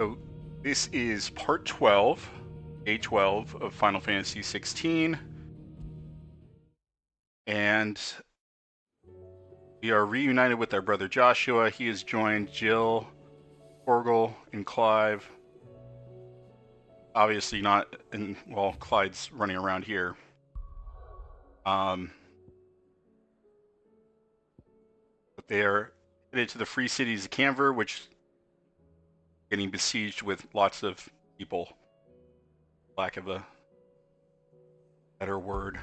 So this is part 12, day 12 of Final Fantasy XVI, and we are reunited with our brother Joshua. He has joined Jill, Torgal, and Clive. Obviously not in, well, Clyde's running around here. But they are headed to the free cities of Canver, which is getting besieged with lots of people, lack of a better word.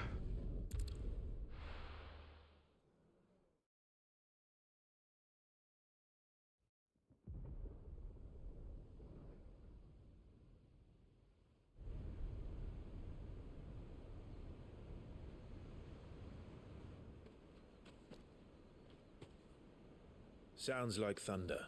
Sounds like thunder.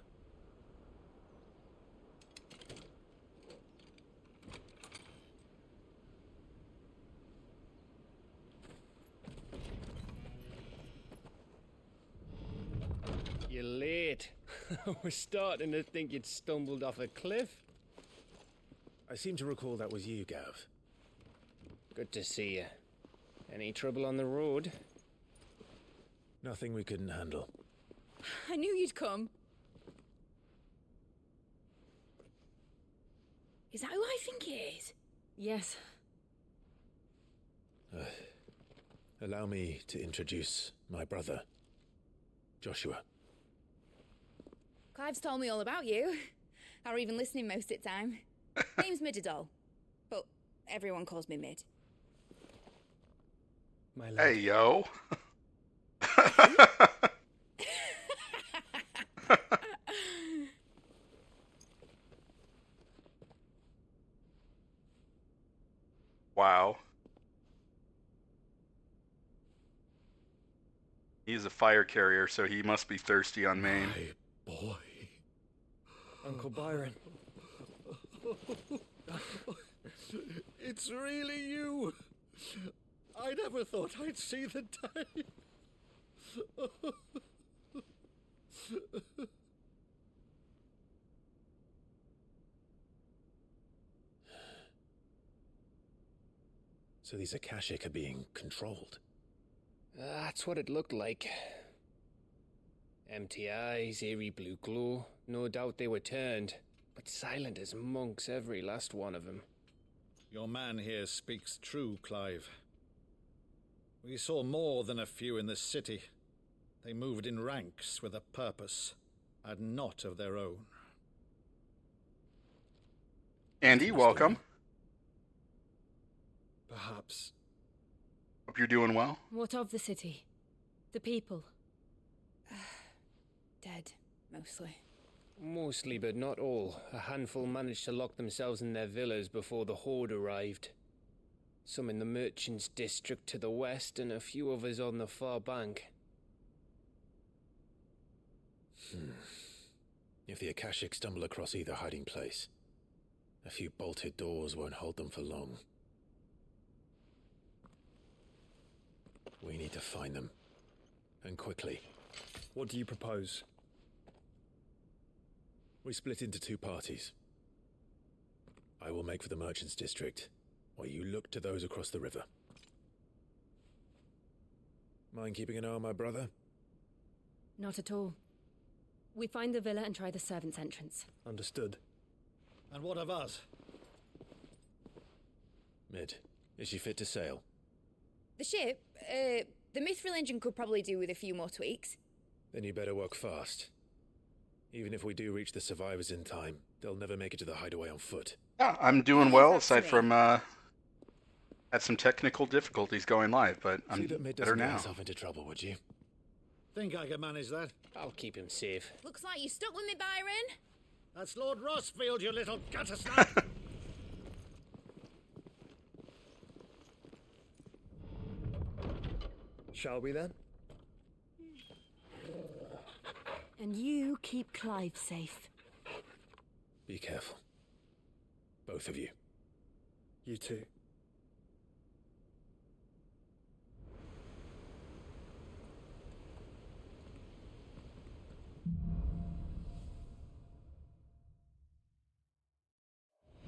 You're late. I was starting to think you'd stumbled off a cliff. I seem to recall that was you, Gav. Good to see you. Any trouble on the road? Nothing we couldn't handle. I knew you'd come. Is that who I think it is? Yes. Allow me to introduce my brother, Joshua. Clive's told me all about you. Or even listening most of the time. Name's Midadol. But everyone calls me Mid. My lad. Hey, yo. Wow. He's a fire carrier, so he must be thirsty on Maine. My boy. Uncle Byron. It's really you. I never thought I'd see the day. So these Akashic are being controlled. That's what it looked like. Empty eyes, eerie blue glow. No doubt they were turned, but silent as monks, every last one of them. Your man here speaks true, Clive. We saw more than a few in this city. They moved in ranks with a purpose, and not of their own. Andy, welcome. Perhaps. Hope you're doing well. What of the city? The people? Dead, mostly. Mostly, but not all. A handful managed to lock themselves in their villas before the Horde arrived. Some in the Merchants' District to the west, and a few others on the far bank. If the Akashic stumble across either hiding place, a few bolted doors won't hold them for long. We need to find them. And quickly. What do you propose? We split into two parties. I will make for the Merchants' District, while you look to those across the river. Mind keeping an eye on my brother? Not at all. We find the villa and try the servants' entrance. Understood. And what of us? Mid, is she fit to sail? The ship, the Mithril engine could probably do with a few more tweaks. Then you better work fast. Even if we do reach the survivors in time, they'll never make it to the hideaway on foot. Yeah, I'm doing well, aside from had some technical difficulties going live, but I'm See that Mid better doesn't get now. herself into trouble, would you? Think I can manage that? I'll keep him safe. Looks like you stuck with me, Byron. That's Lord Rossfield, you little guttersnap! Shall we then? And you keep Clive safe. Be careful. Both of you. You too.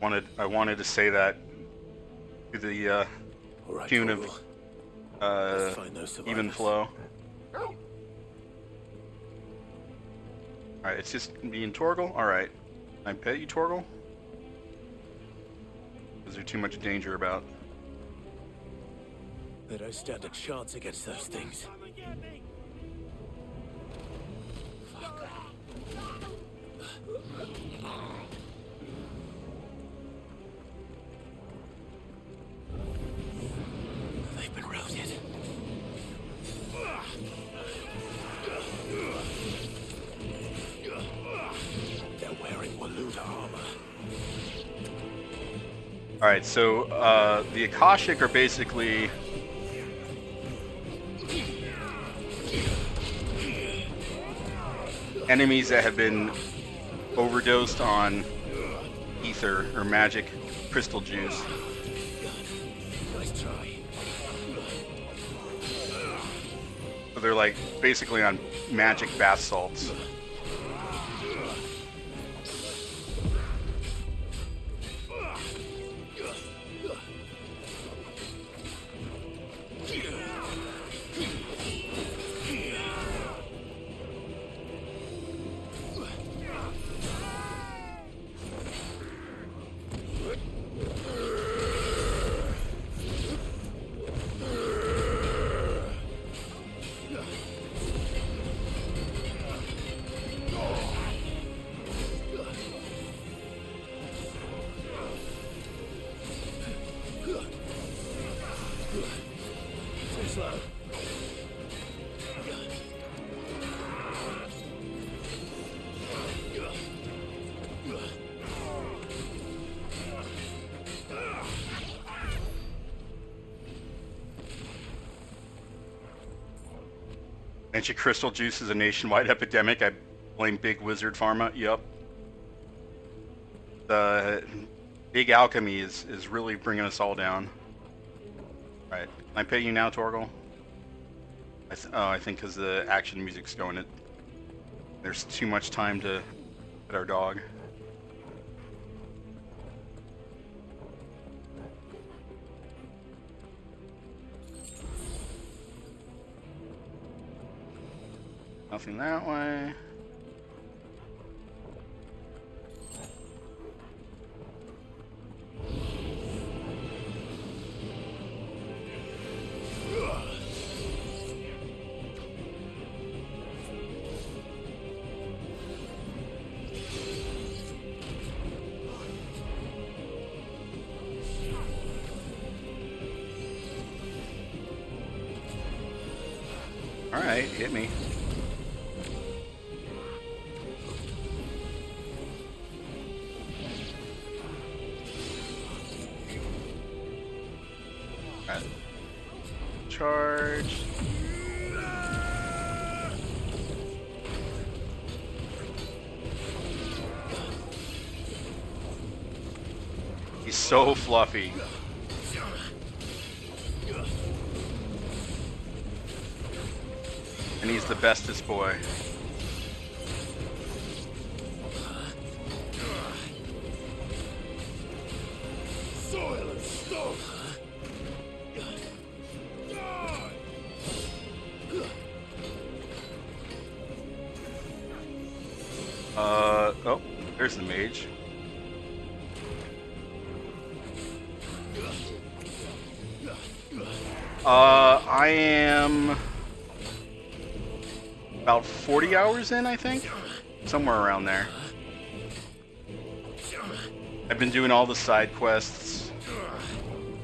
I wanted to say that to the All right, tune of Corporal. Let's find those survivors. Evenfall. Alright, it's just me and Torgal? Alright. Can I pet you, Torgal? Is there too much danger about? They don't stand a chance against those things. Fuck. They've been routed. They're wearing Waluda armor. Alright, so the Akashic are basically enemies that have been overdosed on ether or magic crystal juice. Nice try. So they're like basically on magic bath salts. Too slow. Magic crystal juice is a nationwide epidemic. I blame Big Wizard Pharma. Yep. The big alchemy is really bringing us all down. Alright. Can I pay you now, Torgal? I think because the action music's going, there's too much time to pet our dog. Nothing that way. Alright, hit me. Alright. Charge. He's so fluffy. And he's the bestest boy. Oh, there's the mage. I am about 40 hours in, I think. Somewhere around there. I've been doing all the side quests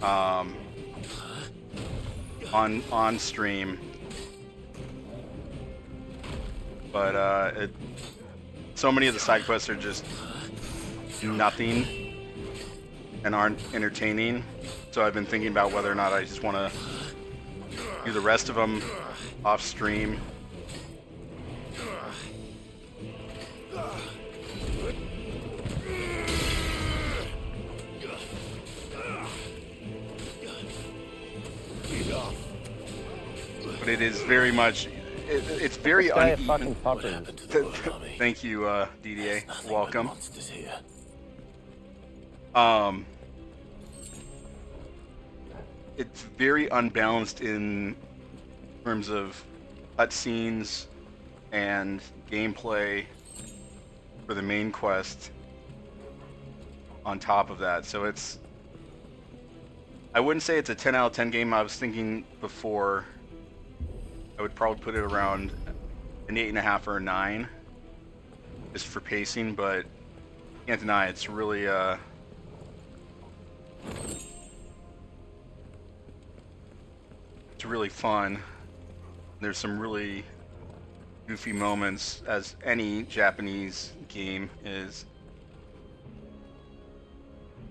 on stream. But so many of the side quests are just nothing and aren't entertaining. So I've been thinking about whether or not I just want to do the rest of them off stream. But it is very much, it's very uneven. Thank you, DDA. Welcome. Um, it's very unbalanced in terms of cutscenes and gameplay for the main quest on top of that. So it's, I wouldn't say it's a 10 out of 10 game. I was thinking before I would probably put it around an 8.5 or a 9 just for pacing, but can't deny it's really it's really fun. There's some really goofy moments, as any Japanese game is.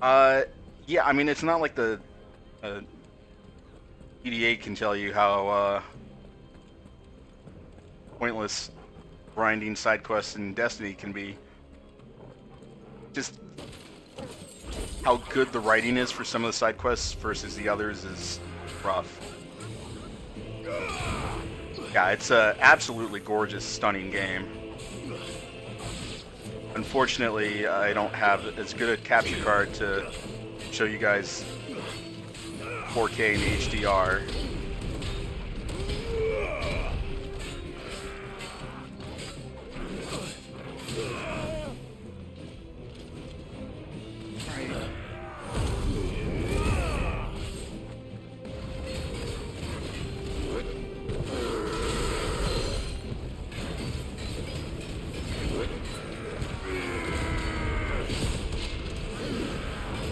Yeah, I mean, it's not like the EDA can tell you how pointless grinding side quests in Destiny can be. Just how good the writing is for some of the side quests versus the others is rough. Yeah, it's a absolutely gorgeous, stunning game. Unfortunately, I don't have as good a capture card to show you guys 4K and HDR.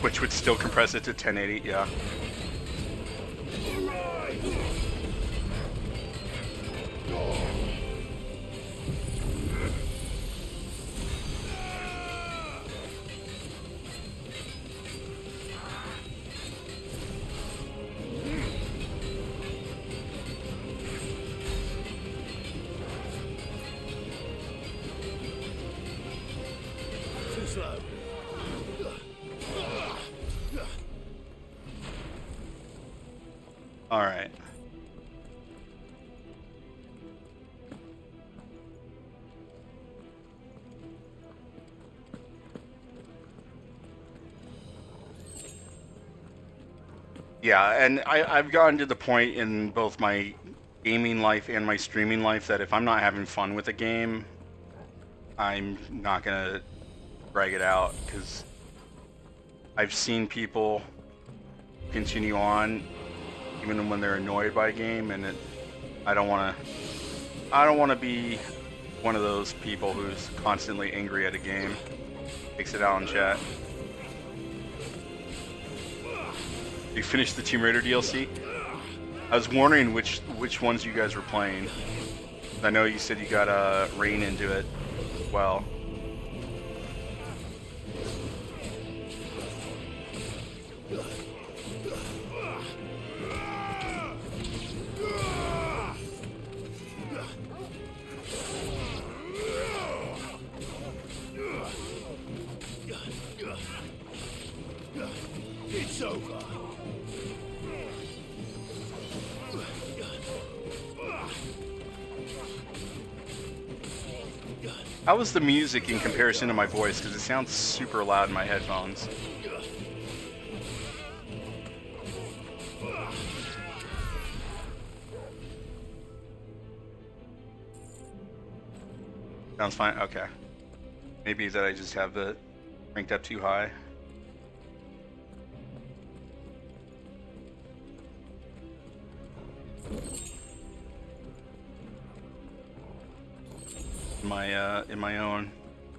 Which would still compress it to 1080, yeah. Too slow. All right. Yeah, and I've gotten to the point in both my gaming life and my streaming life that if I'm not having fun with a game, I'm not gonna drag it out, because I've seen people continue on even when they're annoyed by a game, and I don't want to be one of those people who's constantly angry at a game. Takes it out in chat. You finished the Tomb Raider DLC? I was wondering which ones you guys were playing. I know you said you got Rain into it as well. It's over. How was the music in comparison to my voice? Because it sounds super loud in my headphones. Sounds fine? Okay. Maybe that I just have it ranked up too high. In my own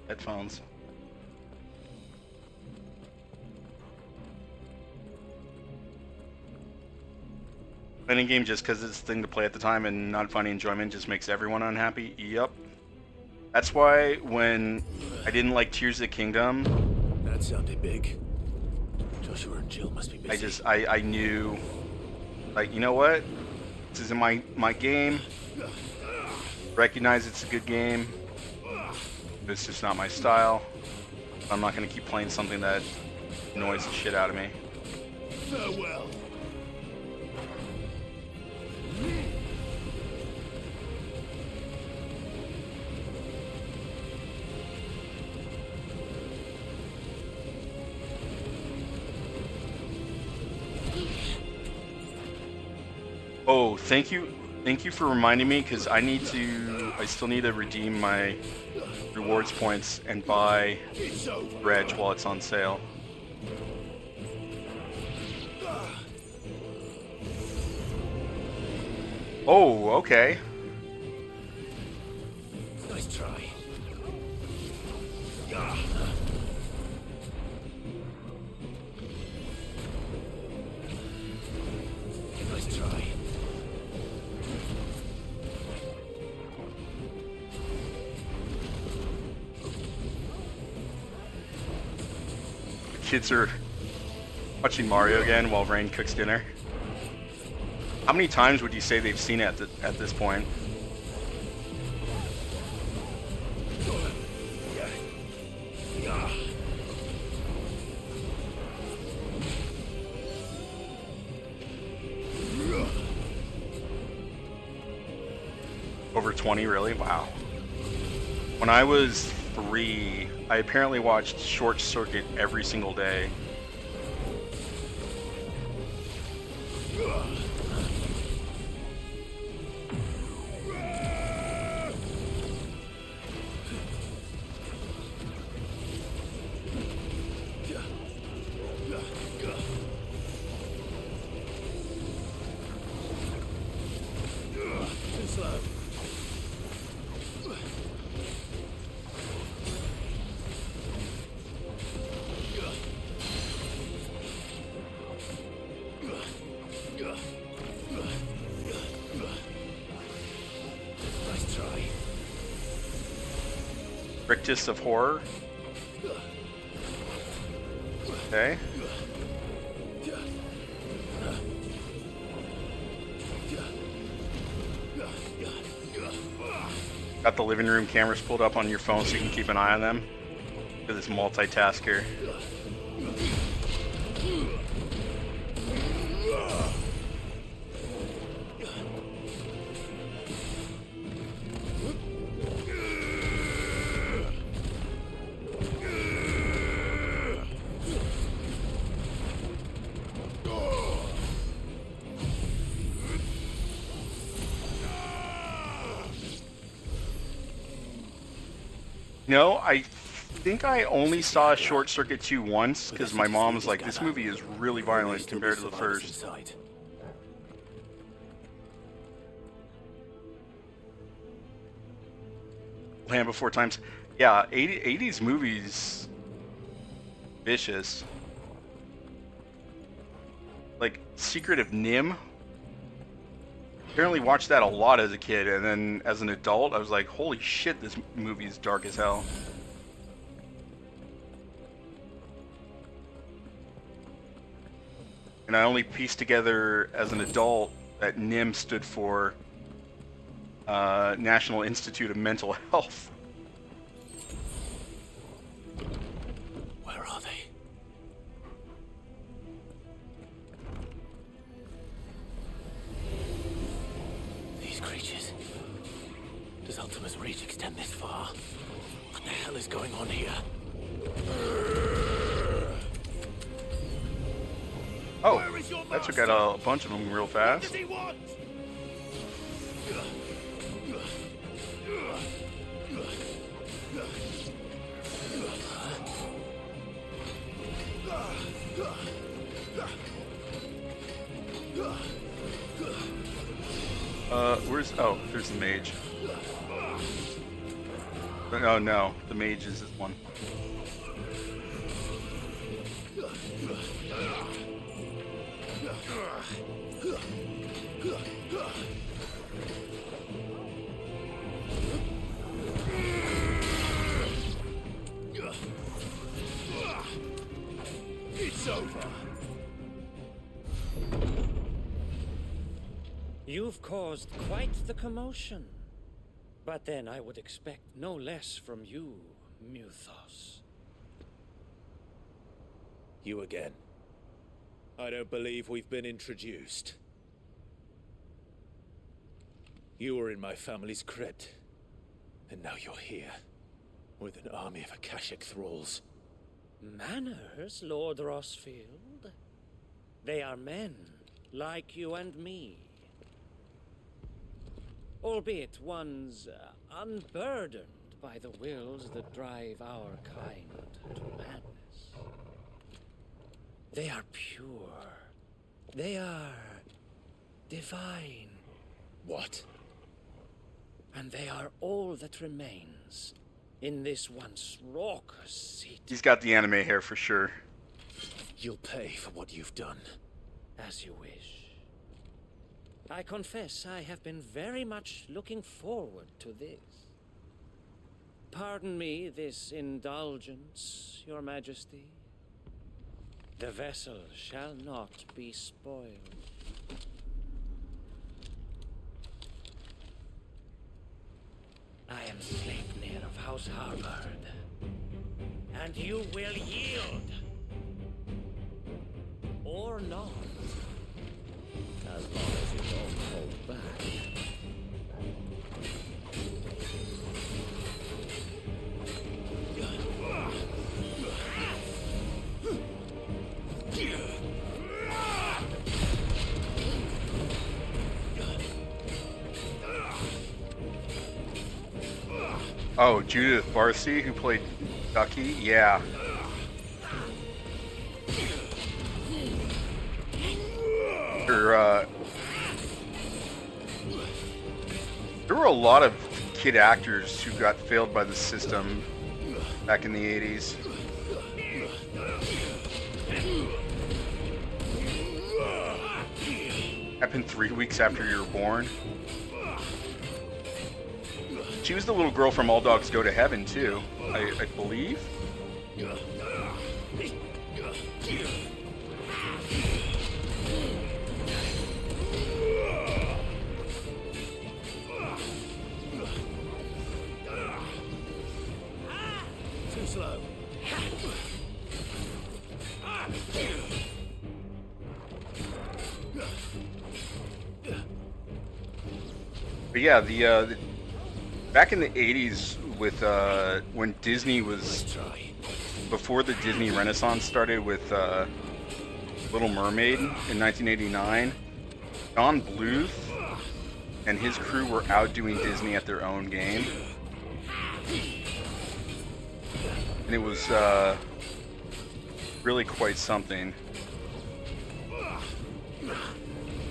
headphones. Playing a game just because it's the thing to play at the time and not finding enjoyment just makes everyone unhappy. Yep. That's why when I didn't like Tears of the Kingdom, That sounded big. Joshua and Jill must be busy. I knew, like, you know what? This isn't my game. Recognize it's a good game. It's just not my style. I'm not gonna keep playing something that annoys the shit out of me. Farewell. Oh, thank you for reminding me, because I still need to redeem my rewards points and buy Reg while it's on sale. Oh, okay. Nice try. Nice try. The kids are watching Mario again while Rain cooks dinner. How many times would you say they've seen it at this point? Over 20, really? Wow. When I was 3, I apparently watched Short Circuit every single day. Too slow. Nice try. Rictus of Horror. Okay. Got the living room cameras pulled up on your phone so you can keep an eye on them. For this multitasker. No, I think I only saw Short Circuit 2 once, because my mom was like, this movie is really violent compared to the first. Inside. Land Before Times. Yeah, 80s movies, vicious. Like, Secret of Nim. Apparently watched that a lot as a kid, and then as an adult, I was like, holy shit, this movie is dark as hell. And I only pieced together as an adult that NIM stood for National Institute of Mental Health. Where are they? These creatures. Does Ultima's reach extend this far? What the hell is going on here? Oh, that took out a bunch of them real fast. Oh, there's the mage. Oh no, the mage is this one. It's over. You've caused quite the commotion. But then I would expect no less from you, Muthos. You again. I don't believe we've been introduced. You were in my family's crypt. And now you're here. With an army of Akashic thralls. Manners, Lord Rossfield. They are men, like you and me. albeit ones unburdened by the wills that drive our kind to madness. They are pure. They are divine. What? And they are all that remains in this once raucous city. He's got the anime hair for sure. You'll pay for what you've done. As you wish. I confess I have been very much looking forward to this. Pardon me this indulgence, Your Majesty. The vessel shall not be spoiled. I am Sleipnir of House Harvard, and you will yield. Or not. As long as you don't hold back. Oh, Judith Barcy, who played Ducky? Yeah. There were a lot of kid actors who got failed by the system back in the 80s. Happened 3 weeks after you were born. She was the little girl from All Dogs Go to Heaven, too, I believe. Too slow. But yeah, the back in the 80s with when Disney was before the Disney Renaissance started with Little Mermaid in 1989, Don Bluth and his crew were outdoing Disney at their own game. And it was really quite something.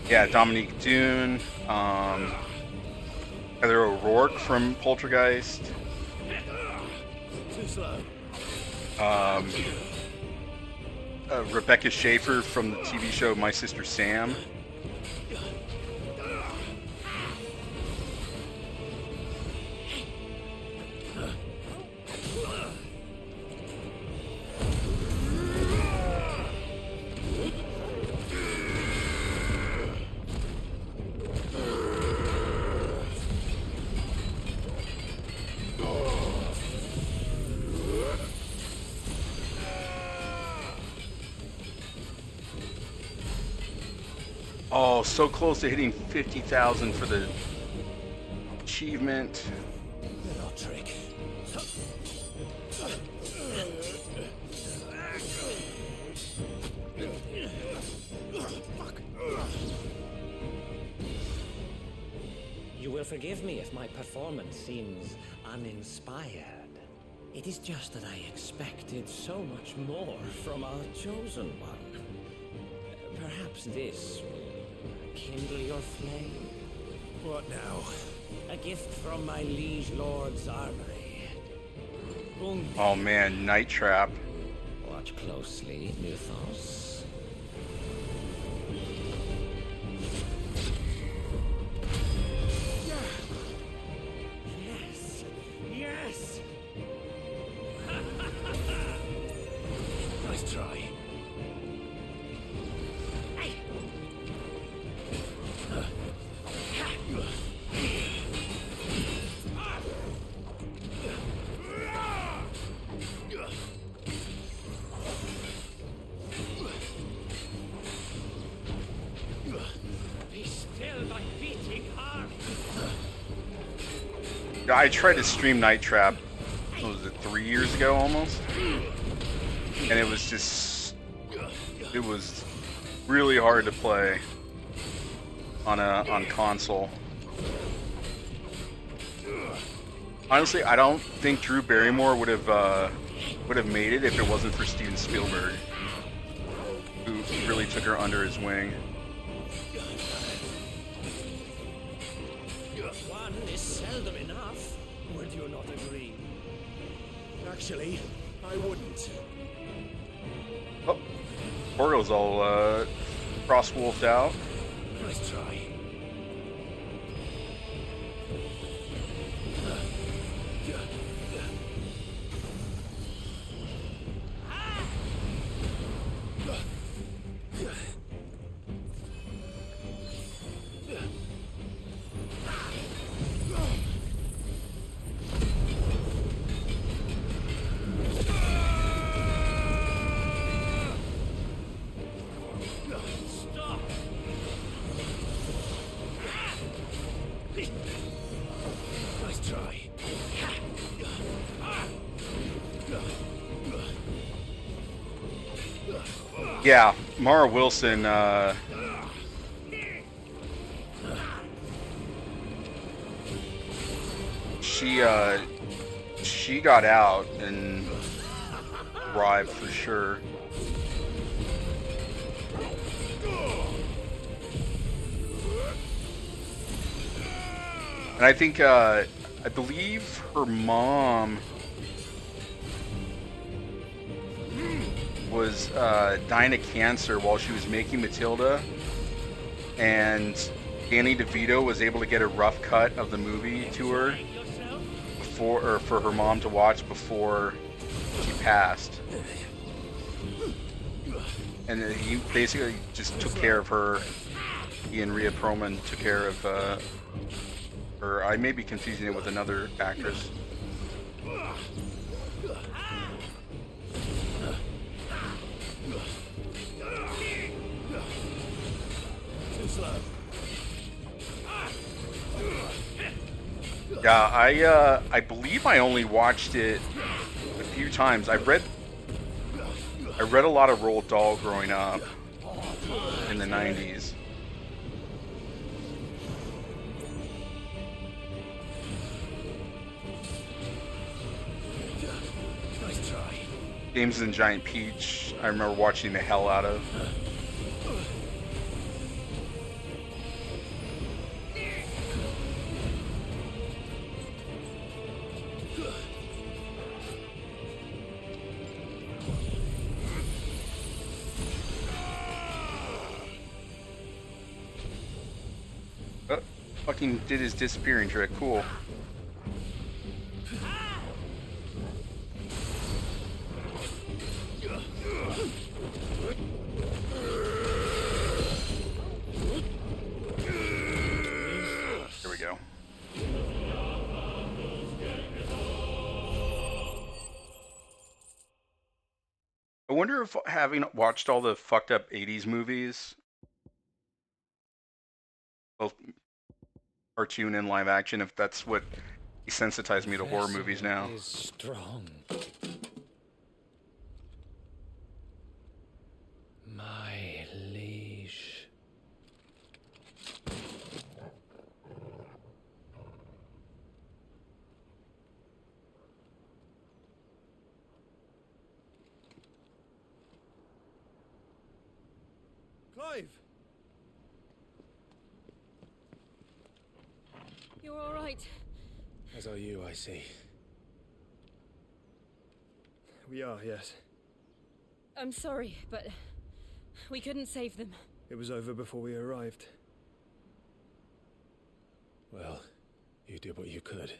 Yeah, Dominique Dune, Heather O'Rourke from Poltergeist. Too slow. Rebecca Schaefer from the TV show My Sister Sam. Oh, so close to hitting 50,000 for the achievement. Little trick. You will forgive me if my performance seems uninspired. It is just that I expected so much more from our chosen one. Perhaps this will kindle your flame. What now? A gift from my liege lord's armory. Oh man, Night Trap. Watch closely, Mythos. Yes! Yes! Nice try. Be still, my beating heart! I tried to stream Night Trap, what was it, 3 years ago almost? And it was just, it was really hard to play on console. Honestly, I don't think Drew Barrymore would have made it if it wasn't for Steven Spielberg, who really took her under his wing. One is seldom enough. Would you not agree? Actually, I wouldn't. Oh, Porgo's all cross-wolfed out. Nice try. Nice try. Yeah, Mara Wilson. She got out and arrived for sure. And I think I believe her mom was dying of cancer while she was making Matilda, and Danny DeVito was able to get a rough cut of the movie to her for her mom to watch before she passed. And he basically just took care of her. He and Rhea Perlman took care of her. I may be confusing it with another actress. Yeah, I believe I only watched it a few times. I read a lot of Roald Dahl growing up in the 90s. Nice try. James and Giant Peach, I remember watching the hell out of. Fucking did his disappearing trick. Cool. There we go. I wonder if having watched all the fucked up 80s movies, both cartoon and live action, if that's what desensitized me to horror movies now. Is strong. My liege. Clive! You're all right. As are you, I see. We are, yes. I'm sorry, but we couldn't save them. It was over before we arrived. Well, you did what you could.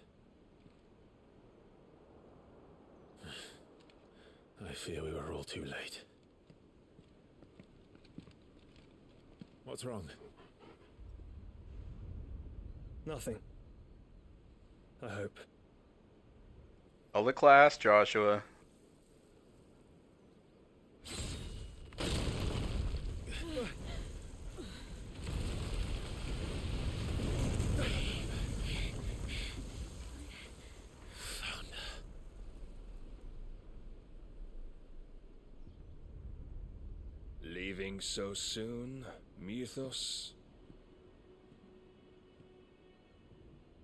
I fear we were all too late. What's wrong? Nothing. I hope. All the class, Joshua. Leaving so soon, Mythos?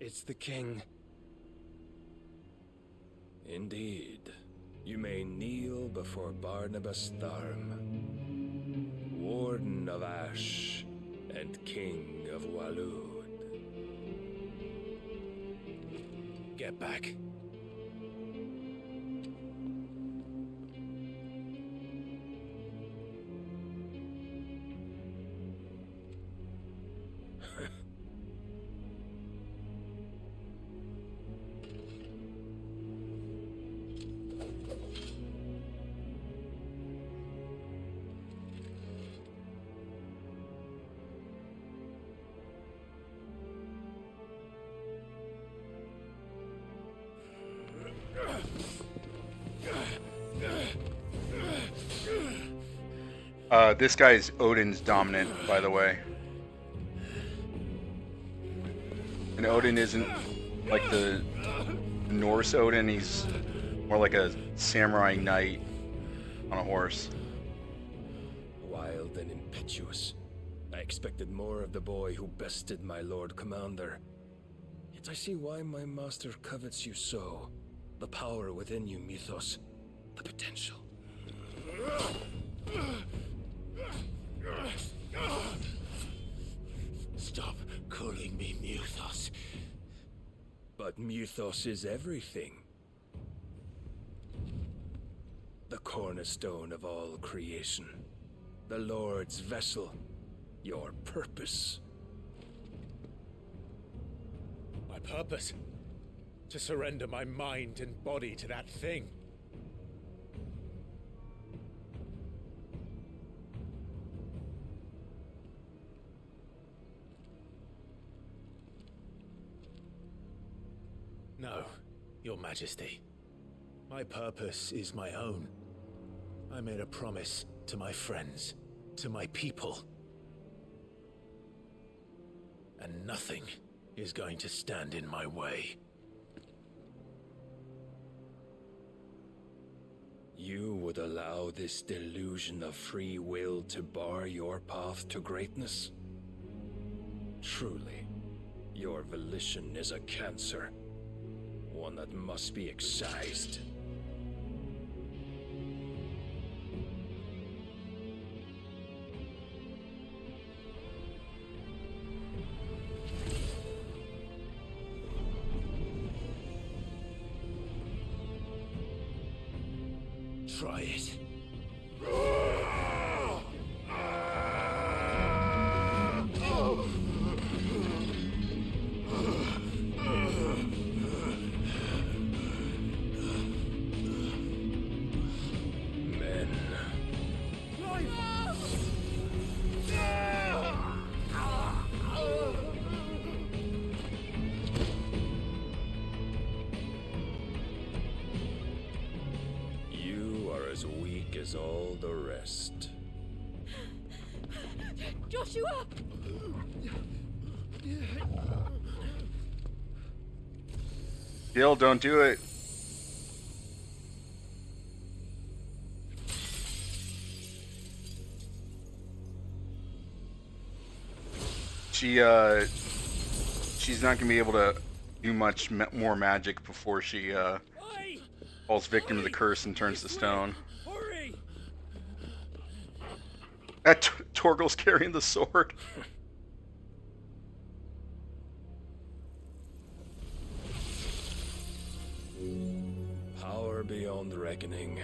It's the king. Indeed. You may kneel before Barnabas Tharm, Warden of Ash and King of Waloed. Get back. This guy's Odin's dominant, by the way. And Odin isn't like the Norse Odin, he's more like a samurai knight on a horse. Wild and impetuous. I expected more of the boy who bested my Lord Commander. Yet I see why my master covets you so. The power within you, Mythos. The potential. Stop calling me Mythos. But Mythos is everything. The cornerstone of all creation. The Lord's vessel. Your purpose. My purpose? To surrender my mind and body to that thing. No, Your Majesty. My purpose is my own. I made a promise to my friends, to my people. And nothing is going to stand in my way. You would allow this delusion of free will to bar your path to greatness? Truly, your volition is a cancer. One that must be excised. Try it. As all the rest. Joshua! Gil, don't do it. She's not gonna be able to do much more magic before she falls victim to the curse and turns to stone. That Torgal's carrying the sword. Power beyond reckoning,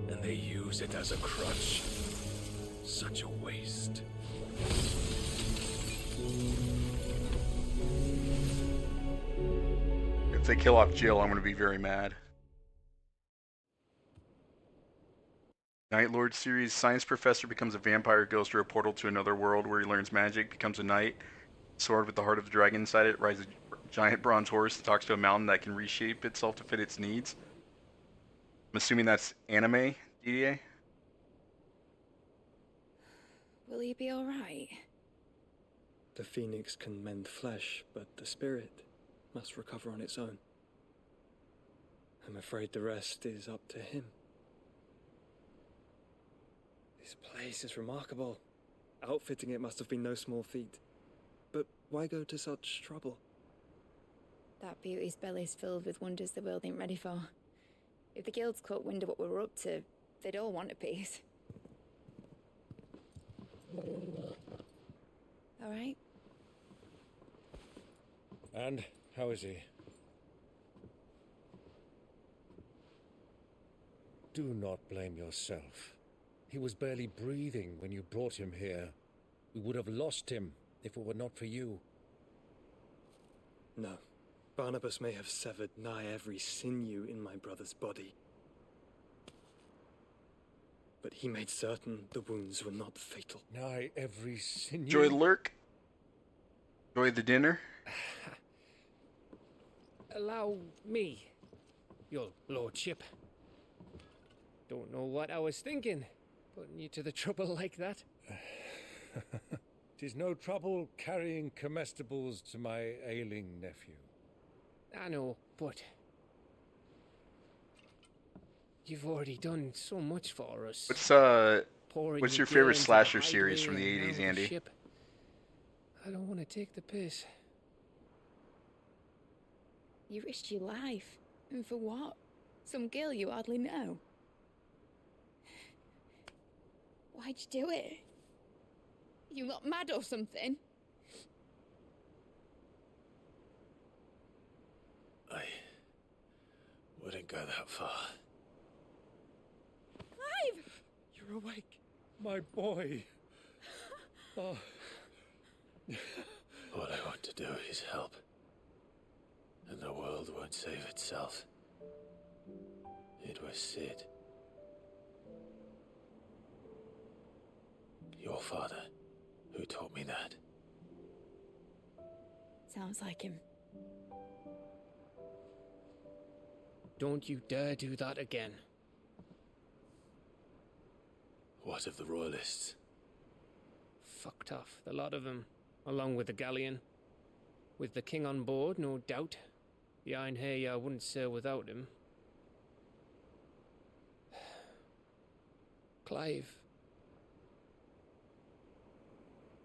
and they use it as a crutch. Such a waste. If they kill off Jill, I'm going to be very mad. Night Lord series. Science professor becomes a vampire, goes through a portal to another world where he learns magic, becomes a knight. Sword with the heart of the dragon inside it, rides a giant bronze horse, and talks to a mountain that can reshape itself to fit its needs. I'm assuming that's anime, DDA? Will he be alright? The phoenix can mend flesh, but the spirit must recover on its own. I'm afraid the rest is up to him. This place is remarkable. Outfitting it must have been no small feat. But why go to such trouble? That beauty's belly's filled with wonders the world ain't ready for. If the guilds caught wind of what we were up to, they'd all want a piece. All right? And how is he? Do not blame yourself. He was barely breathing when you brought him here. We would have lost him if it were not for you. No. Barnabas may have severed nigh every sinew in my brother's body. But he made certain the wounds were not fatal. Nigh every sinew. Enjoy the lurk. Enjoy the dinner. Allow me, your lordship. Don't know what I was thinking, putting you to the trouble like that. 'Tis no trouble carrying comestibles to my ailing nephew. I know, but you've already done so much for us. What's your favorite slasher series from the 80s, Andy? Ship. I don't want to take the piss. You risked your life. And for what? Some girl you hardly know. Why'd you do it? You not mad or something? I wouldn't go that far. Clive! You're awake, my boy. Oh. All I want to do is help. And the world won't save itself. It was Sid. Your father, who taught me that. Sounds like him. Don't you dare do that again. What of the royalists? Fucked off, the lot of them, along with the galleon. With the king on board, no doubt. The Iron Hair wouldn't sail without him. Clive.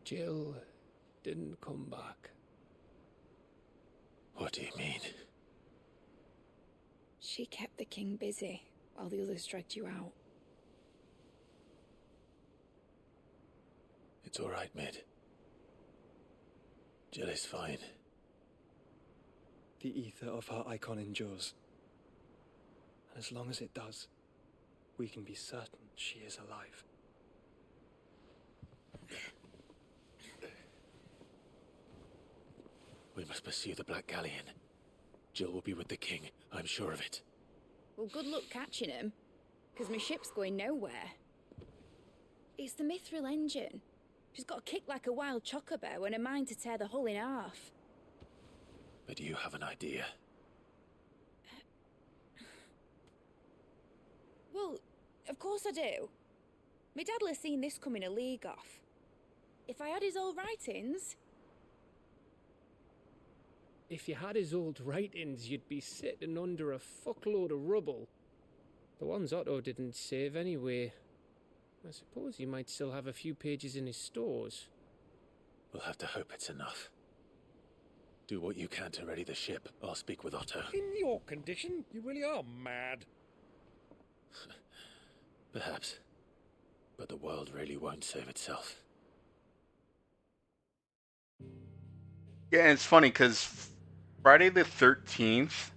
Jill didn't come back. What do you mean? She kept the king busy while the others dragged you out. It's all right, Mid. Jill is fine. The ether of her icon endures. And as long as it does, we can be certain she is alive. We must pursue the Black Galleon. Jill will be with the king, I'm sure of it. Well, good luck catching him, because my ship's going nowhere. It's the Mithril engine. She's got a kick like a wild chocobo and a mind to tear the hull in half. But do you have an idea? Well, of course I do. My dad'll have seen this coming a league off. If I had his old writings... If you had his old writings, you'd be sitting under a fuckload of rubble. The ones Otto didn't save anyway. I suppose he might still have a few pages in his stores. We'll have to hope it's enough. Do what you can to ready the ship. I'll speak with Otto. In your condition, you really are mad. Perhaps. But the world really won't save itself. Yeah, and it's funny because Friday the 13th,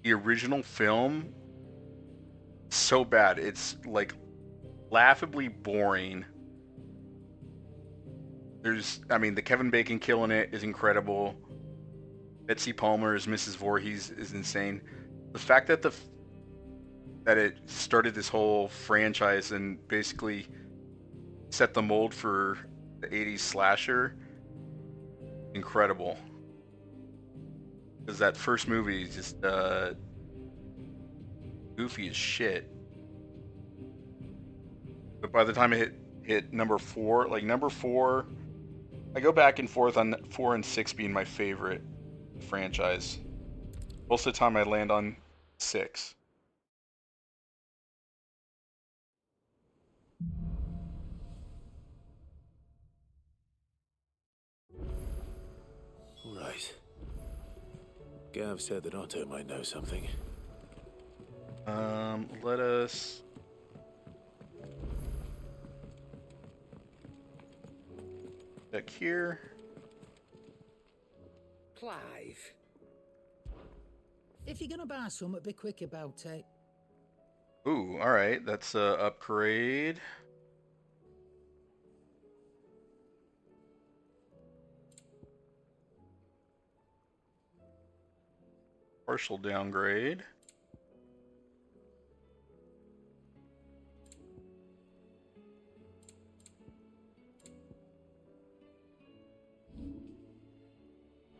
the original film, so bad. It's like laughably boring. The Kevin Bacon killing it is incredible. Betsy Palmer as Mrs. Voorhees is insane. The fact that that it started this whole franchise and basically set the mold for the 80s slasher, incredible. Because that first movie is just goofy as shit. But by the time it hit number 4, I go back and forth on 4 and 6 being my favorite franchise. Most of the time I land on 6. All right. Gav said that Otto might know something. Let us. Check here. Clive. If you're gonna buy something, be quick about it. Ooh, all right. That's a upgrade. Partial downgrade.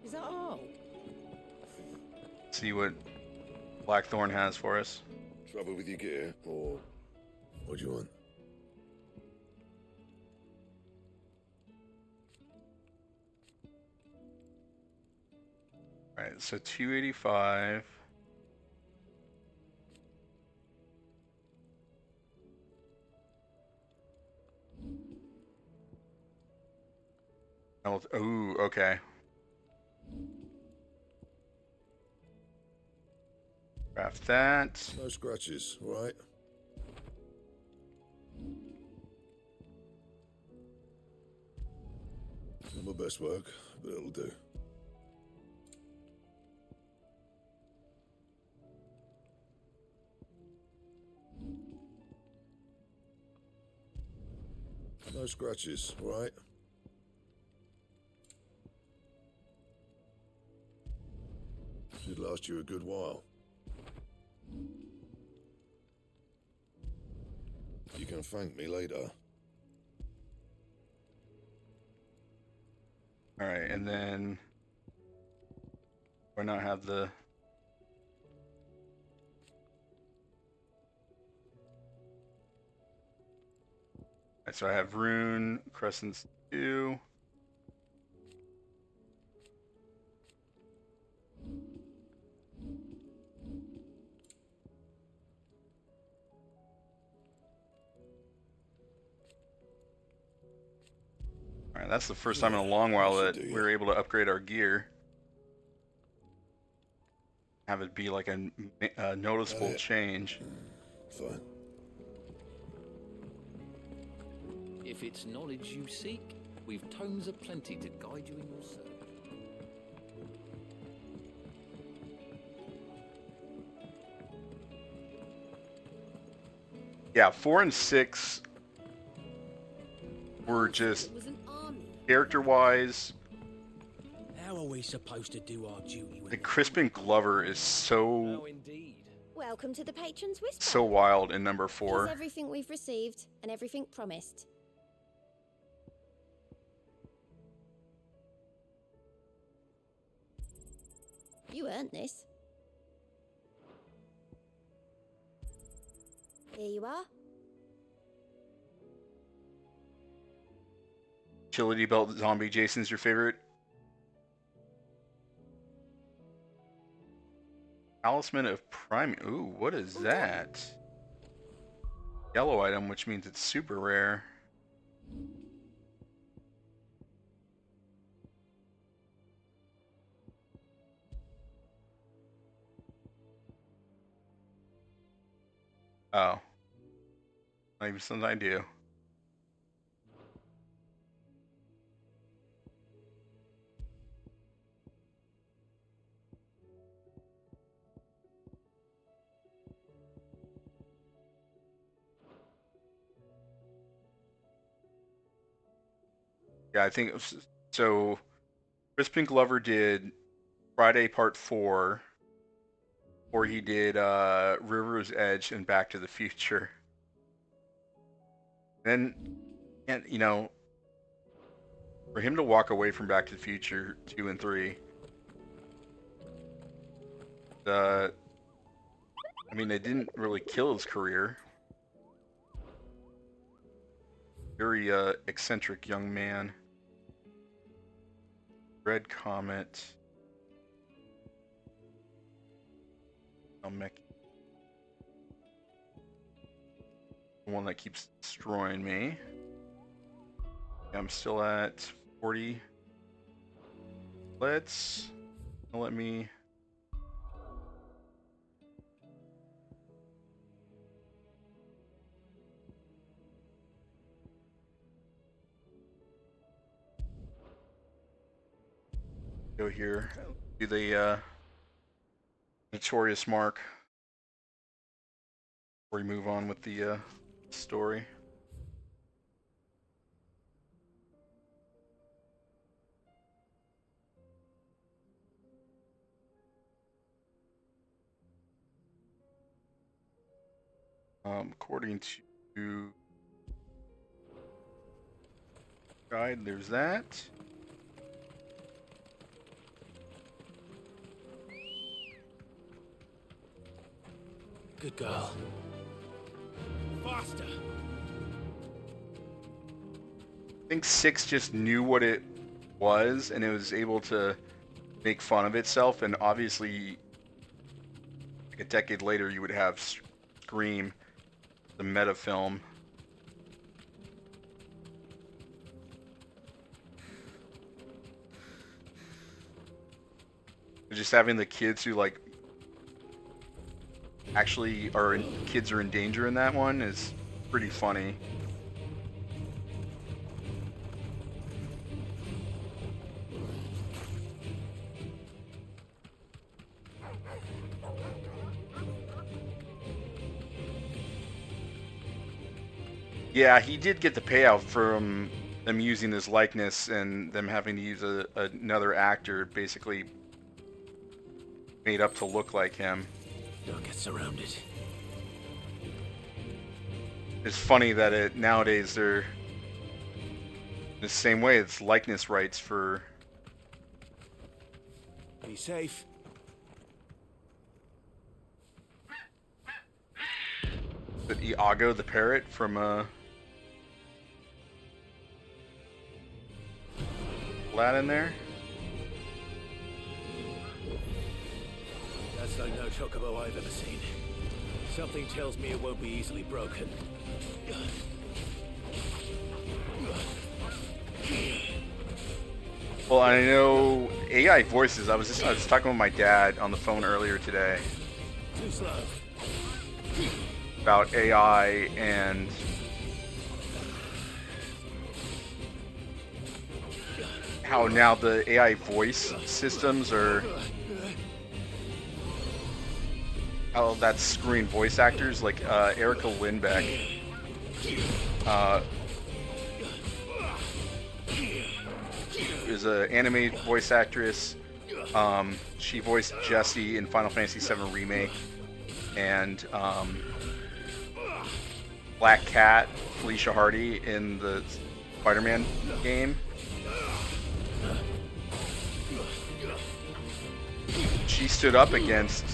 Is that all? See what Blackthorn has for us. Trouble with your gear, or what do you want? All right, so 285. Ooh, okay. Craft that. No scratches, right? Not my best work, but it'll do. No scratches, right? Should last you a good while. You can thank me later. All right, and then why not have the Alright, so I have Rune, Crescents 2. Alright, that's the first time in a long while that we're able to upgrade our gear. Have it be like a noticeable change. Fine. If it's knowledge you seek, we've tomes aplenty to guide you in your search. Yeah, 4 and 6 were just character-wise. How are we supposed to do our duty? The Crispin Glover is so Welcome to the Patron's Whisper. so wild in number 4. Here's everything we've received and everything promised. You earned this. Here you are. Agility Belt Zombie Jason's your favorite. Talisman of Prime. Ooh, what is that? Yellow item, which means it's super rare. Oh. Not even something I do. Yeah, I think it was, so. Crispin Glover did Friday Part 4, or he did River's Edge and Back to the Future. Then, and you know, for him to walk away from Back to the Future 2 and 3, I mean, they didn't really kill his career. Very eccentric young man. Red Comet. The one that keeps destroying me. I'm still at 40. Let me Go here. Do the notorious mark before we move on with the story. According to guide, there's that. Good girl. Faster. I think 6 just knew what it was, and it was able to make fun of itself. And obviously, like a decade later, you would have Scream, the meta film. Just having the kids who like actually kids are in danger in that one is pretty funny. Yeah, he did get the payout from them using his likeness and them having to use another actor basically made up to look like him. Don't get surrounded. It's funny that nowadays they're the same way. It's likeness rights for. Be safe. The Iago the parrot from Aladdin there. That's like no chocobo I've ever seen. Something tells me it won't be easily broken. Well, I know AI voices. I was talking with my dad on the phone earlier today. Too slow. About AI and how now the AI voice systems are how that's screen voice actors like Erica Lindbeck is an anime voice actress. She voiced Jessie in Final Fantasy VII Remake, and Black Cat, Felicia Hardy in the Spider-Man game. She stood up against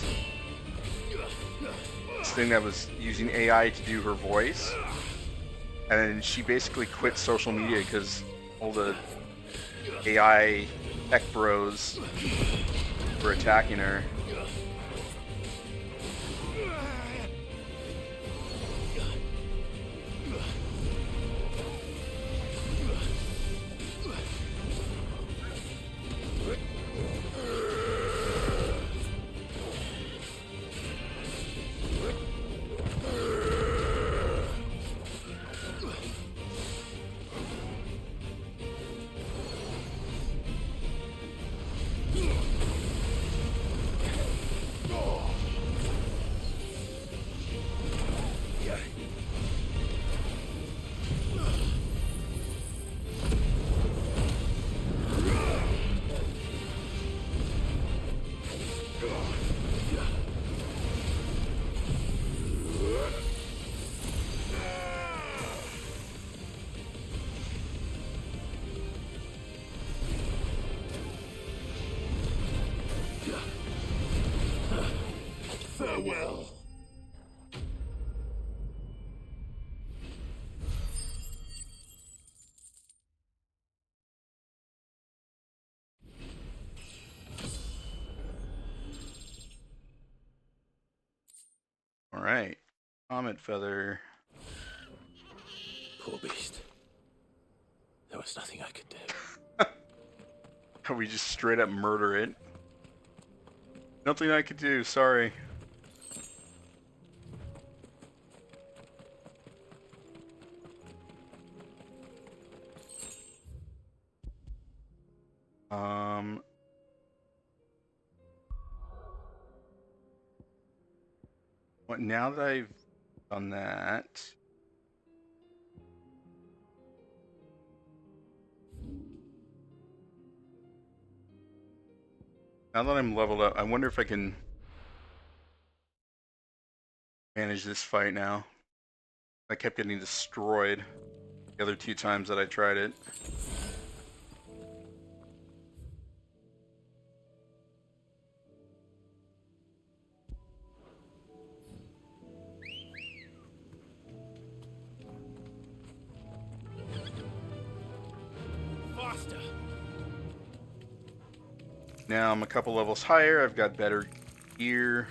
this thing that was using AI to do her voice, and then she basically quit social media because all the AI tech bros were attacking her. Farewell. All right, Comet Feather. Poor beast. There was nothing I could do. We just straight up murder it. Nothing I could do, sorry. Now that I've done that, now that I'm leveled up, I wonder if I can manage this fight now. I kept getting destroyed the other 2 times that I tried it. Faster. Now I'm a couple levels higher. I've got better gear.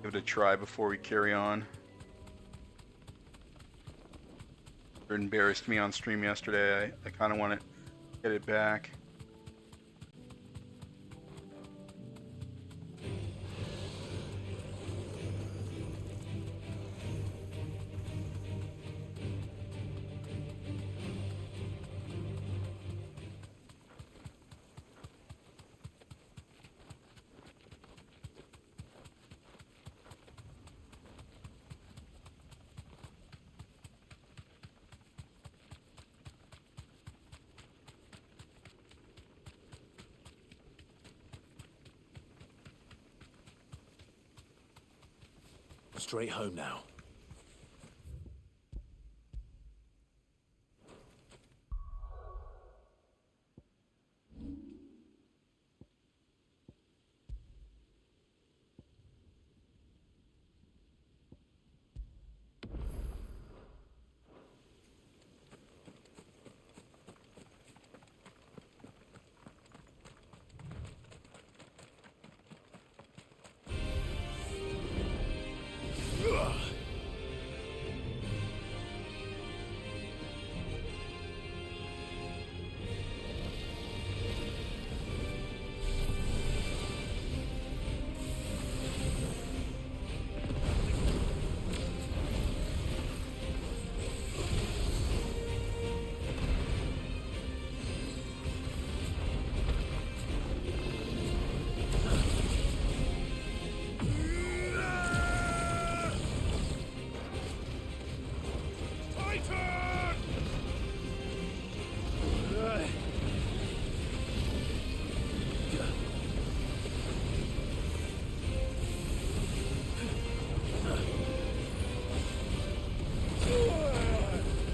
Give it a try before we carry on. It embarrassed me on stream yesterday. I kind of want to get it back. Straight home now.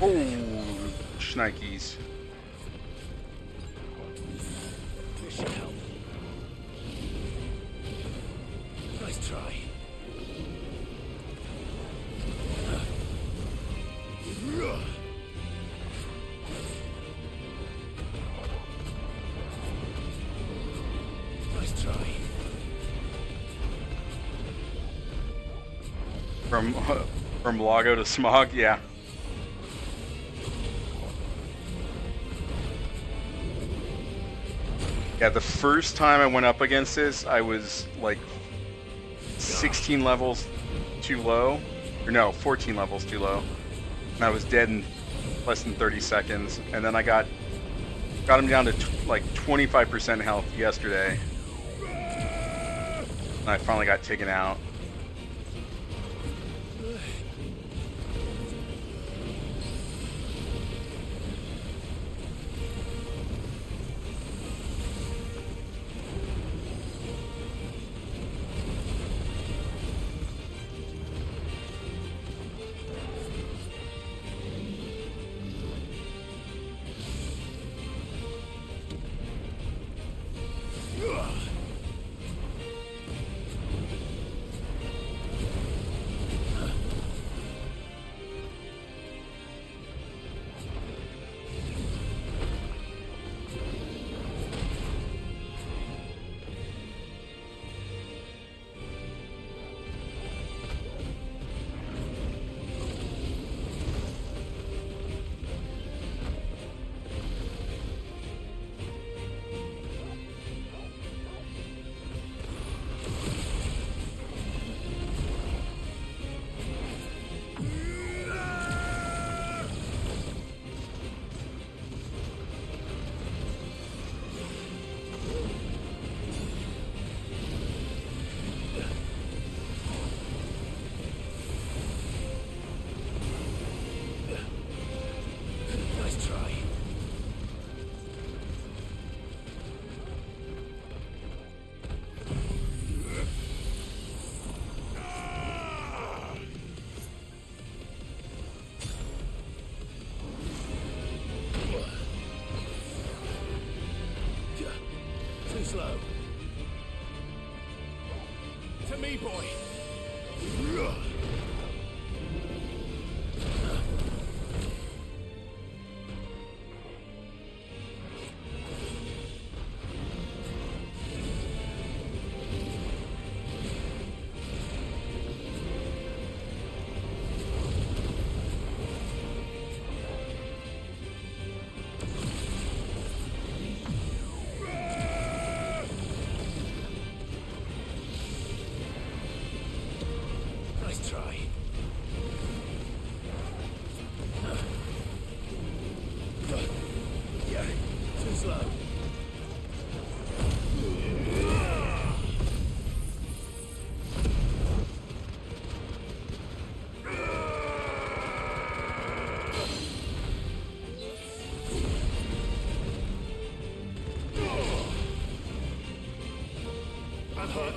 Oh, shnikes. This should help. Nice try. Nice try. From Lago to Smog, yeah. Yeah, the first time I went up against this, I was like 16 levels too low. Or no, 14 levels too low. And I was dead in less than 30 seconds. And then I got him down to like 25% health yesterday. And I finally got taken out.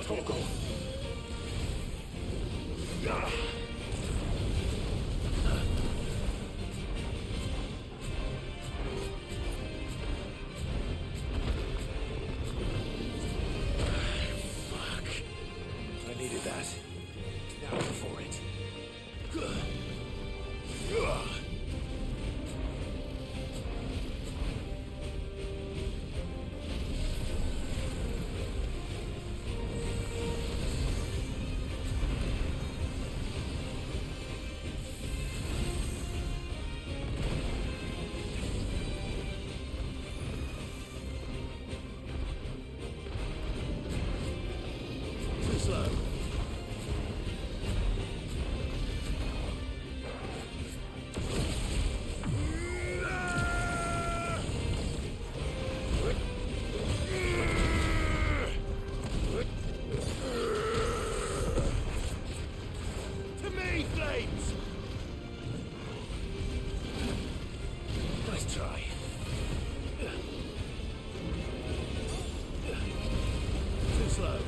toggle. Fuck. I needed that. Now for it. Too slow. To me, Flames! Nice try. Too slow.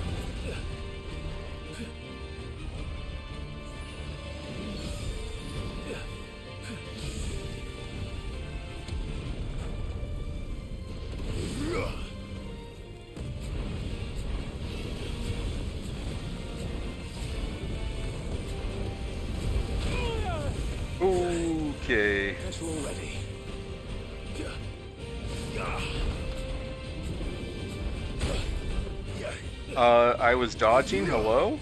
Okay. Guess we're all ready. I was dodging. Hello?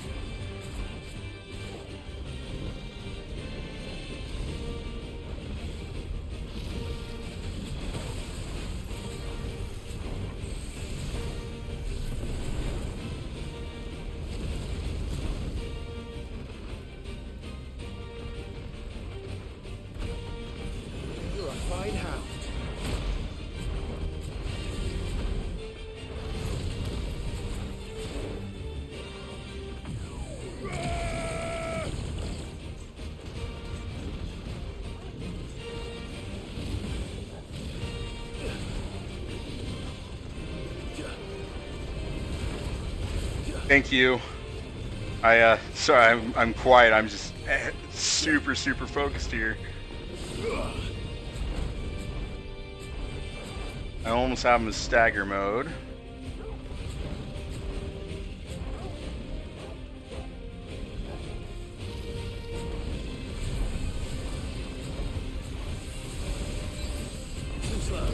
You're a fine hound. Thank you. Sorry, I'm quiet. I'm just super focused here. I almost have him in stagger mode. Too slow.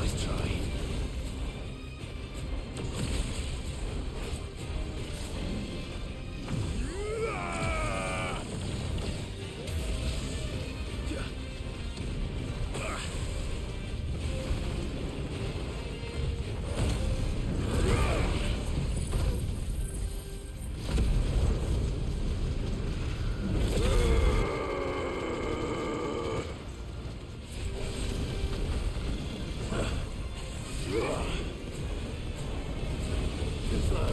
Nice try. Too slow.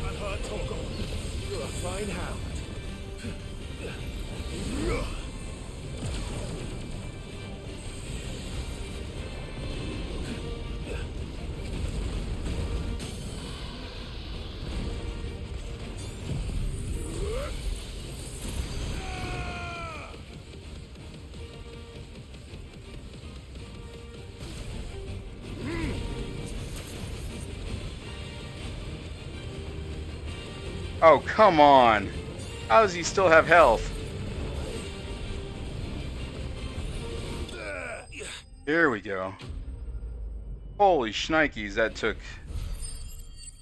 Unhurt toggle. You're a fine hound. Oh, come on. How does he still have health? Here we go. Holy shnikes, that took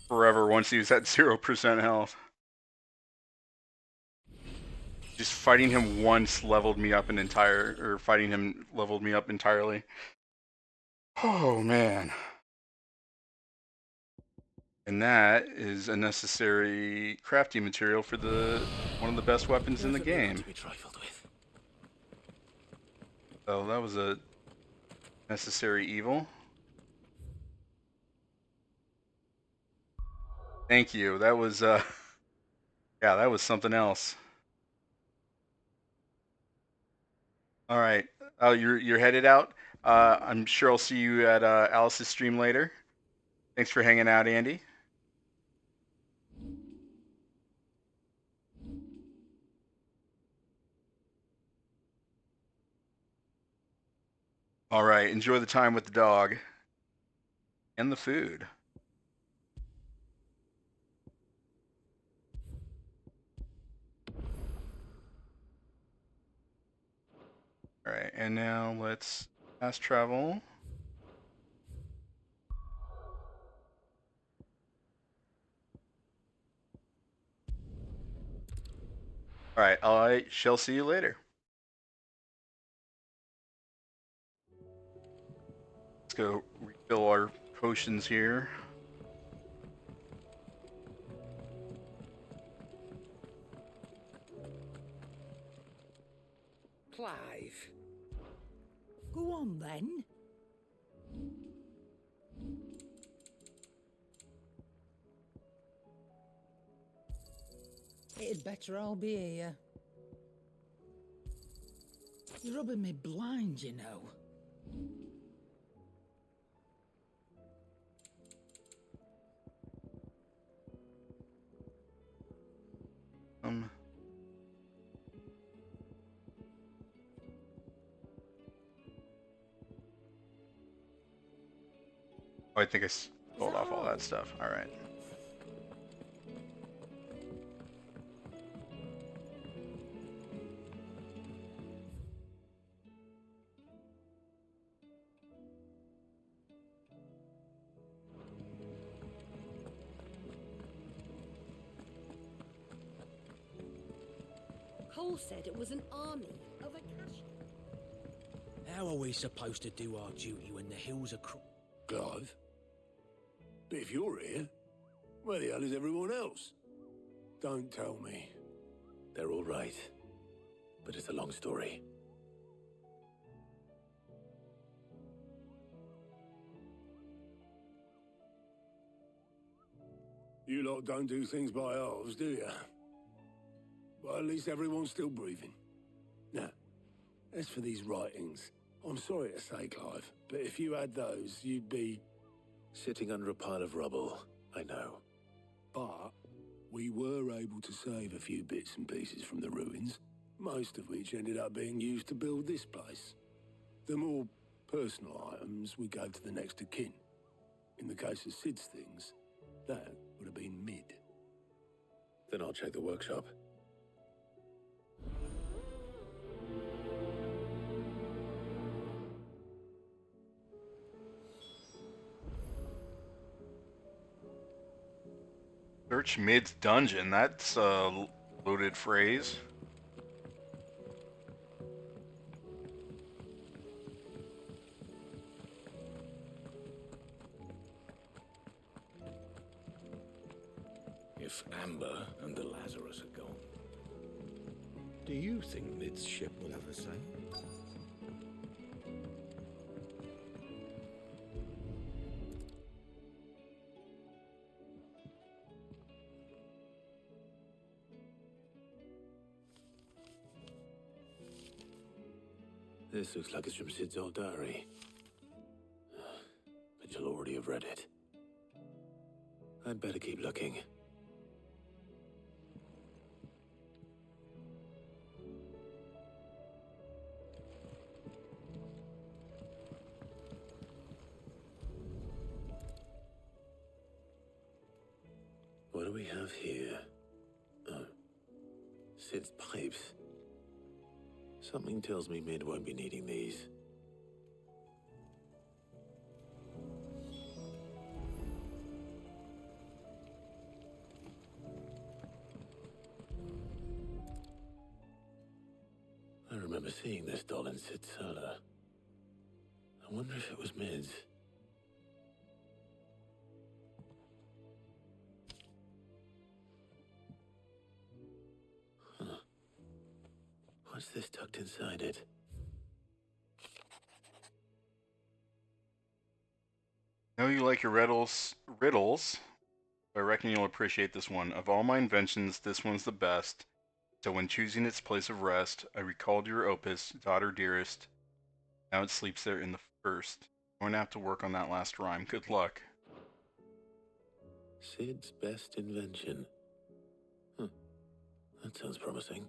forever once he was at 0% health. Just fighting him once leveled me up fighting him leveled me up entirely. Oh, man. And that is a necessary crafting material for one of the best weapons in the Definitely not game. to be trifled with. So that was a necessary evil. Thank you. That was yeah, that was something else. All right. Oh, you're headed out. I'm sure I'll see you at Alice's stream later. Thanks for hanging out, Andy. All right. Enjoy the time with the dog and the food. All right. And now let's fast travel. All right. I shall see you later. Let's go refill our potions here. Clive. Go on then. It'd better all be here. You're rubbing me blind, you know. Oh, I think I sold off all that stuff. All right. Cole said it was an army of a cash. How are we supposed to do our duty when the hills are Clive? But if you're here, where the hell is everyone else? Don't tell me. They're all right. But it's a long story. You lot don't do things by halves, do you? But at least everyone's still breathing. Now, as for these writings, I'm sorry to say, Clive, but if you had those, you'd be... Sitting under a pile of rubble, I know. But we were able to save a few bits and pieces from the ruins, most of which ended up being used to build this place. The more personal items we gave to the next of kin. In the case of Sid's things, that would have been mid. Then I'll check the workshop. Search mid's dungeon. That's a loaded phrase. If Amber and the Lazarus are gone, do you think Mid's ship will have a say? This looks like it's from Sid's old diary. But you'll already have read it. I'd better keep looking. What do we have here? Oh, Sid's pipes. Something tells me Mid won't be needing these. I remember seeing this doll in Sid's cellar. I wonder if it was Mid's. What's this tucked inside it? Know you like your riddles. I reckon you'll appreciate this one. Of all my inventions, this one's the best. So when choosing its place of rest, I recalled your opus, daughter dearest. Now it sleeps there in the first. I'm gonna have to work on that last rhyme. Good luck. Sid's best invention. That sounds promising.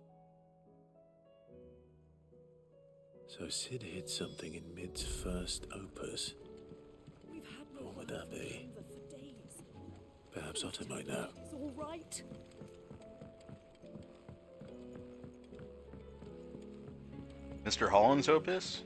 So Sid hid something in Mid's first opus. What would that be? Perhaps Otto might know. It's all right. Mr. Holland's opus?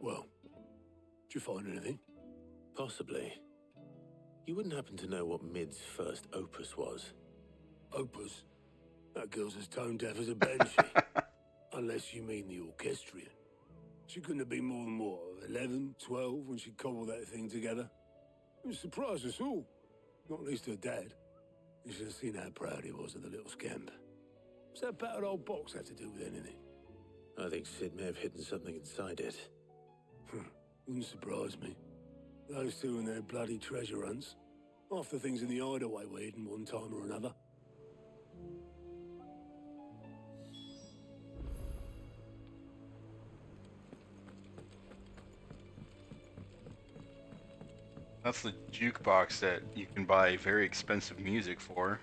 Well, did you find anything? Possibly. You wouldn't happen to know what Mid's first opus was? Opus? That girl's as tone deaf as a banshee. Unless you mean the orchestrion. She couldn't have been more than, what, 11, 12 when she cobbled that thing together? It surprised us all. Not least her dad. You should have seen how proud he was of the little scamp. What's that battered old box have to do with anything? I think Sid may have hidden something inside it. Wouldn't surprise me. Those two and their bloody treasure hunts. Half the things in the hideaway were hidden one time or another. That's the jukebox that you can buy very expensive music for.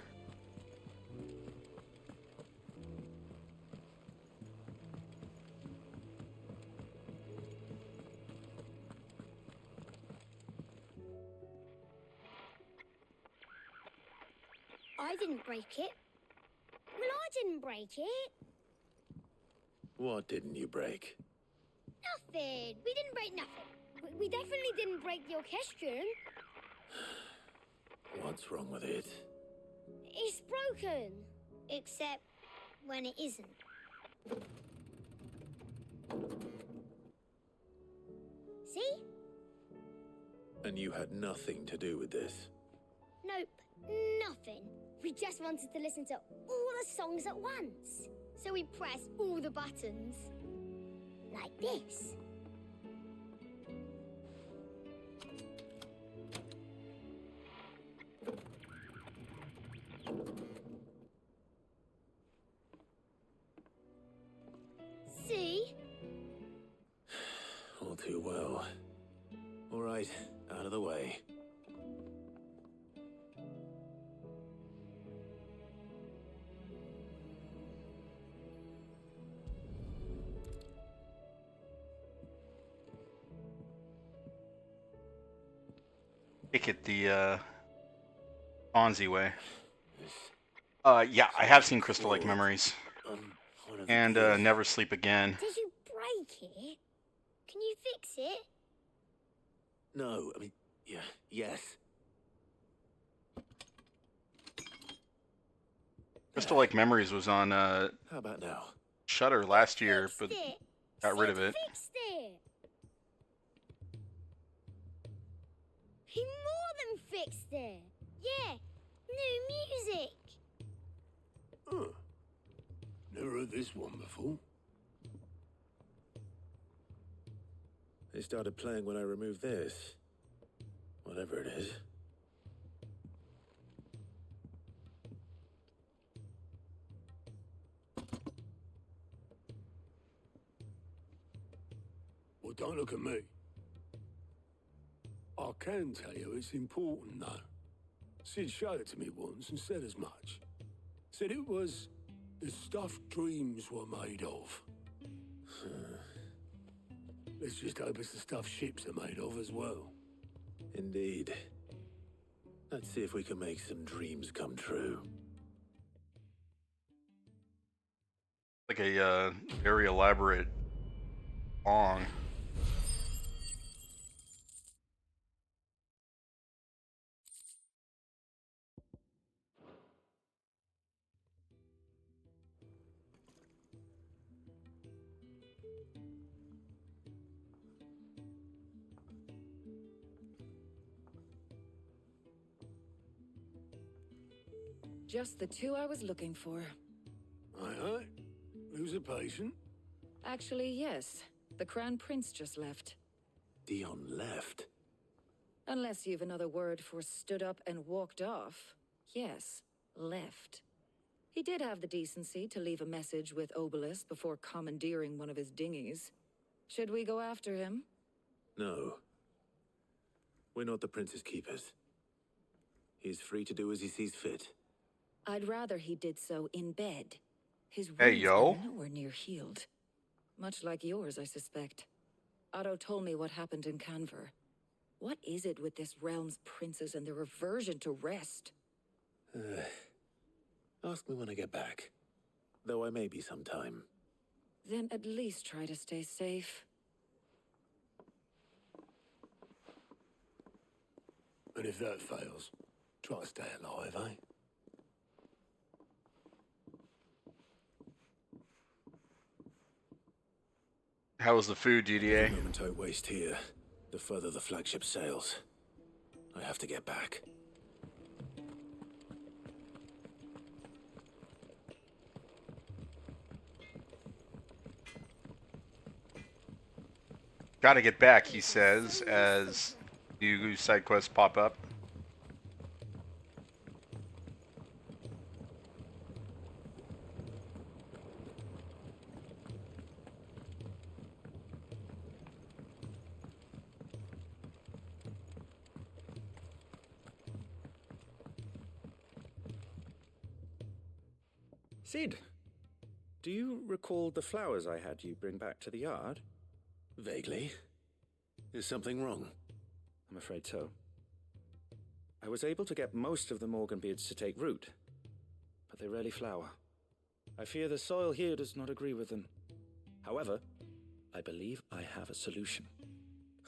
I didn't break it. Well, I didn't break it. What didn't you break? Nothing. We didn't break nothing. We definitely didn't break the orchestrion. What's wrong with it? It's broken. Except when it isn't. See? And you had nothing to do with this? Nope, nothing. We just wanted to listen to all the songs at once. So we pressed all the buttons. Like this. See? All too well. All right, out of the way. Take it the Fonzie way. Yeah, I have seen Crystal Lake Memories. And Never Sleep Again. Did you break it? Can you fix it? No, I mean, yeah, yes. Crystal Lake Memories was on How about now? Shudder last year, but got rid of it. Fixed it. He more than fixed it. Yeah, new music. Huh. Never heard this one before. They started playing when I removed this. Whatever it is. Well, don't look at me. I can tell you it's important, though. Sid showed it to me once and said as much. Said it was the stuff dreams were made of. Let's just hope it's the stuff ships are made of as well. Indeed. Let's see if we can make some dreams come true. Like a very elaborate song. Just the two I was looking for. Aye. Lose a patient? Actually, yes. The Crown Prince just left. Dion left? Unless you've another word for stood up and walked off. Yes, left. He did have the decency to leave a message with Obelisk before commandeering one of his dinghies. Should we go after him? No. We're not the Prince's keepers. He's free to do as he sees fit. I'd rather he did so in bed. His Hey, wounds yo. are nowhere near healed. Much like yours, I suspect. Otto told me what happened in Canver. What is it with this realm's princes and their aversion to rest? Ask me when I get back. Though I may be sometime. Then at least try to stay safe. And if that fails, try to stay alive, eh? How was the food, DDA? The moment I waste here, the further the flagship sails. I have to get back. Gotta get back, he says, as new side quests pop up. Sid, do you recall the flowers I had you bring back to the yard? Vaguely. Is something wrong? I'm afraid so. I was able to get most of the Morganbeards to take root, but they rarely flower. I fear the soil here does not agree with them. However, I believe I have a solution.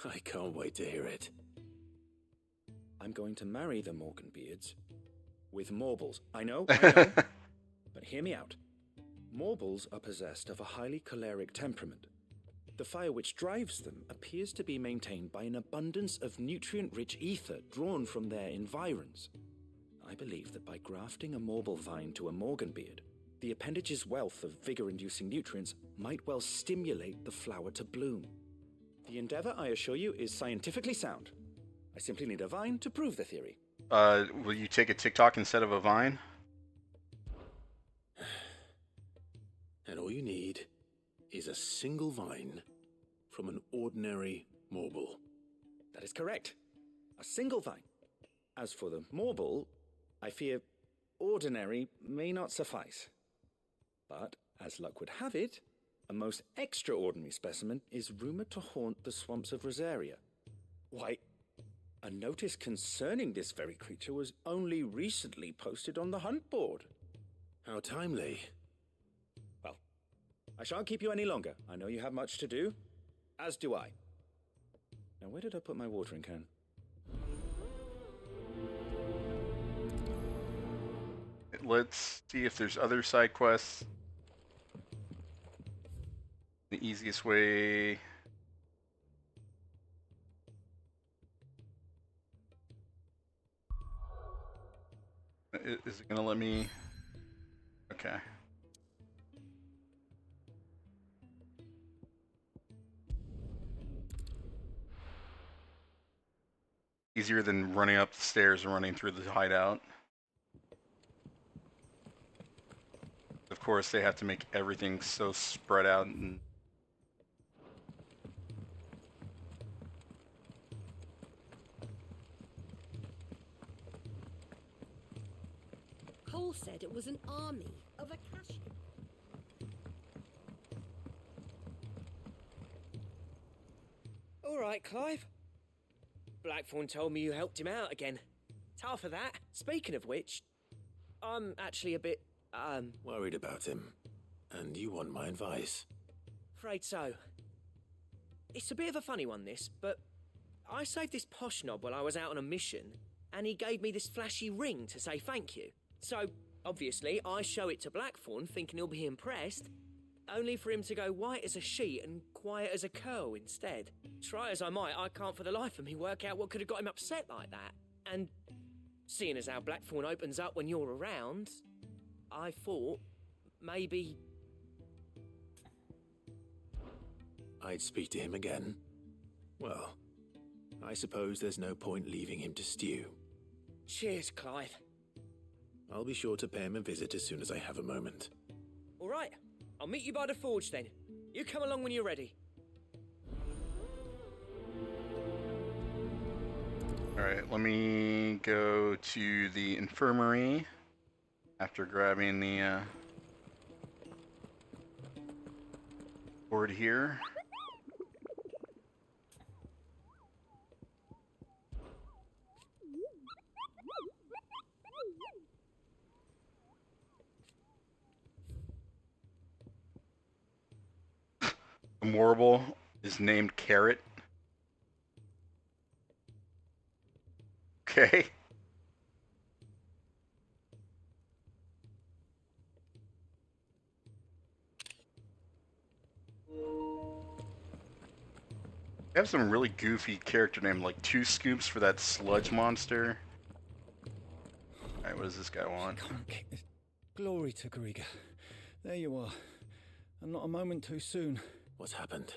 I can't wait to hear it. I'm going to marry the Morganbeards with Morbles. I know, but hear me out. Morbles are possessed of a highly choleric temperament. The fire which drives them appears to be maintained by an abundance of nutrient-rich ether drawn from their environs. I believe that by grafting a Morble vine to a Morganbeard, the appendage's wealth of vigor-inducing nutrients might well stimulate the flower to bloom. The endeavor, I assure you, is scientifically sound. I simply need a vine to prove the theory. Will you take a TikTok instead of a Vine? And all you need is a single vine from an ordinary Morble. That is correct. A single vine. As for the Morble, I fear ordinary may not suffice. But, as luck would have it, a most extraordinary specimen is rumored to haunt the swamps of Rosaria. Why, a notice concerning this very creature was only recently posted on the hunt board. How timely. Well, I shan't keep you any longer. I know you have much to do, as do I. Now, where did I put my watering can? Let's see if there's other side quests. The easiest way. Is it gonna let me? Okay. Easier than running up the stairs and running through the hideout. Of course, they have to make everything so spread out and Cole said it was an army of Akashi. All right, Clive. Blackthorn told me you helped him out again. It's half of that. Speaking of which, I'm actually a bit, Worried about him. And you want my advice? afraid so. It's a bit of a funny one, this, but I saved this posh knob while I was out on a mission, and he gave me this flashy ring to say thank you. So, obviously, I show it to Blackthorn thinking he'll be impressed, only for him to go white as a sheet and quiet as a curl instead. Try as I might, I can't for the life of me work out what could have got him upset like that. And seeing as how Blackthorn opens up when you're around, I thought maybe... I'd speak to him again. Well, I suppose there's no point leaving him to stew. Cheers, Clive. I'll be sure to pay him a visit as soon as I have a moment. All right, I'll meet you by the forge then. You come along when you're ready. Alright, let me go to the infirmary after grabbing the board here. The Morble is named Carrot. Okay. They have some really goofy character name, like Two Scoops for that sludge monster. Alright, what does this guy want? Glory to Griga. There you are. And not a moment too soon. What's happened?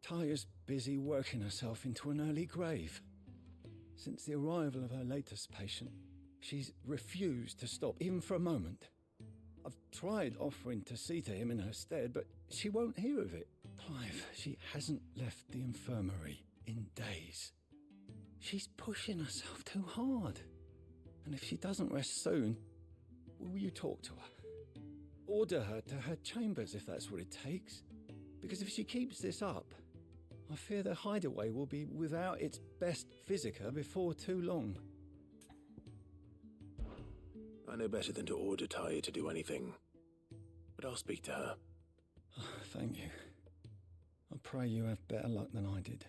Taya's busy working herself into an early grave. Since the arrival of her latest patient, she's refused to stop, even for a moment. I've tried offering to see to him in her stead, but she won't hear of it. Clive, she hasn't left the infirmary in days. She's pushing herself too hard. And if she doesn't rest soon, will you talk to her? Order her to her chambers if that's what it takes. Because if she keeps this up, I fear the hideaway will be without its best physica before too long. I know better than to order Taya to do anything, but I'll speak to her. Thank you. I pray you have better luck than I did.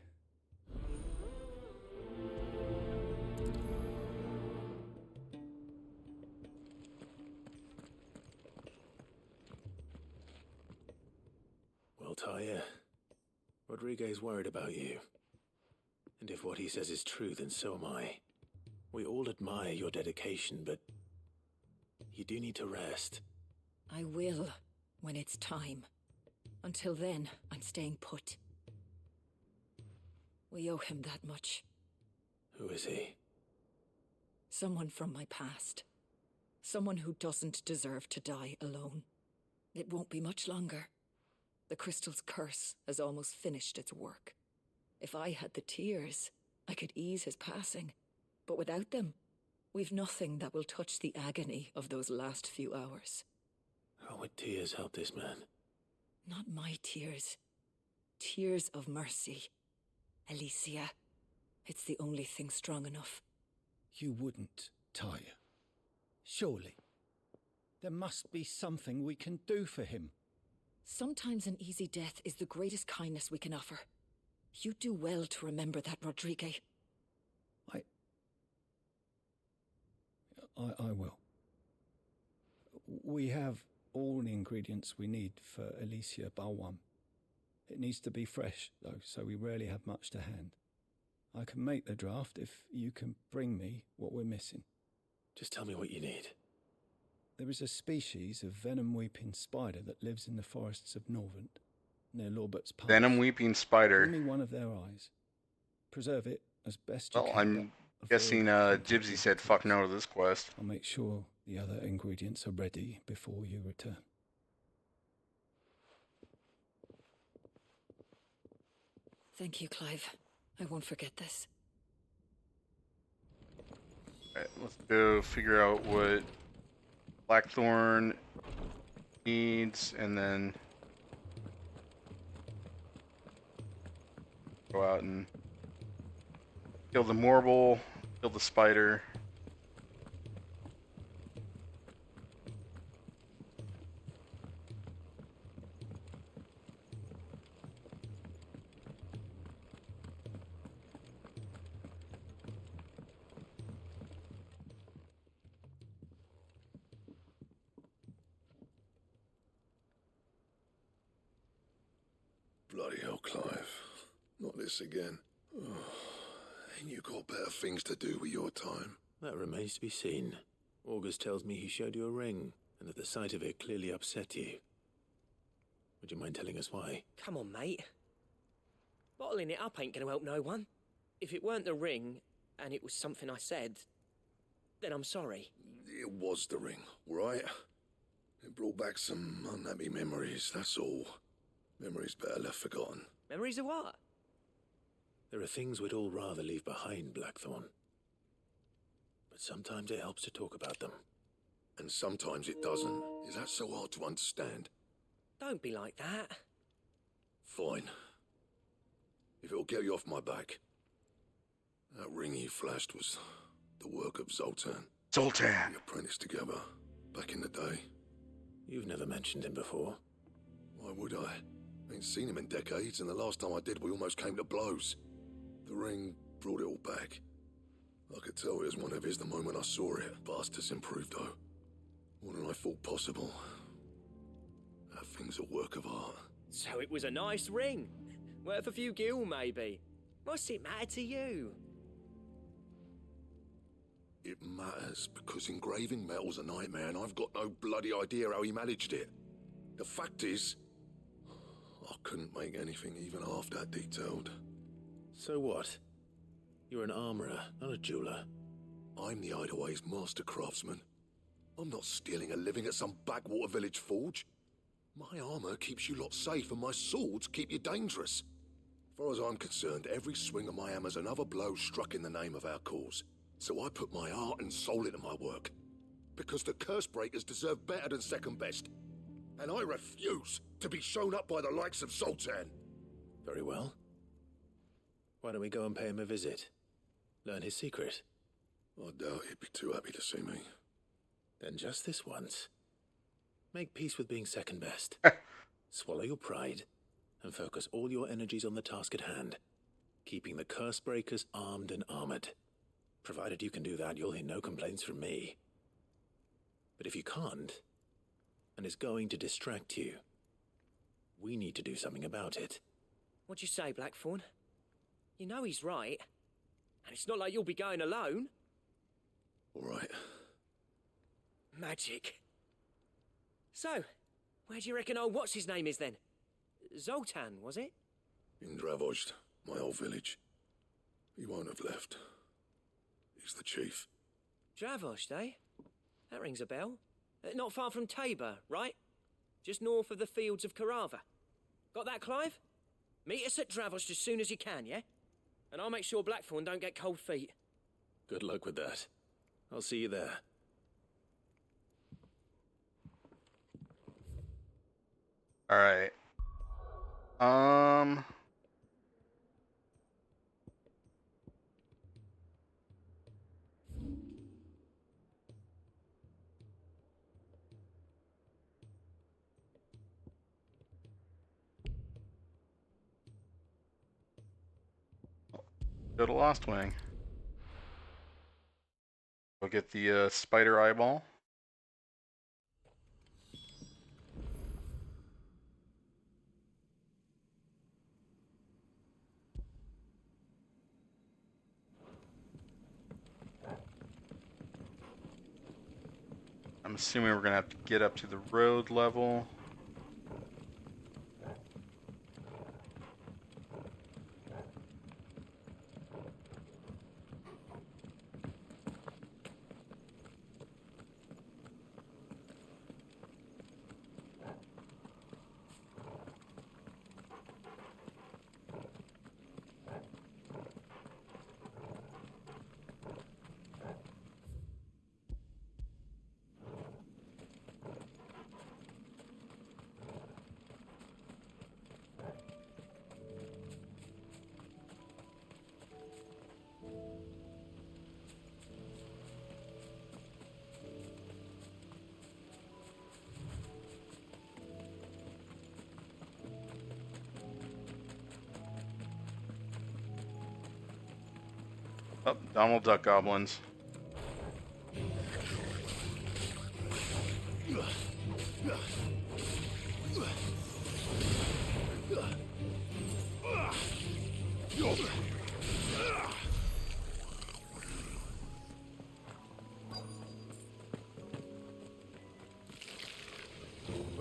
Well, Taya, Rodriguez worried about you. And if what he says is true, then so am I. We all admire your dedication, but you do need to rest. I will, when it's time. Until then, I'm staying put. We owe him that much. Who is he? Someone from my past. Someone who doesn't deserve to die alone. It won't be much longer. The crystal's curse has almost finished its work. If I had the tears, I could ease his passing. But without them, we've nothing that will touch the agony of those last few hours. How would tears help this man? Not my tears. Tears of mercy. Alicia, it's the only thing strong enough. You wouldn't, Taya. Surely. There must be something we can do for him. Sometimes an easy death is the greatest kindness we can offer. You do well to remember that, Rodrigue. I will. We have all the ingredients we need for Alicia Balwam. It needs to be fresh, though, so we rarely have much to hand. I can make the draft if you can bring me what we're missing. Just tell me what you need. There is a species of venom-weeping spider that lives in the forests of Norvent, near Lorbert's Pass. Venom-weeping spider. Give me one of their eyes. Preserve it as best you Well, can. I'm guessing Gypsy said fuck no to this quest. I'll make sure the other ingredients are ready before you return. Thank you, Clive. I won't forget this. Alright, let's go figure out what Blackthorn needs, and then go out and kill the Morble, kill the spider. Bloody hell, Clive. Not this again. Ain't you got better things to do with your time? That remains to be seen. August tells me he showed you a ring, and that the sight of it clearly upset you. Would you mind telling us why? Come on, mate. Bottling it up ain't gonna help no one. If it weren't the ring, and it was something I said, then I'm sorry. It was the ring, right? It brought back some unhappy memories, that's all. Memories better left forgotten. Memories of what? There are things we'd all rather leave behind, Blackthorn. But sometimes it helps to talk about them. And sometimes it doesn't. Is that so hard to understand? Don't be like that. Fine. If it'll get you off my back. That ring you flashed was the work of Zoltan. Zoltan! We apprenticed together, back in the day. You've never mentioned him before. Why would I? Ain't seen him in decades, and the last time I did, we almost came to blows. The ring brought it all back. I could tell it was one of his the moment I saw it. Vast has improved, though. More than I thought possible. That thing's a work of art. So it was a nice ring. Worth a few gil, maybe. What's it matter to you? It matters because engraving metal's a nightmare, and I've got no bloody idea how he managed it. The fact is, I couldn't make anything even half that detailed. So what? You're an armorer, not a jeweler. I'm the Hideaway's master craftsman. I'm not stealing a living at some backwater village forge. My armor keeps you lot safe, and my swords keep you dangerous. As far as I'm concerned, every swing of my hammer's another blow struck in the name of our cause. So I put my heart and soul into my work. Because the curse breakers deserve better than second best. And I refuse to be shown up by the likes of Zoltan. Very well. Why don't we go and pay him a visit? Learn his secret. I doubt he'd be too happy to see me. Then just this once. Make peace with being second best. Swallow your pride and focus all your energies on the task at hand. Keeping the curse breakers armed and armored. Provided you can do that, you'll hear no complaints from me. But if you can't, and it's going to distract you, we need to do something about it. What'd you say, Blackthorn? You know he's right. And it's not like you'll be going alone. All right. Magic. So, where do you reckon old what's-his-name is then? Zoltan, was it? In Dravozd, my old village. He won't have left. He's the chief. Dravozd, eh? That rings a bell. Not far from Tabor, right? Just north of the fields of Carava. Got that, Clive? Meet us at Dravozd as soon as you can, yeah? And I'll make sure Blackthorn don't get cold feet. Good luck with that. I'll see you there. All right. Go to Lost Wing. Go get the spider eyeball. I'm assuming we're gonna have to get up to the road level. Oh, Donald Duck goblins.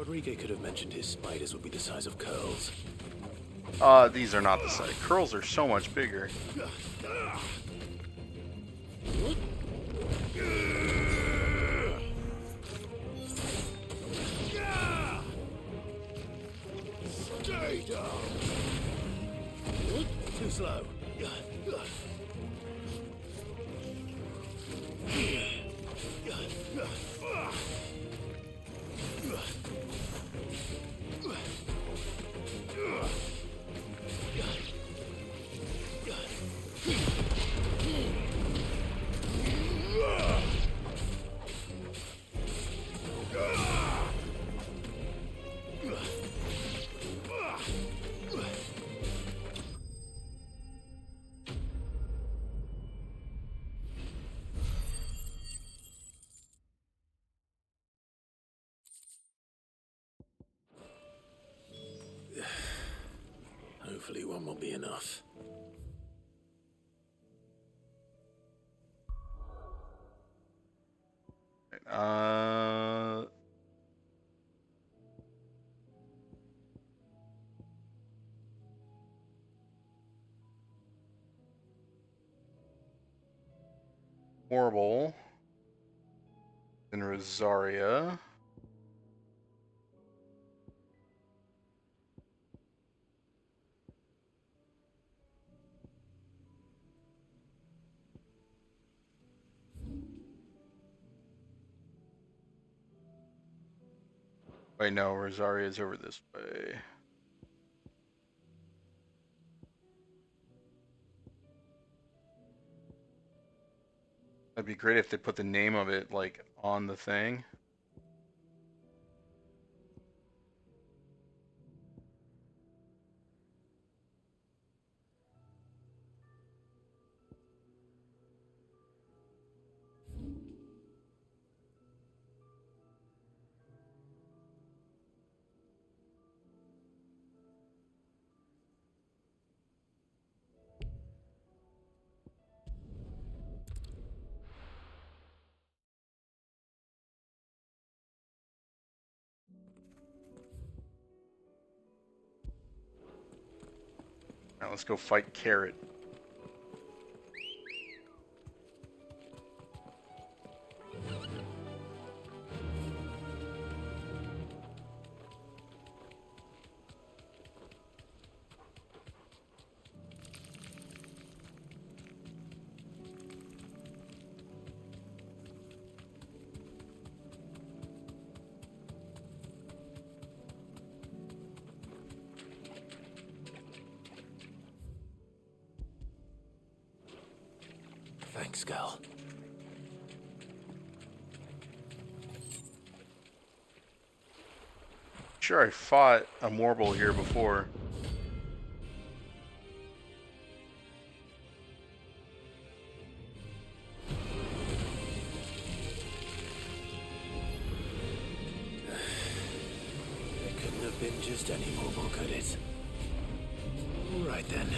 Rodriguez could have mentioned his spiders would be the size of curls. These are not the size. Curls are so much bigger. Stay down. Too slow. Hopefully one will be enough. Uh, Horrible. Then Rosaria. Wait, no, Rosaria is over this way. That'd be great if they put the name of it, like, on the thing. Alright, let's go fight Carrot. Thanks, girl. Sure, I fought a Morble here before. It couldn't have been just any Morble, could it? Right then.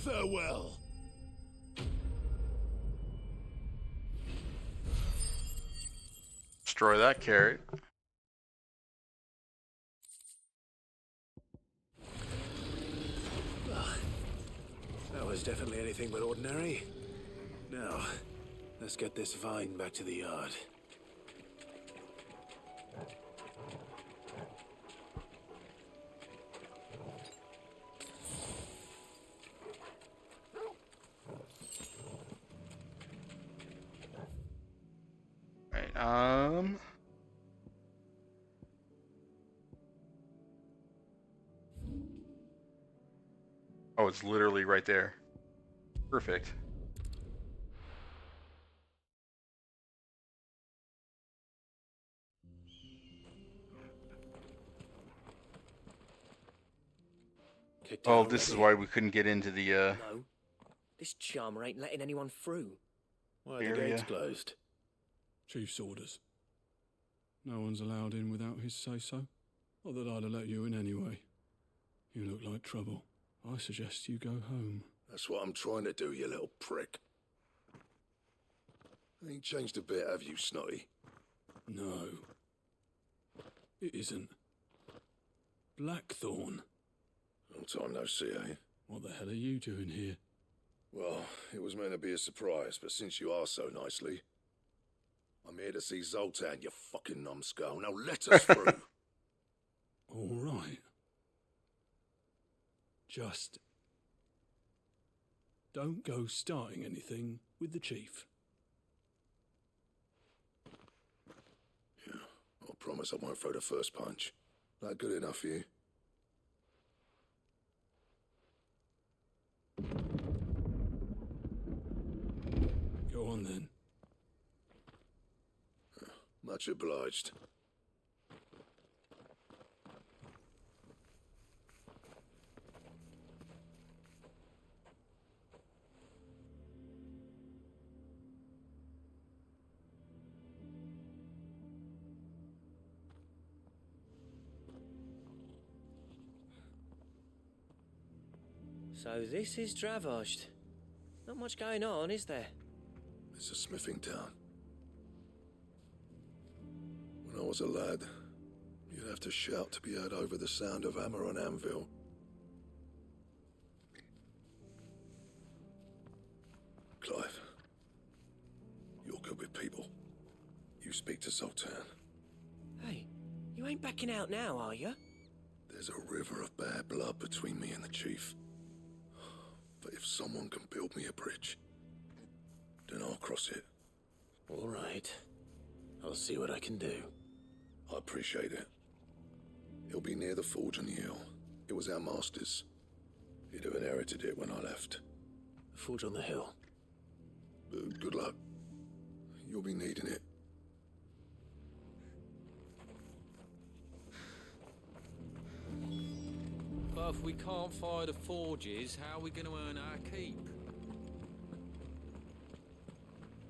Farewell. Destroy that carrot. That was definitely anything but ordinary. Now, let's get this vine back to the yard. Right, oh, it's literally right there. Perfect. Oh, this is why we couldn't get into the No. This charmer ain't letting anyone through. Why are the gates closed? Chief's orders. No one's allowed in without his say-so. Not that I'd have let you in anyway. You look like trouble. I suggest you go home. That's what I'm trying to do, you little prick. Ain't changed a bit, have you, Snotty? No. It isn't. Blackthorn. Long time no see, eh? What the hell are you doing here? Well, it was meant to be a surprise, but since you are so nicely, I'm here to see Zoltan, you fucking numbskull. Now let us through. All right. Just don't go starting anything with the chief. Yeah, I'll promise I won't throw the first punch. That good enough for you? Go on then. Much obliged. So this is Dravosht. Not much going on, is there? It's a smithing town. When I was a lad, you'd have to shout to be heard over the sound of hammer on anvil. people. You speak to Zoltan. Hey, you ain't backing out now, are you? There's a river of bad blood between me and the chief. But if someone can build me a bridge, then I'll cross it. All right. I'll see what I can do. I appreciate it. It'll be near the forge on the hill. It was our master's. He'd have inherited it when I left. The forge on the hill. Good luck. You'll be needing it. But if we can't fire the forges, how are we going to earn our keep?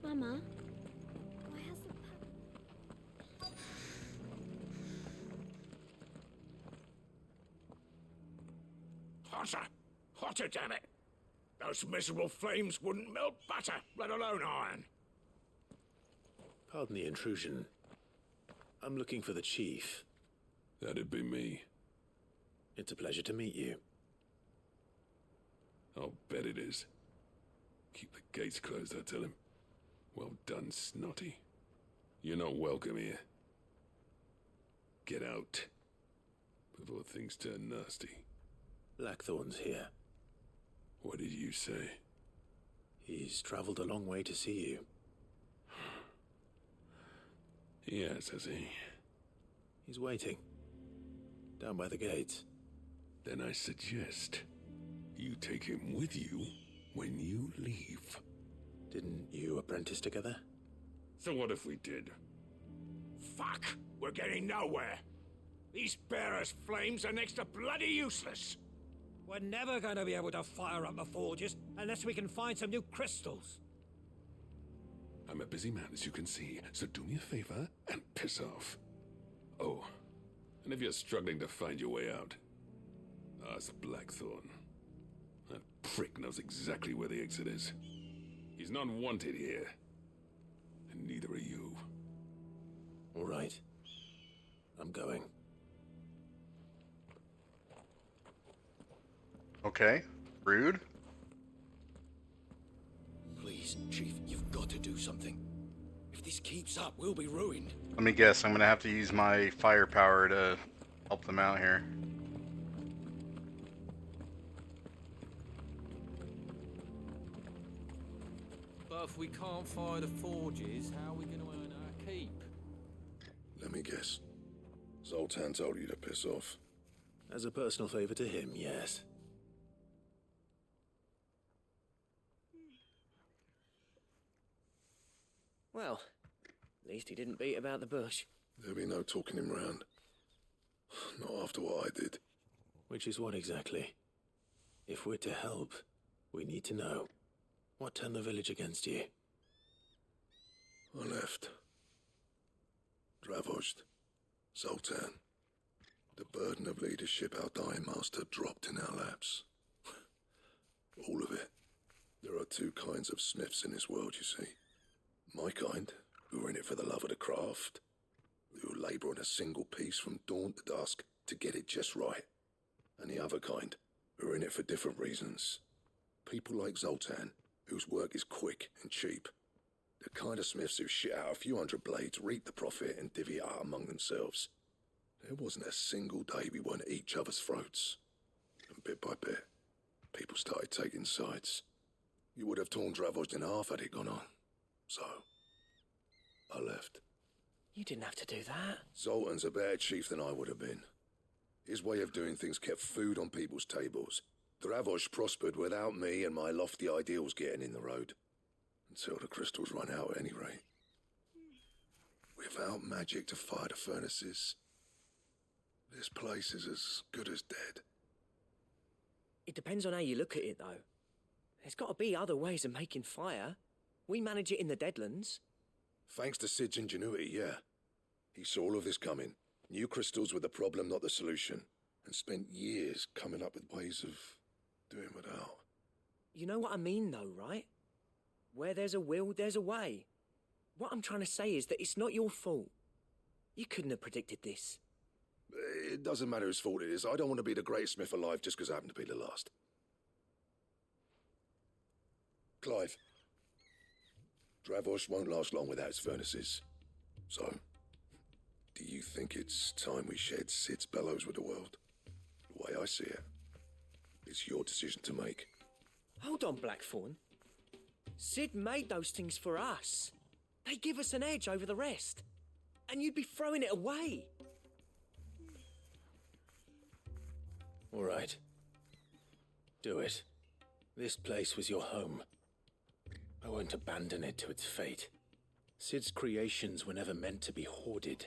Mama, why hasn't Hotter! Hotter, damn it! Those miserable flames wouldn't melt butter, let alone iron. Pardon the intrusion. I'm looking for the chief. That'd be me. It's a pleasure to meet you. I'll bet it is. Keep the gates closed, I tell him. Well done, Snotty. You're not welcome here. Get out. Before things turn nasty. Blackthorn's here. What did you say? He's traveled a long way to see you. Yes, has he? He's waiting. Down by the gates. Then I suggest you take him with you when you leave. Didn't you apprentice together? So what if we did? Fuck! We're getting nowhere. These bearers' flames are next to bloody useless. We're never going to be able to fire up the forges unless we can find some new crystals. I'm a busy man, as you can see, so do me a favor and piss off. Oh, and if you're struggling to find your way out, ask Blackthorn. That prick knows exactly where the exit is. He's not wanted here, and neither are you. All right. I'm going. Okay, rude. Please, Chief, you've got to do something. If this keeps up, we'll be ruined. Let me guess, I'm gonna have to use my firepower to help them out here. But if we can't fire the forges, how are we going to earn our keep? Let me guess. Zoltan told you to piss off. As a personal favor to him, yes. Well, at least he didn't beat about the bush. There'll be no talking him round. Not after what I did. Which is what exactly? If we're to help, we need to know. What turned the village against you? I left. Dravozd. Zoltan. The burden of leadership our dying master dropped in our laps. All of it. There are two kinds of smiths in this world, you see. My kind, who are in it for the love of the craft, who labour on a single piece from dawn to dusk to get it just right. And the other kind, who are in it for different reasons. People like Zoltan, whose work is quick and cheap. The kind of smiths who shit out a few hundred blades, reap the profit, and divvy it out among themselves. There wasn't a single day we weren't at each other's throats. And bit by bit, people started taking sides. You would have torn Dravozd in half had it gone on. So, I left. You didn't have to do that. Zoltan's a better chief than I would have been. His way of doing things kept food on people's tables. Dravozd prospered without me and my lofty ideals getting in the road. Until the crystals run out at any rate. Without magic to fire the furnaces, this place is as good as dead. It depends on how you look at it, though. There's got to be other ways of making fire. We manage it in the Deadlands. Thanks to Sid's ingenuity, yeah. He saw all of this coming. Knew crystals were the problem, not the solution. And spent years coming up with ways of doing without. You know what I mean, though, right? Where there's a will, there's a way. What I'm trying to say is that it's not your fault. You couldn't have predicted this. It doesn't matter whose fault it is. I don't want to be the greatest smith alive just because I happen to be the last. Clive. Dravos won't last long without its furnaces. So, do you think it's time we shared Sid's bellows with the world? The way I see it, it's your decision to make. Hold on, Blackthorn. Sid made those things for us. They give us an edge over the rest. And you'd be throwing it away. All right. Do it. This place was your home. I won't abandon it to its fate. Sid's creations were never meant to be hoarded.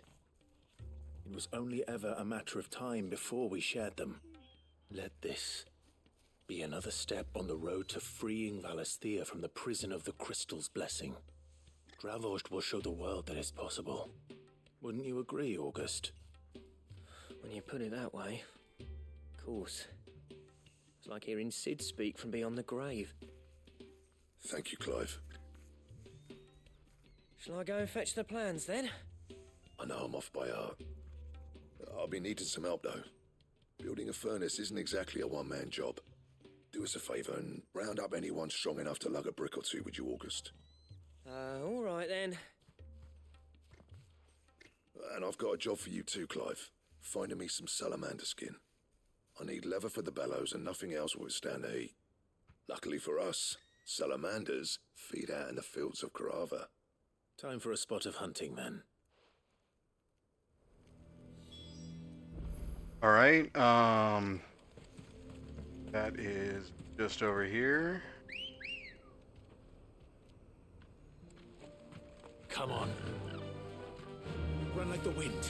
It was only ever a matter of time before we shared them. Let this be another step on the road to freeing Valisthea from the prison of the Crystal's blessing. Dravos will show the world that it's possible. Wouldn't you agree, August? When you put it that way, of course. It's like hearing Sid speak from beyond the grave. Thank you, Clive. Shall I go and fetch the plans, then? I know I'm off by heart. I'll be needing some help, though. Building a furnace isn't exactly a one-man job. Do us a favour and round up anyone strong enough to lug a brick or two with you, August. All right, then. And I've got a job for you too, Clive. Finding me some salamander skin. I need leather for the bellows and nothing else will withstand the heat. Luckily for us, salamanders feed out in the fields of Carava. Time for a spot of hunting, then. All right. That is just over here. Come on. Run like the wind.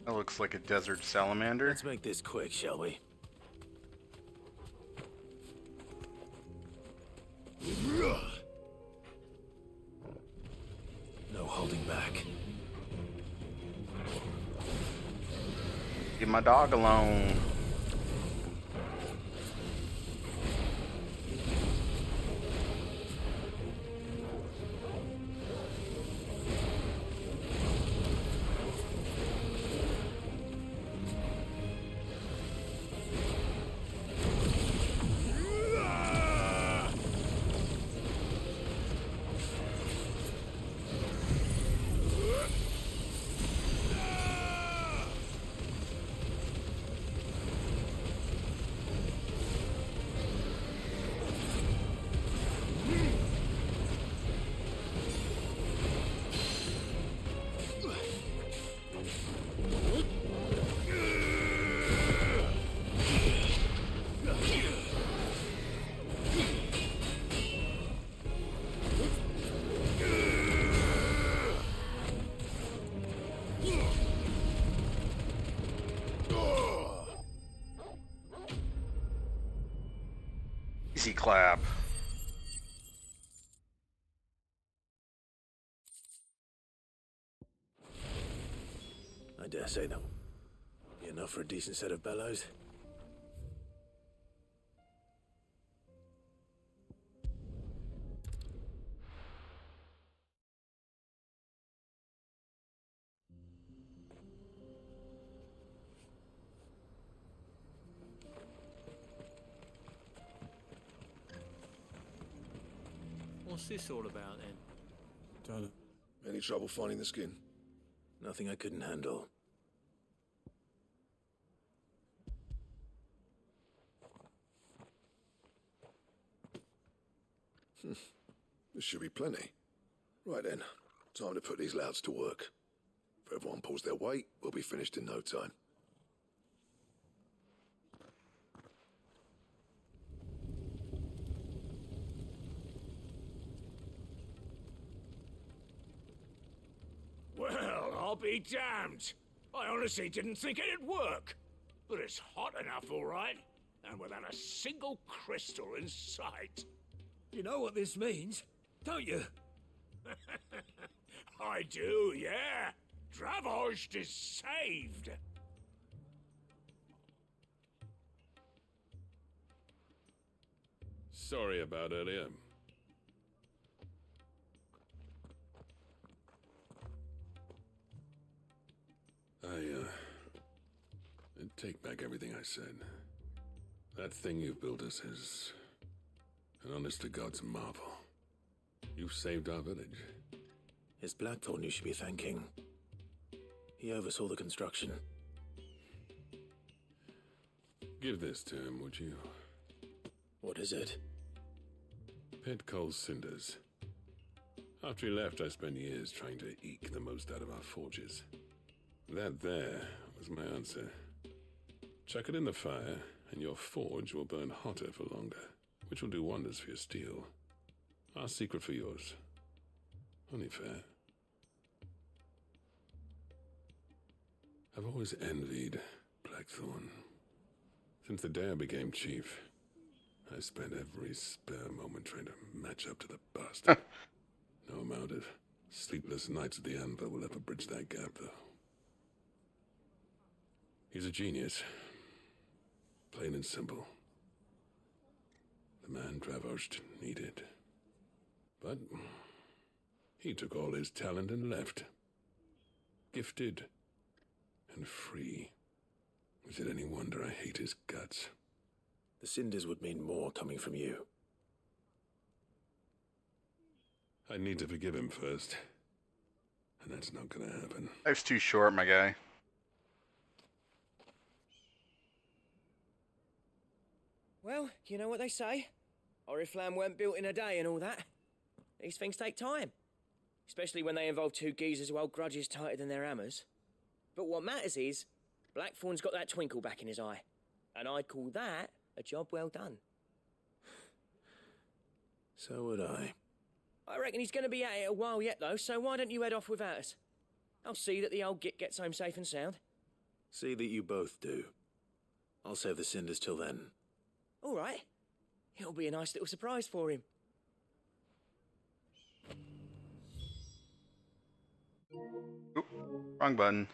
That looks like a desert salamander. Let's make this quick, shall we? No holding back. Leave my dog alone. Easy clap. I dare say that be enough for a decent set of bellows. What's this all about, then? Don't. Any trouble finding the skin? Nothing I couldn't handle. There should be plenty. Right then, time to put these louds to work. If everyone pulls their weight, we'll be finished in no time. Well, I'll be damned. I honestly didn't think it'd work. But it's hot enough, all right. And without a single crystal in sight. You know what this means, don't you? I do, yeah. Dravost is saved. Sorry about earlier. I take back everything I said. That thing you built us is an honest-to-God's marvel. You've saved our village. It's Blackthorn you should be thanking. He oversaw the construction. Give this to him, would you? What is it? Pit Coal's cinders. After he left, I spent years trying to eke the most out of our forges. That there was my answer. Chuck it in the fire, and your forge will burn hotter for longer, which will do wonders for your steel. Our secret for yours. Only fair. I've always envied Blackthorn. Since the day I became chief, I spent every spare moment trying to match up to the bastard. No amount of sleepless nights at the Anvil will ever bridge that gap, though. He's a genius. Plain and simple. The man Dravost needed. But he took all his talent and left. Gifted and free. Is it any wonder I hate his guts? The cinders would mean more coming from you. I need to forgive him first. And that's not gonna happen. Life's too short, my guy. Well, you know what they say. Oriflamme weren't built in a day and all that. These things take time. Especially when they involve two geezers who hold grudges tighter than their hammers. But what matters is, Blackthorn's got that twinkle back in his eye. And I'd call that a job well done. So would I. I reckon he's going to be at it a while yet, though, so why don't you head off without us? I'll see that the old git gets home safe and sound. See that you both do. I'll save the cinders till then. All right. It'll be a nice little surprise for him. Oop, wrong button.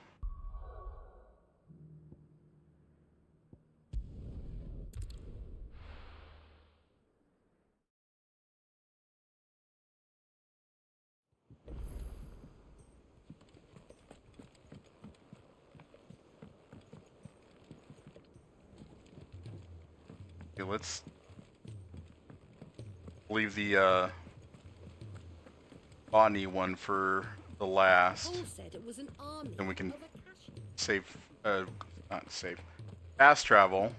Okay, let's leave the botany one for the last. Paul said it was an army. Then we can of Akashi. save, not save, fast travel.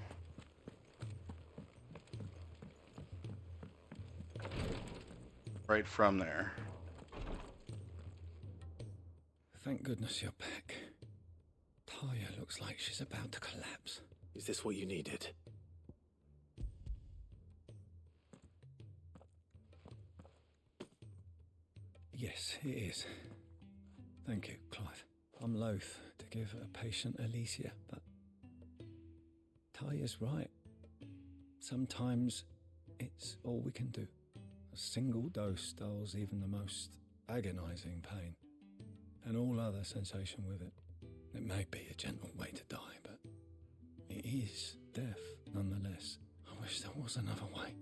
Right from there. Thank goodness you're back. Taya looks like she's about to collapse. Is this what you needed? Yes, it is. Thank you, Clive. I'm loath to give a patient Alicia, but Taya's right. Sometimes it's all we can do. A single dose dulls even the most agonizing pain, and all other sensation with it. It may be a gentle way to die, but it is death nonetheless. I wish there was another way.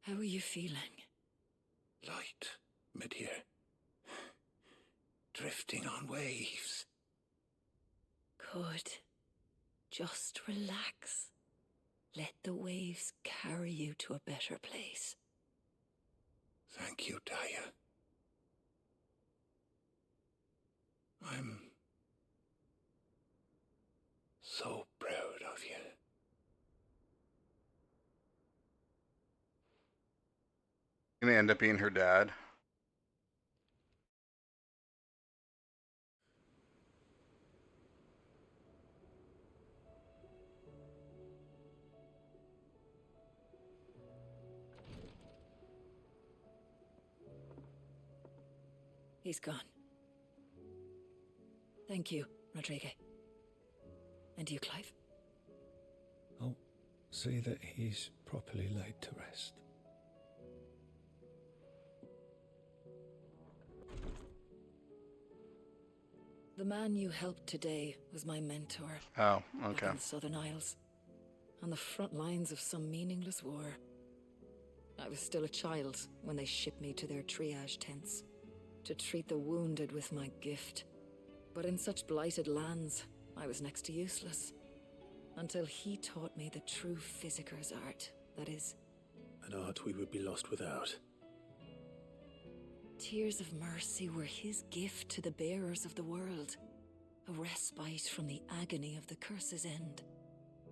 How are you feeling? Light, mid-here. Drifting on waves. Good. Just relax. Let the waves carry you to a better place. Thank you, Taya. I'm so proud of you. Gonna end up being her dad. He's gone. Thank you, Rodrigo. And you, Clive? I'll see that he's properly laid to rest. The man you helped today was my mentor. Oh, Back okay. in the Southern Isles. On the front lines of some meaningless war. I was still a child when they shipped me to their triage tents. To treat the wounded with my gift. But in such blighted lands, I was next to useless. Until he taught me the true physicker's art, that is. An art we would be lost without. Tears of mercy were his gift to the bearers of the world. A respite from the agony of the curse's end.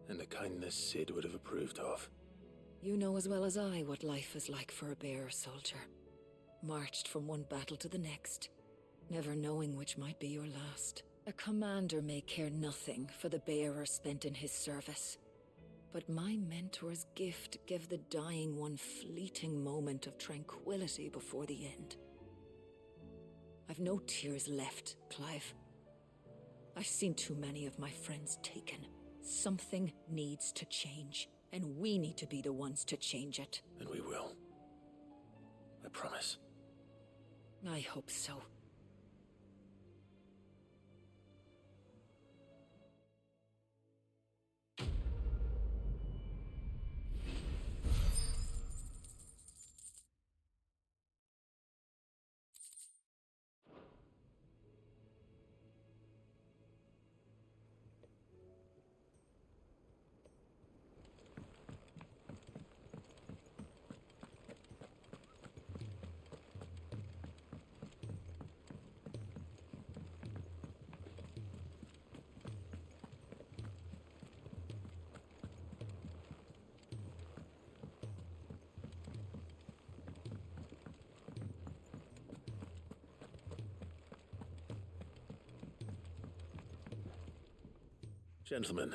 And a kindness Sid would have approved of. You know as well as I what life is like for a bearer soldier. Marched from one battle to the next, never knowing which might be your last. A commander may care nothing for the bearer spent in his service. But my mentor's gift gave the dying one fleeting moment of tranquility before the end. I've no tears left, Clive. I've seen too many of my friends taken. Something needs to change, and we need to be the ones to change it. And we will. I promise. I hope so. Gentlemen,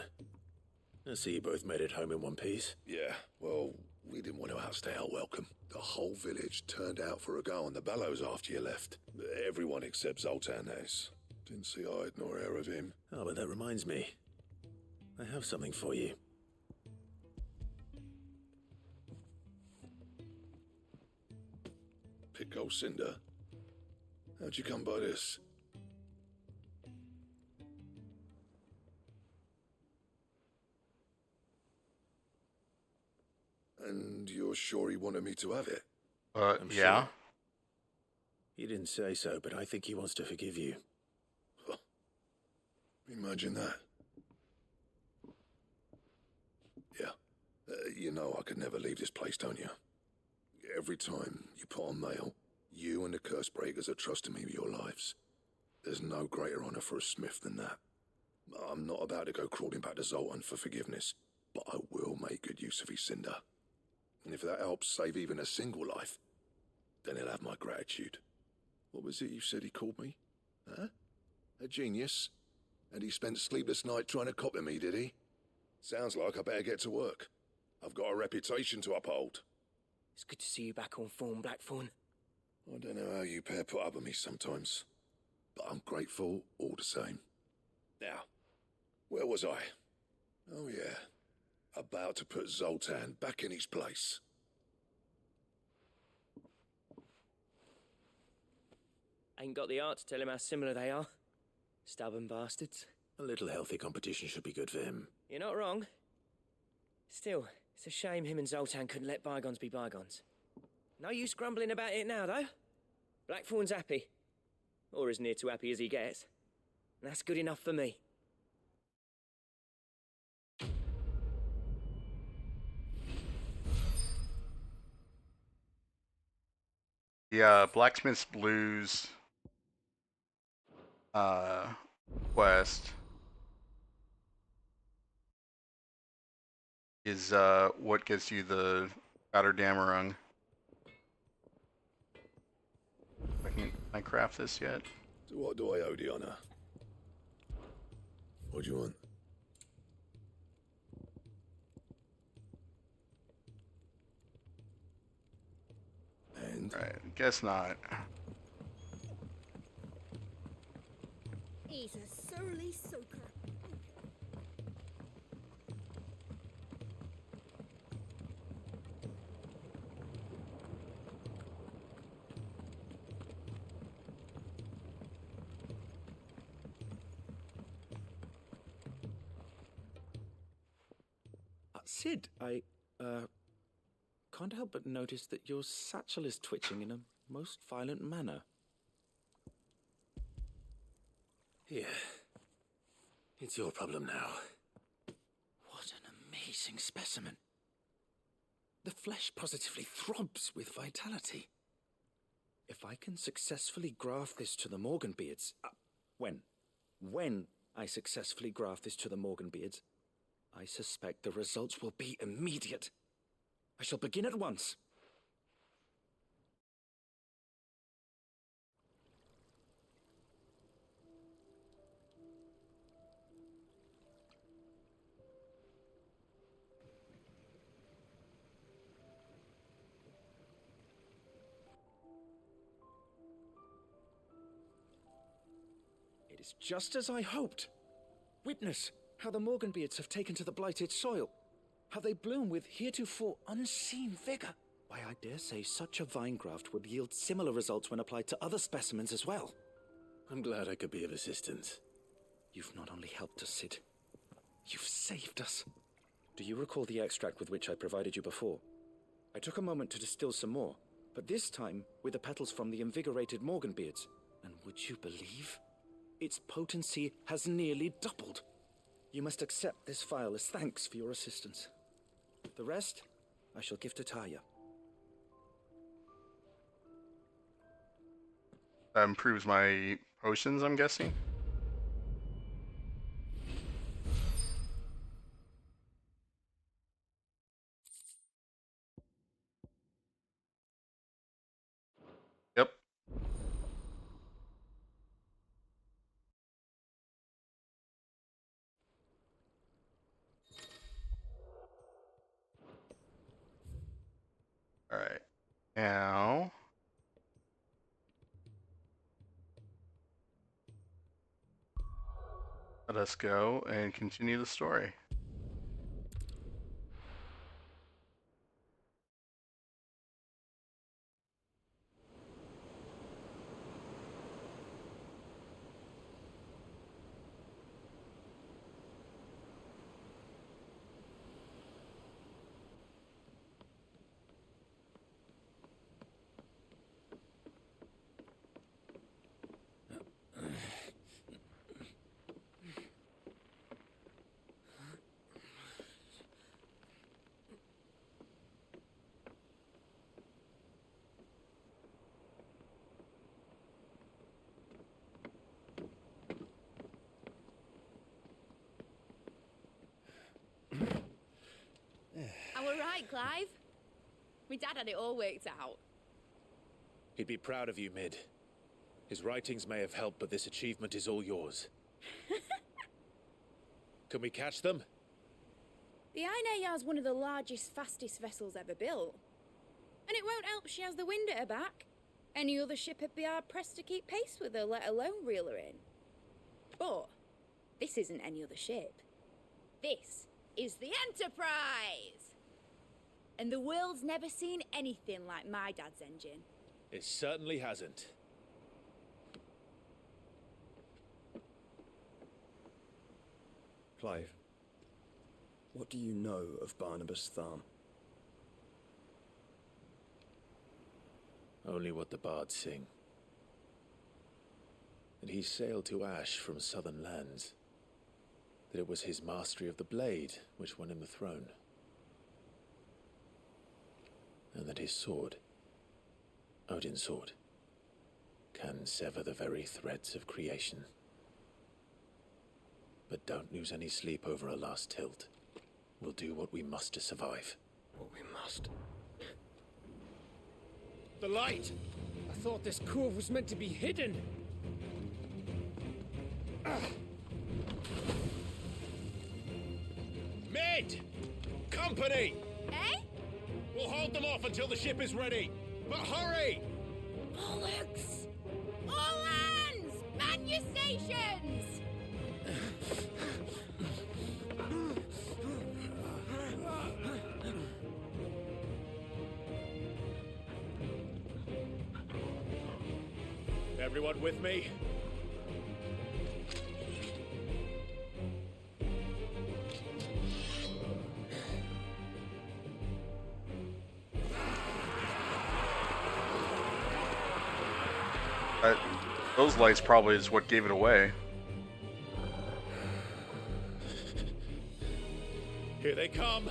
I see you both made it home in one piece. Yeah, well, we didn't want to outstay our welcome. The whole village turned out for a go on the bellows after you left. Everyone except Zoltan has. Didn't see hide nor hair of him. Oh, but that reminds me. I have something for you. Pit Gold Cinder? How'd you come by this? And you're sure he wanted me to have it? I'm yeah. Sure. He didn't say so, but I think he wants to forgive you. Huh. Imagine that. Yeah. You know I could never leave this place, don't you? Every time you put on mail, you and the curse breakers are trusting me with your lives. There's no greater honor for a smith than that. I'm not about to go crawling back to Zoltan for forgiveness, but I will make good use of his cinder. And if that helps save even a single life, then he'll have my gratitude. What was it you said he called me? Huh? A genius? And he spent sleepless nights trying to copy me, did he? Sounds like I better get to work. I've got a reputation to uphold. It's good to see you back on form, Blackthorn. I don't know how you pair put up with me sometimes, but I'm grateful all the same. Now, where was I? Oh yeah, about to put Zoltan back in his place. Ain't got the art to tell him how similar they are. Stubborn bastards. A little healthy competition should be good for him. You're not wrong. Still, it's a shame him and Zoltan couldn't let bygones be bygones. No use grumbling about it now, though. Blackthorn's happy. Or as near to happy as he gets. And that's good enough for me. The Blacksmith's Blues quest is what gets you the Rotterdammerung. Can I craft this yet? So what do I owe the honor? What do you want? And? Right, guess not. He's a surly soaker. Sid, I can't help but notice that your satchel is twitching in a most violent manner. Here. It's your problem now. What an amazing specimen. The flesh positively throbs with vitality. If I can successfully graft this to the Morganbeards... When I successfully graft this to the Morganbeards, I suspect the results will be immediate. I shall begin at once. It is just as I hoped. Witness how the Morganbeards have taken to the blighted soil, how they bloom with heretofore unseen vigor. Why, I dare say such a vine graft would yield similar results when applied to other specimens as well. I'm glad I could be of assistance. You've not only helped us, Sid, you've saved us. Do you recall the extract with which I provided you before? I took a moment to distill some more, but this time with the petals from the invigorated Morganbeards. And would you believe? Its potency has nearly doubled. You must accept this vial as thanks for your assistance. The rest, I shall give to Taya. That improves my potions, I'm guessing. Yep. All right. Now, let us go and continue the story. I were right, Clive. My dad had it all worked out. He'd be proud of you, Mid. His writings may have helped, but this achievement is all yours. Can we catch them? The Aina Yar's one of the largest, fastest vessels ever built. And it won't help she has the wind at her back. Any other ship would be hard-pressed to keep pace with her, let alone reel her in. But this isn't any other ship. This is the Enterprise! And the world's never seen anything like my dad's engine. It certainly hasn't. Clive, what do you know of Barnabas Tharm? Only what the bards sing. That he sailed to Ash from southern lands. That it was his mastery of the blade which won him the throne. And that his sword, Odin's sword, can sever the very threads of creation. But don't lose any sleep over a last tilt. We'll do what we must to survive. What we must. The light! I thought this cove was meant to be hidden. Mid! Company! Eh? We'll hold them off until the ship is ready. But hurry! Bollocks! All hands! Man your stations! Everyone with me? Those lights probably is what gave it away. Here they come.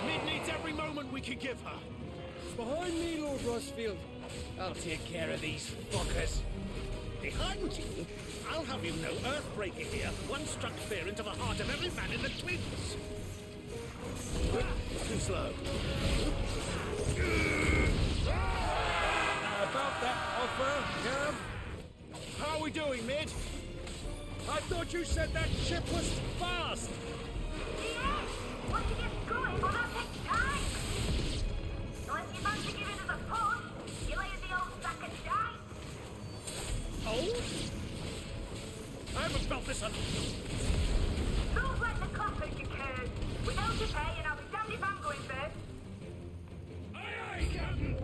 Mid needs every moment we can give her. Behind me, Lord Rosfield. I'll take care of these fuckers. Behind you? I'll have you know, Earthbreaker here once struck fear into the heart of every man in the Twins. Too slow. About that offer, Gav? How are we doing, Mid? I thought you said that ship was fast. Once it gets going, well, that takes time. So if you fancy giving us a push, you lay the old sack of dice. Oh? I haven't felt this Move like the clappers, you curd. Without your pay, and I'll be damned if I'm going first. Aye, aye, Captain.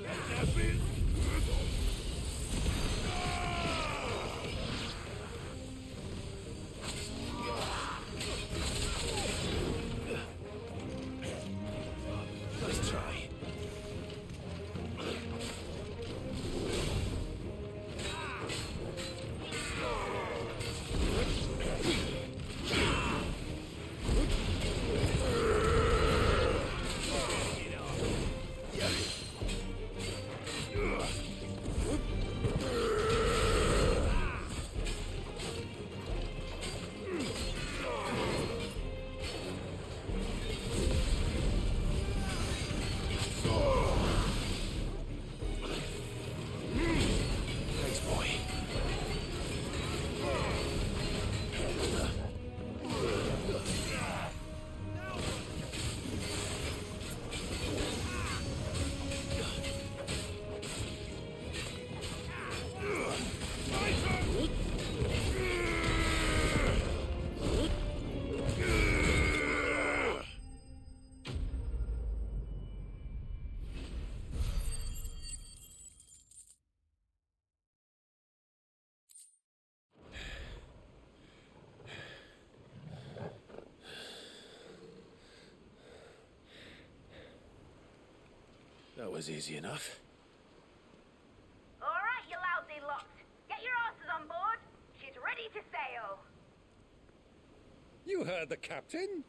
Let that be. Nice try. Nice boy. That was easy enough. All right, you lousy lot. Get your asses on board. She's ready to sail. You heard the captain.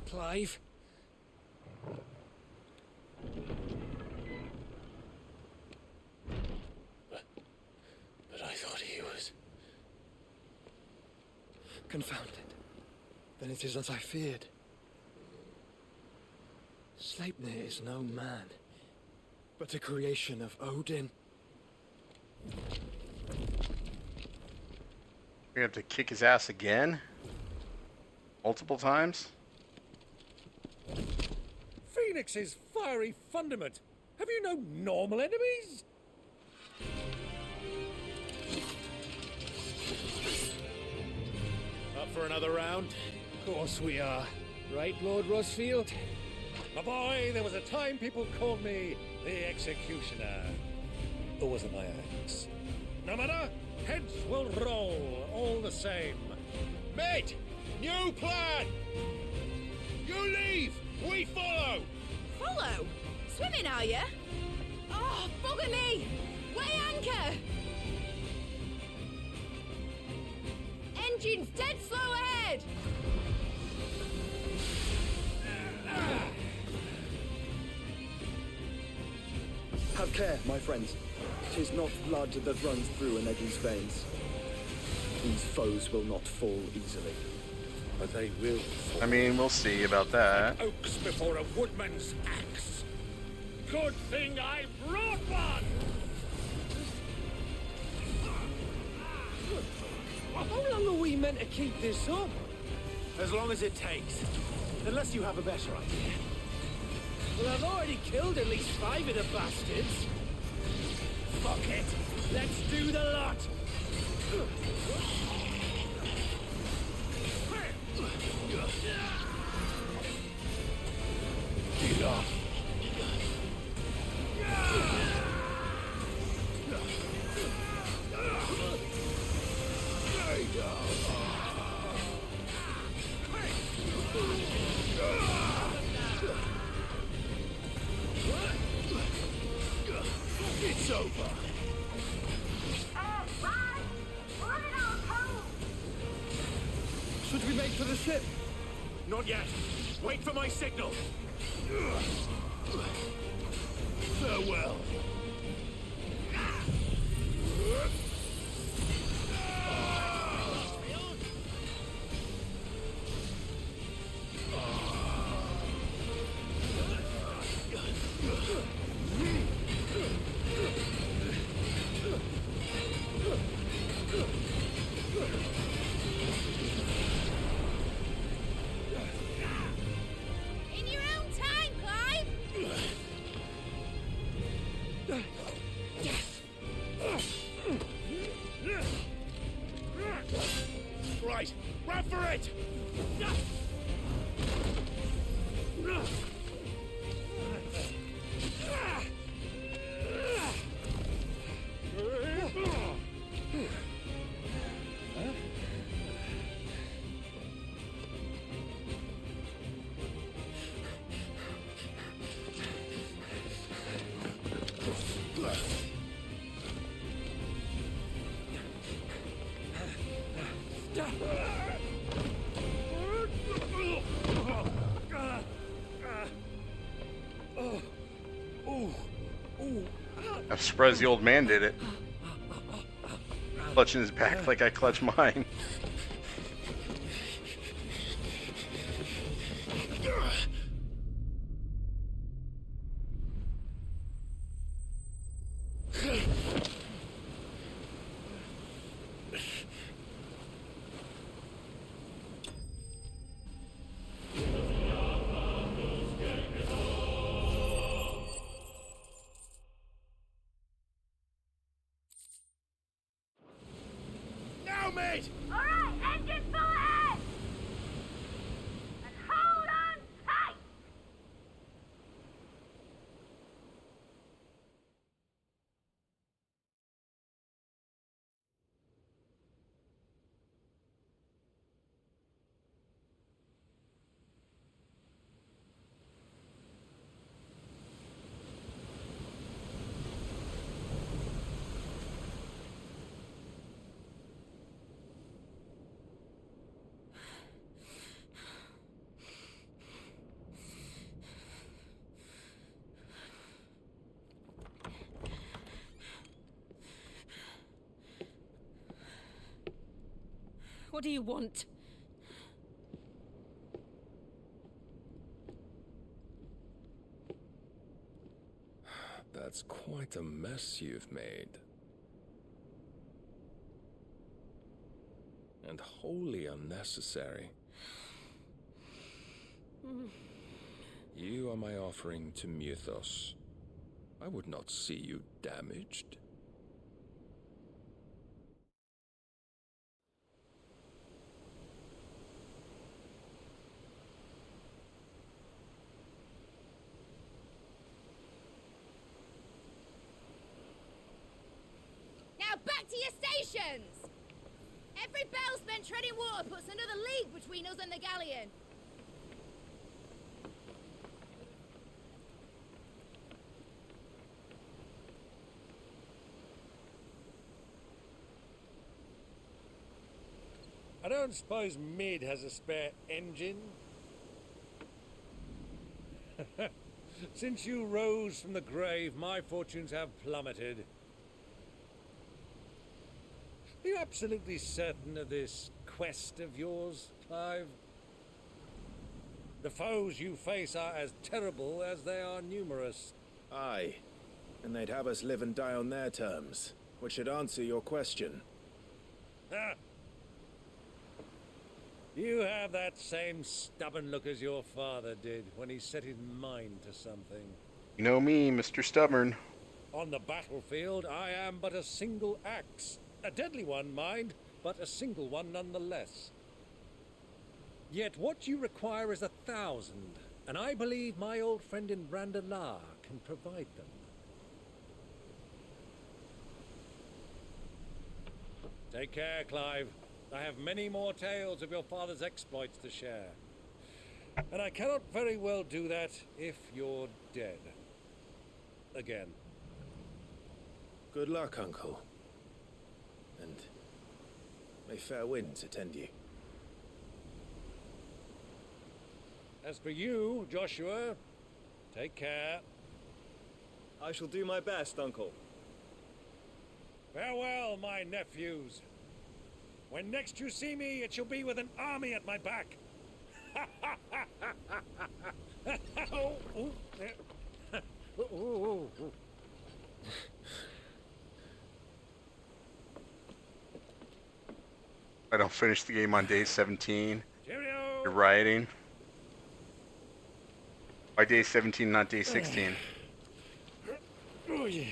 Clive? But I thought he was... Confounded. Then it is as I feared. Sleipnir is no man, but a creation of Odin. We have to kick his ass again? Multiple times? Phoenix's fiery fundament. Have you no normal enemies? Up for another round? Of course we are. Right, Lord Rosfield? My boy, there was a time people called me the Executioner. Or was it my axe? No matter, heads will roll all the same. Mate! New plan! You leave! We follow! Follow? Swimming, are you? Oh, bugger me! Weigh anchor! Engine's dead slow ahead! Have care, my friends. 'Tis not blood that runs through an Eddie's veins. These foes will not fall easily. But they will fall. I mean, we'll see about that. Oaks before a woodman's axe. Good thing I brought one! How long are we meant to keep this up? As long as it takes. Unless you have a better idea. Well, I've already killed at least 5 of the bastards. Fuck it. Let's do the lot. Get off. It's over. Should we make for the ship? Not yet. Wait for my signal. Farewell. In your own time, Clive! Right, run for it! I'm surprised the old man did it. Clutching his back like I clutch mine. Now, mate! Alright, engine full ahead! And hold on tight! What do you want? That's quite a mess you've made. And wholly unnecessary. You are my offering to Mythos. I would not see you damaged. Now back to your stations! Every bell spent treading water puts another league between us and the galleon. I don't suppose Mid has a spare engine? Since you rose from the grave, my fortunes have plummeted. Are you absolutely certain of this quest of yours, Clive? The foes you face are as terrible as they are numerous. Aye. And they'd have us live and die on their terms, which should answer your question. Ah, You have that same stubborn look as your father did when he set his mind to something. You know me, Mr. Stubborn. On the battlefield, I am but a single axe. A deadly one, mind, but a single one nonetheless. Yet what you require is 1,000, and I believe my old friend in Brandalar can provide them. Take care, Clive. I have many more tales of your father's exploits to share. And I cannot very well do that if you're dead. Again. Good luck, Uncle. And may fair winds attend you. As for you, Joshua, take care. I shall do my best, Uncle. Farewell, my nephews. When next you see me, it shall be with an army at my back. Oh, oh, oh, oh, oh. I don't finish the game on day 17. Cheerio. You're rioting. By day 17, not day 16. Oh, yeah.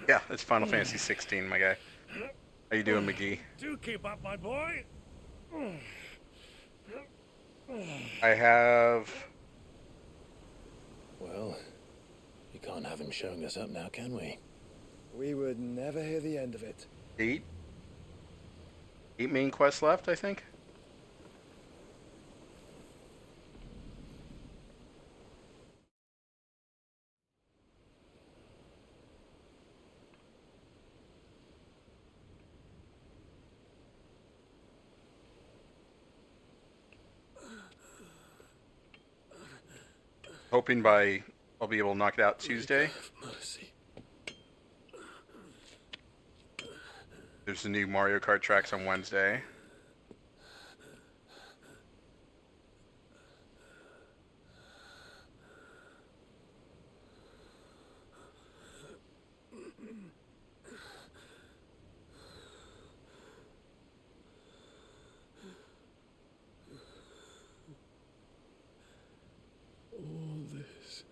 Yeah, it's Final Fantasy 16, my guy. How you doing, McGee? Do keep up, my boy. I have... Well, you can't have him showing us up now, can we? We would never hear the end of it. 8 main quests left, I think. Hoping I'll be able to knock it out Tuesday. There's the new Mario Kart tracks on Wednesday. All this.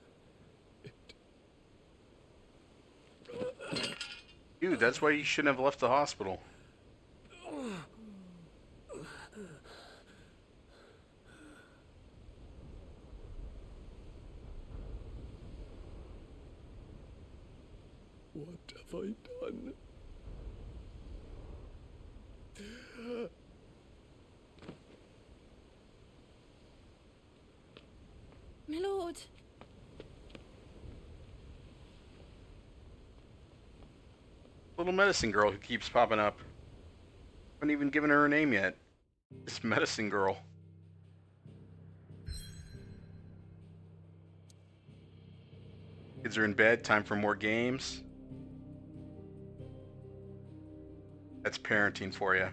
Dude, that's why you shouldn't have left the hospital. What have I done? My lord. Little medicine girl who keeps popping up. Haven't even given her a name yet. This medicine girl. Kids are in bed, time for more games. That's parenting for you.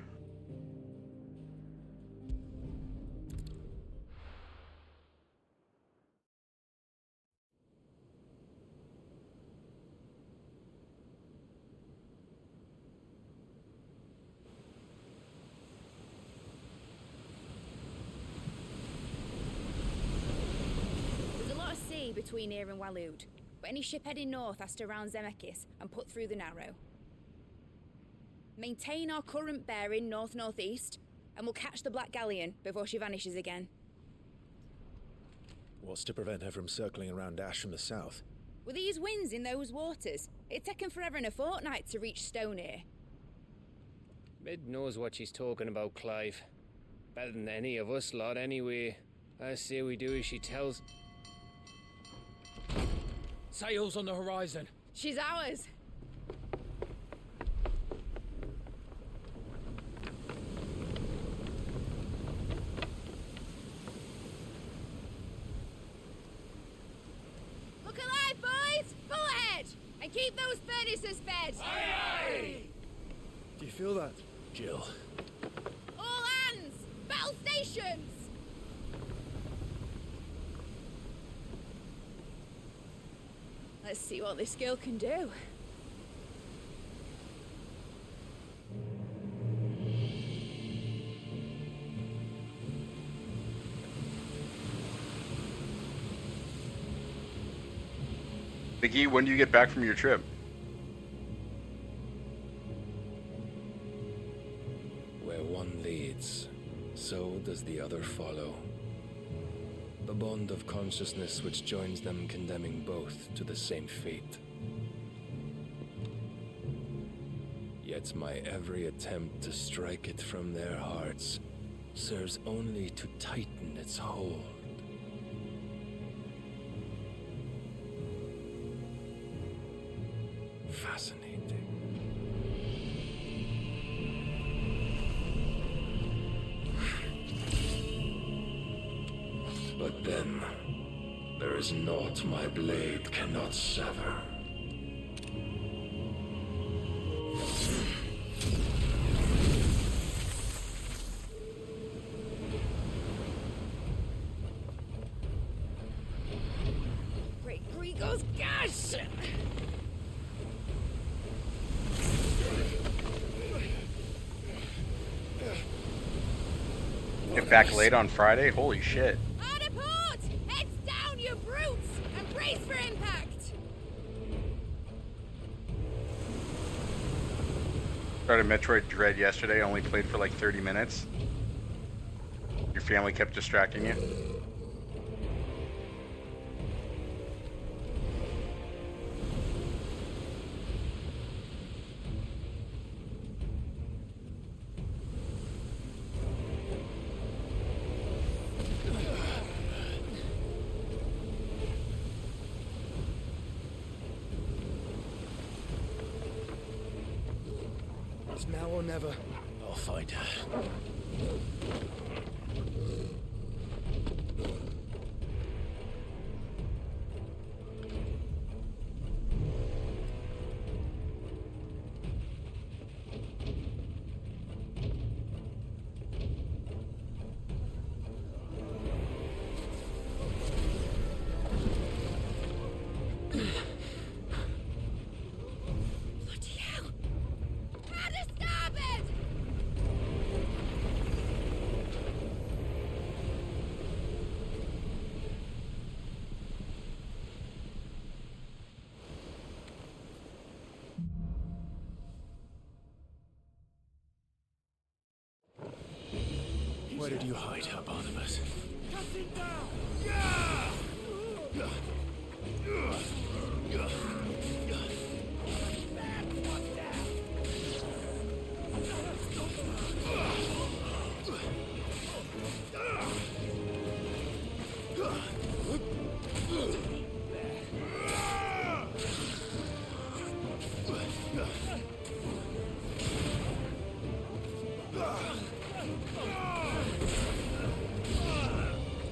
There's a lot of sea between here and Waloed, but any ship heading north has to round Zemeckis and put through the Narrow. Maintain our current bearing north-northeast, and we'll catch the Black Galleon before she vanishes again. What's to prevent her from circling around Ash from the south? With these winds in those waters, it's taken forever and a fortnight to reach Stonehere. Mid knows what she's talking about, Clive. Better than any of us lot, anyway. I say we do as she tells. Sails on the horizon. She's ours. Look alive, boys! Full ahead! And keep those furnaces fed! Aye, aye! Do you feel that? Jill. All hands! Battle stations! Let's see what this girl can do. Biggie, when do you get back from your trip? Where one leads, so does the other follow. The bond of consciousness which joins them condemning both to the same fate. Yet my every attempt to strike it from their hearts serves only to tighten its hold. Fascinating. But then, there is naught my blade cannot sever. Great Grigos, gosh! Get back late on Friday? Holy shit. On a port! Heads down, you brutes! And brace for impact! Started Metroid Dread yesterday, only played for like 30 minutes. Your family kept distracting you? It's now or never. I'll find her. Bloody hell! How to stop it! Where did you hide her, Barnabas?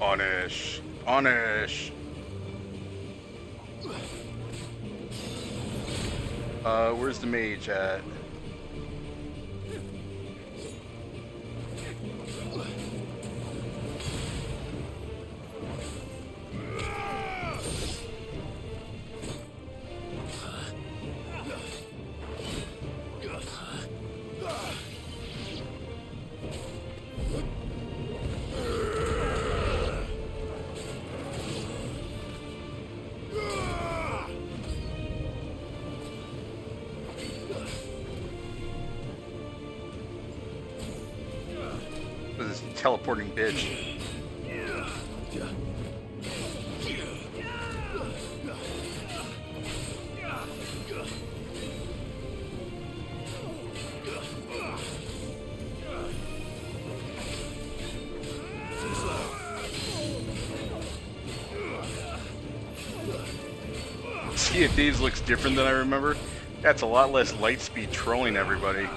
Onish. Onish. Where's the mage at? This teleporting bitch. Sea of Thieves looks different than I remember. That's a lot less light speed trolling everybody.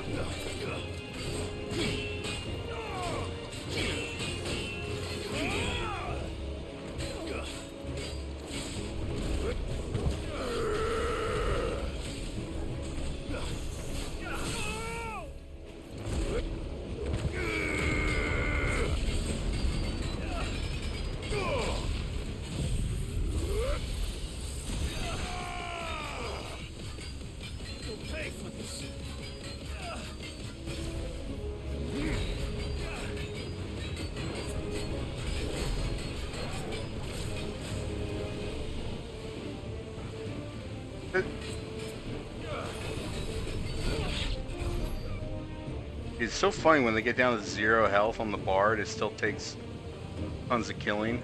It's so funny when they get down to 0 health on the bard, it still takes tons of killing.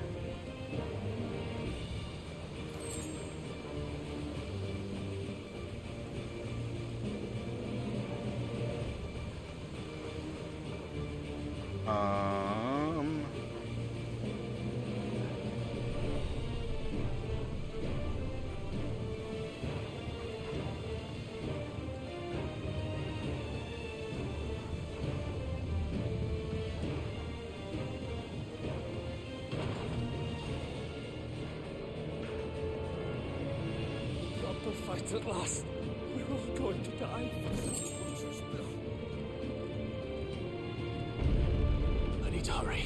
Proper fight at last. We're all going to die. I need to hurry.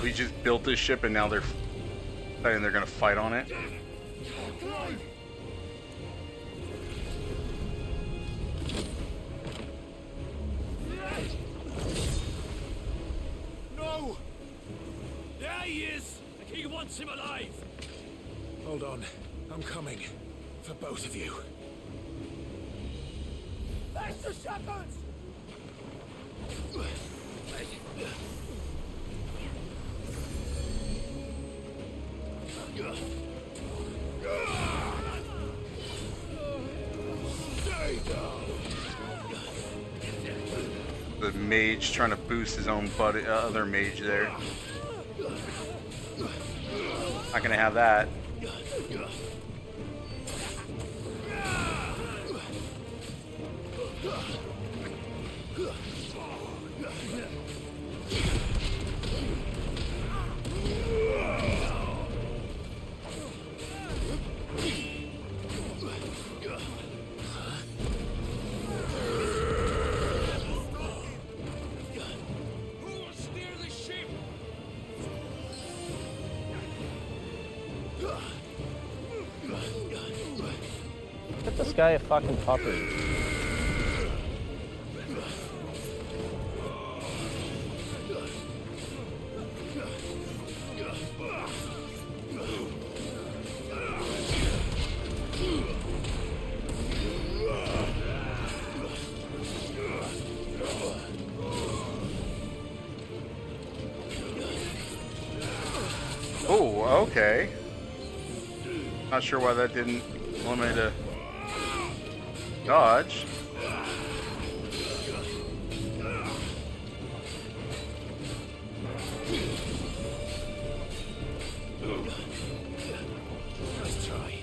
We just built this ship and now they're saying they're gonna fight on it. No! There he is! The king wants him alive! Hold on. I'm coming. For both of you. Extra seconds! The mage trying to boost his own buddy, other mage there. Not gonna have that. Get this guy a fucking puppy. Oh, okay. Not sure why that didn't eliminate a dodge. Nice try.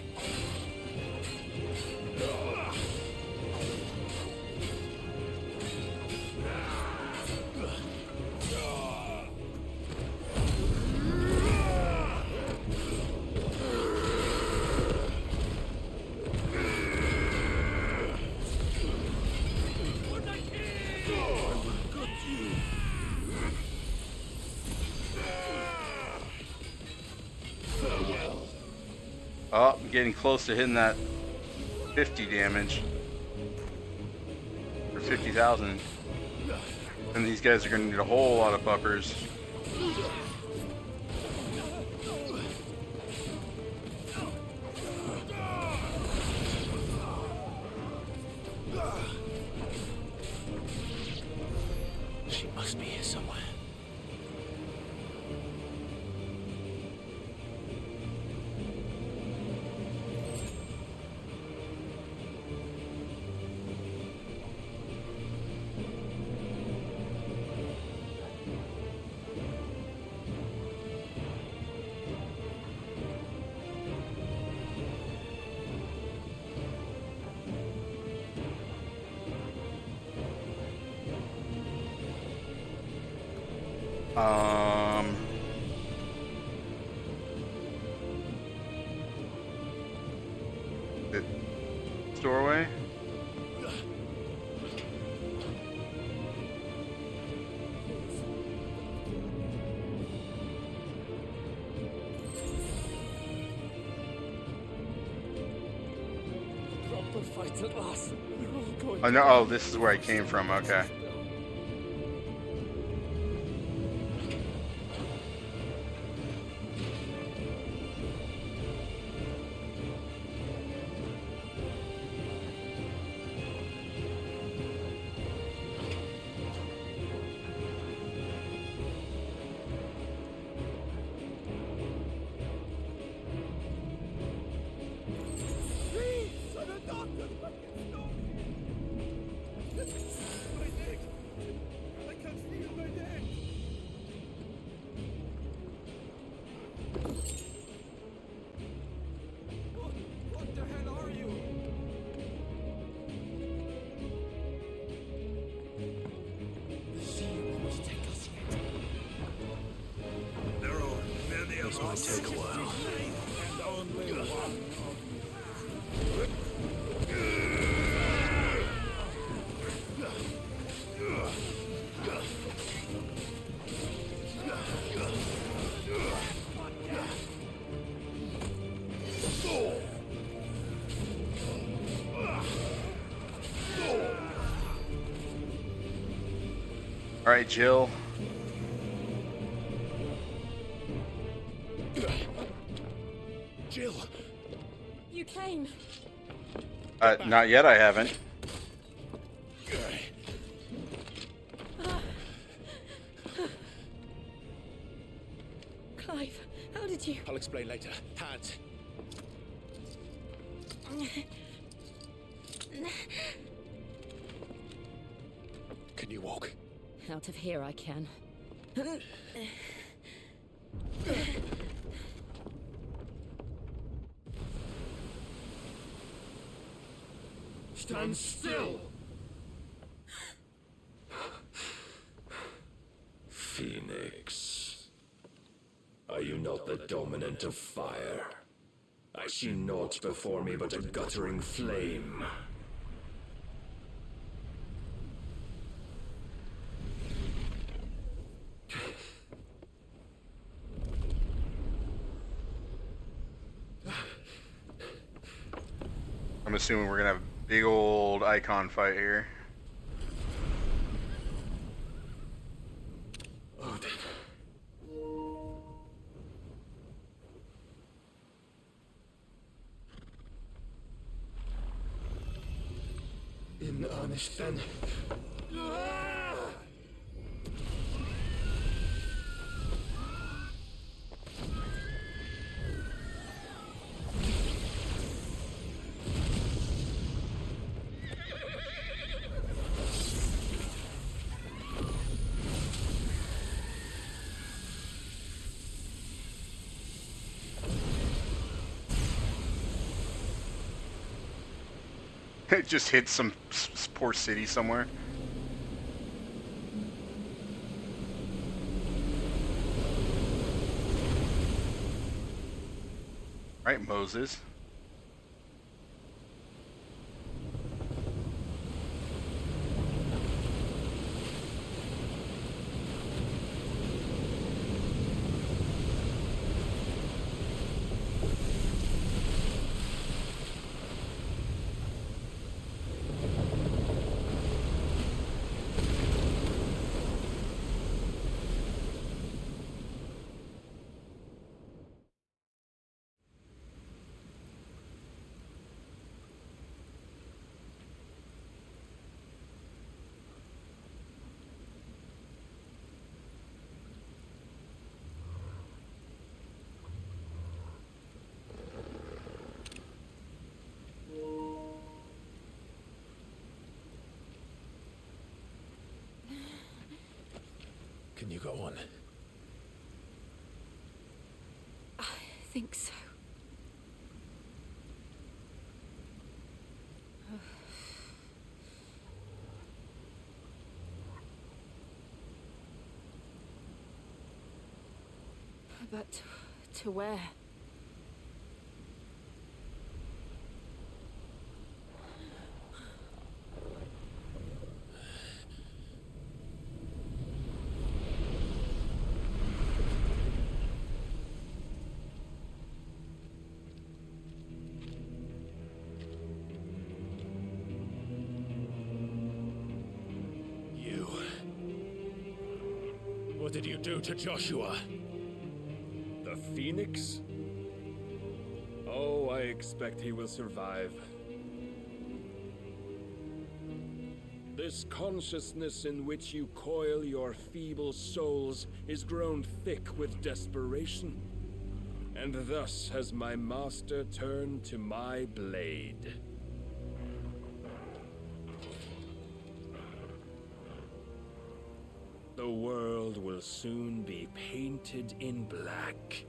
Oh, I'm getting close to hitting that 50 damage. Or 50,000. And these guys are going to need a whole lot of buffers. She must be here somewhere. The doorway. The fight at last. We're all going Oh no! Oh, this is where I came from. Okay. What the hell are you? The sea won't take us yet. There are many of This might us. take a while. And only one. All right, Jill. Jill! You came. Not yet. I haven't. Clive, how did you? I'll explain later. Hands. Can you walk? Out of here I can. Stand still! Phoenix, are you not the dominant of fire? I see naught before me but a guttering flame. I'm assuming we're gonna have a big old icon fight here. Odin. In earnest then. It just hit some poor city somewhere. Right, Moses. Can you go on? I think so. But to where? What did you do to Joshua? The Phoenix? Oh, I expect he will survive. This consciousness in which you coil your feeble souls is grown thick with desperation, and thus has my master turned to my blade. The world will soon be painted in black,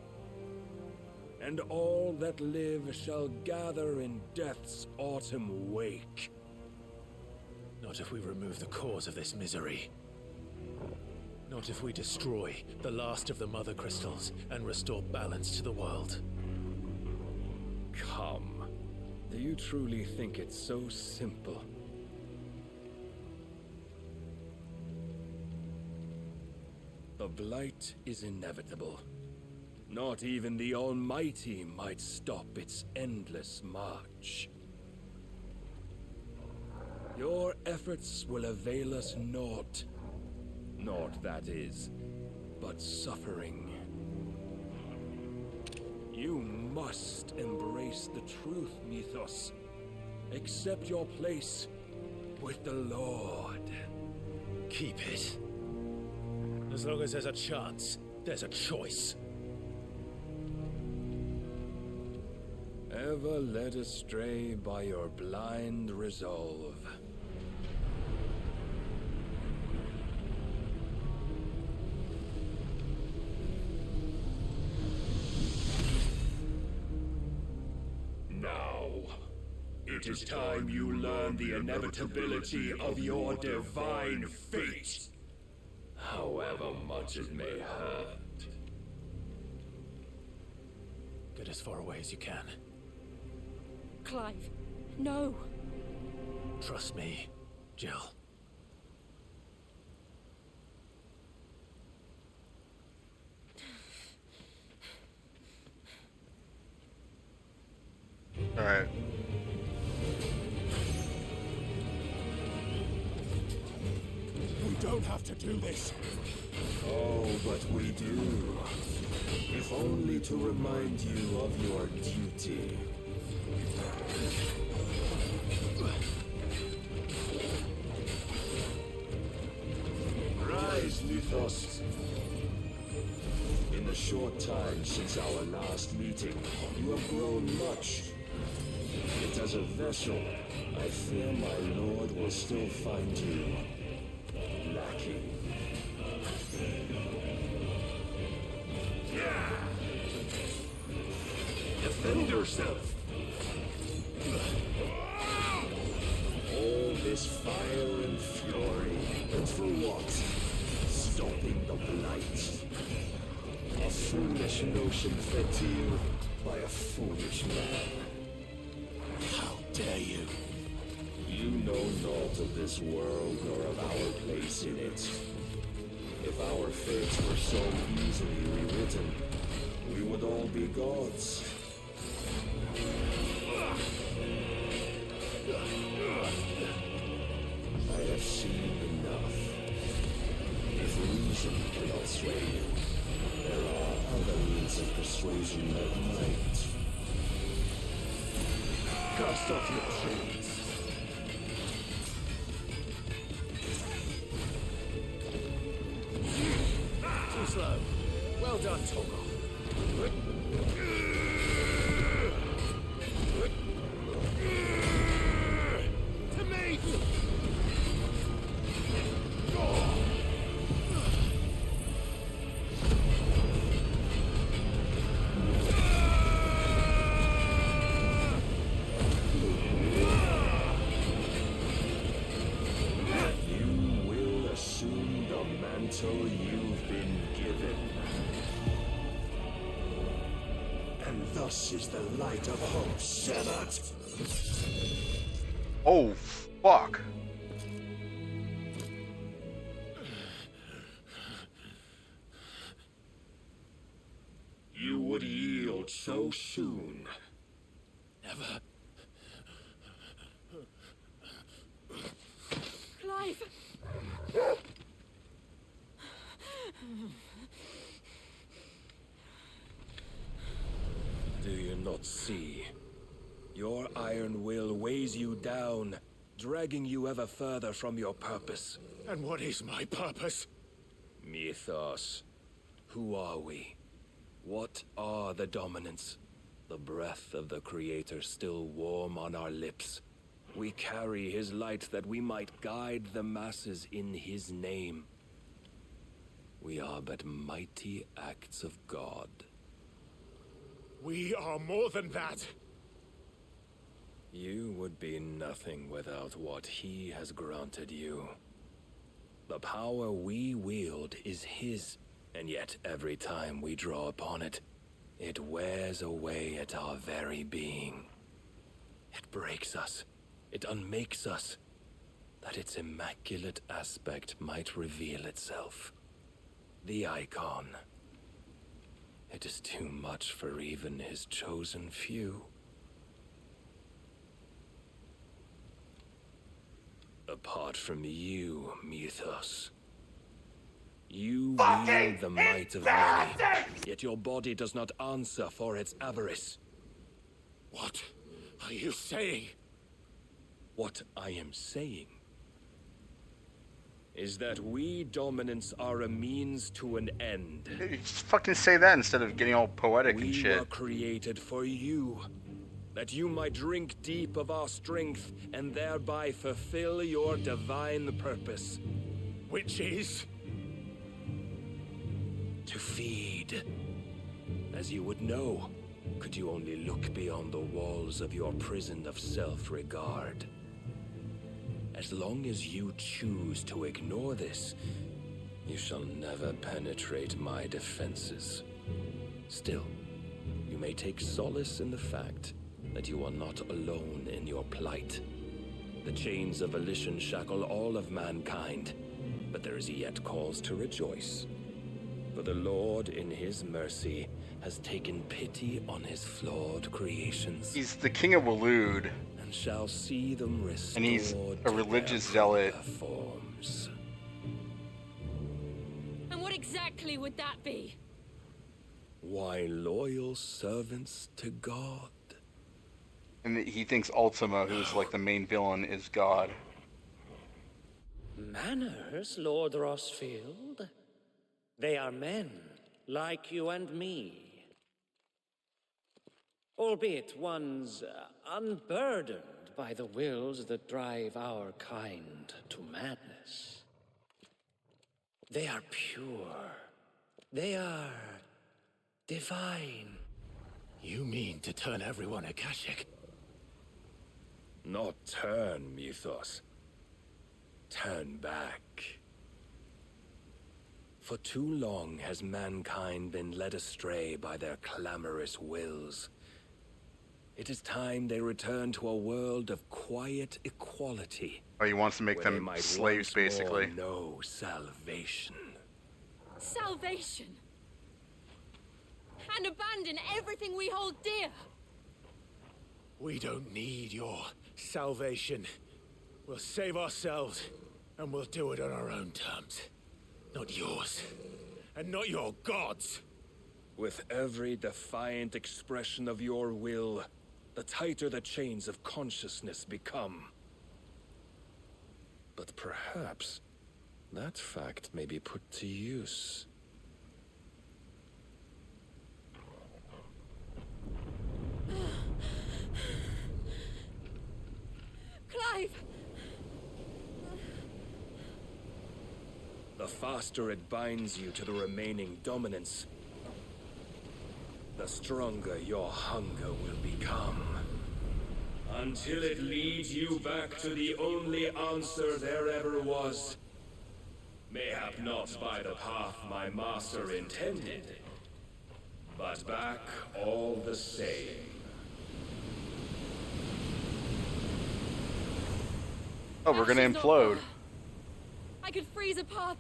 and all that live shall gather in death's autumn wake. Not if we remove the cause of this misery. Not if we destroy the last of the Mother Crystals and restore balance to the world. Come. Do you truly think it's so simple? The Blight is inevitable. Not even the Almighty might stop its endless march. Your efforts will avail us naught. Naught, that is, but suffering. You must embrace the truth, Mythos. Accept your place with the Lord. Keep it. As long as there's a chance, there's a choice. Ever led astray by your blind resolve. Now, it is time you learn the inevitability of your divine fate, however much it may hurt. Get as far away as you can. Clive, no. Trust me, Jill. All right. We don't have to do this. Oh, but we do. If only to remind you of your duty. Rise, Mythos. In the short time since our last meeting, you have grown much. Yet as a vessel, I fear my lord will still find you lacking. Defend yourself! All this fire and fury, and for what? Stopping the Blight. A foolish notion fed to you by a foolish man. How dare you? You know naught of this world nor of our place in it. If our fates were so easily rewritten, we would all be gods. I have seen enough. If reason cannot sway you, there are other means of persuasion that might. Cast off your chains. Too slow. Well done, Torgal. To me! You will assume the mantle you've been given. And thus is the light of hope severed. Oh, fuck. You would yield so soon. Never. Clive! cannot see. Your iron will weighs you down, dragging you ever further from your purpose. And what is my purpose? Mythos. Who are we? What are the dominants? The breath of the Creator still warm on our lips. We carry his light that we might guide the masses in his name. We are but mighty acts of God. We are more than that. You would be nothing without what he has granted you. The power we wield is his, and yet every time we draw upon it, it wears away at our very being. It breaks us. It unmakes us, that its immaculate aspect might reveal itself. The icon. It is too much for even his chosen few. Apart from you, Mythos, you wield the might of many, yet your body does not answer for its avarice. What are you saying? What I am saying is that we dominants are a means to an end. Just fucking say that instead of getting all poetic and shit. We were created for you, that you might drink deep of our strength and thereby fulfill your divine purpose. Which is? To feed. As you would know, could you only look beyond the walls of your prison of self-regard. As long as you choose to ignore this, you shall never penetrate my defenses. Still, you may take solace in the fact that you are not alone in your plight. The chains of volition shackle all of mankind, but there is yet cause to rejoice. For the Lord, in his mercy, has taken pity on his flawed creations. He's the king of Waloed. And shall see them restored. And he's a religious zealot. Forms. And what exactly would that be? Why, loyal servants to God. And he thinks Ultima, who's like the main villain, is God. Manners, Lord Rossfield? They are men, like you and me. Albeit ones unburdened by the wills that drive our kind to madness. They are pure. They are divine. You mean to turn everyone Akashic? Not turn, Mythos. Turn back. For too long has mankind been led astray by their clamorous wills. It is time they return to a world of quiet equality. Oh, he wants to make them slaves, basically. Know salvation. Salvation? And abandon everything we hold dear? We don't need your salvation. We'll save ourselves, and we'll do it on our own terms. Not yours, and not your gods. With every defiant expression of your will, the tighter the chains of consciousness become. But perhaps that fact may be put to use. Clive! The faster it binds you to the remaining dominance, the stronger your hunger will become. Until it leads you back to the only answer there ever was. Mayhap not by the path my master intended, but back all the same. Oh, we're gonna implode. I could freeze a path.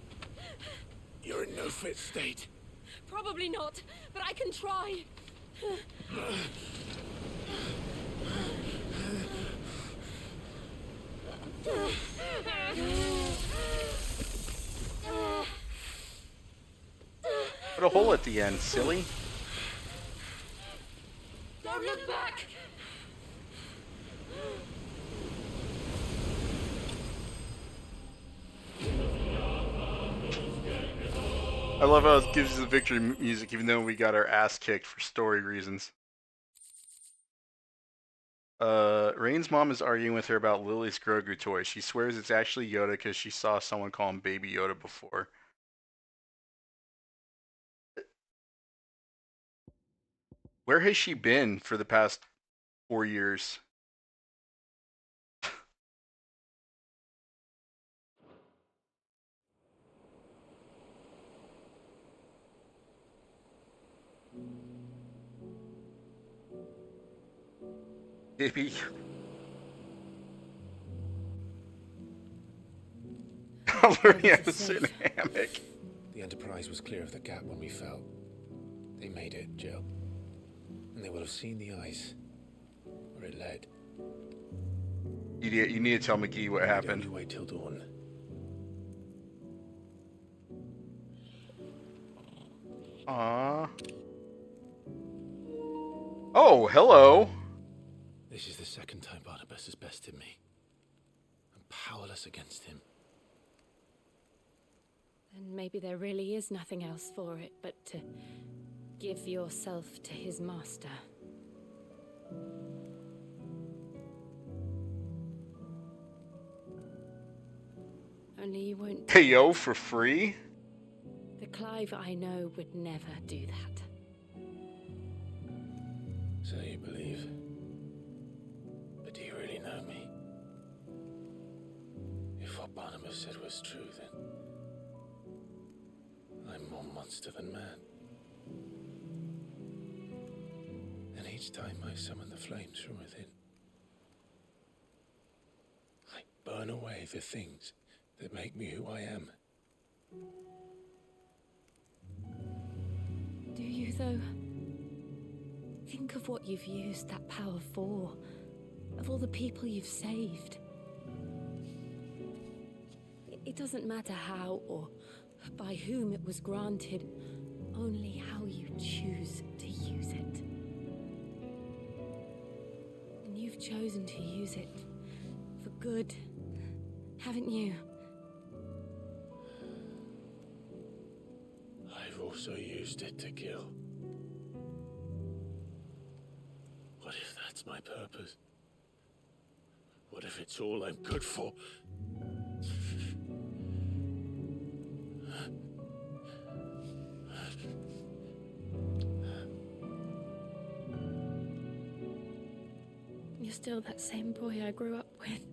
You're in no fit state. Probably not, but I can try. Put a hole at the end, silly. Don't Don't look back! I love how it gives us the victory music, even though we got our ass kicked for story reasons. Rain's mom is arguing with her about Lily's Grogu toy. She swears it's actually Yoda because she saw someone call him Baby Yoda before. Where has she been for the past 4 years? Baby. Learning how to sit in a hammock. The Enterprise was clear of the gap when we fell. They made it, Jill. And they will have seen the ice where it led. Idiot, you need to tell McGee what happened. Wait till dawn. Aww. Oh, hello. This is the second time Barnabas has bested me. I'm powerless against him. And maybe there really is nothing else for it but to give yourself to his master. Only you won't. KO for free? The Clive I know would never do that. So you believe? But do you really know me? If what Barnabas said was true, then I'm more monster than man. And each time I summon the flames from within, I burn away the things that make me who I am. Do you, though? Think of what you've used that power for, of all the people you've saved. It doesn't matter how or by whom it was granted, only how you choose to use it. And you've chosen to use it for good, haven't you? I've also used it to kill. What if that's my purpose? What if it's all I'm good for? You're still that same boy I grew up with.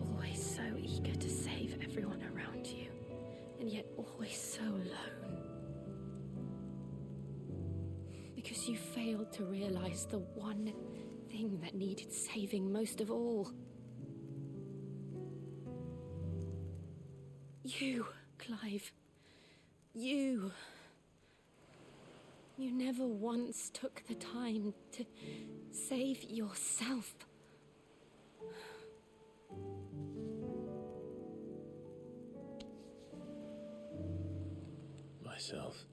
Always so eager to save everyone around you, and yet always so alone. Because you failed to realize the one thing that needed saving most of all. You, Clive. You. You never once took the time to save yourself. Myself?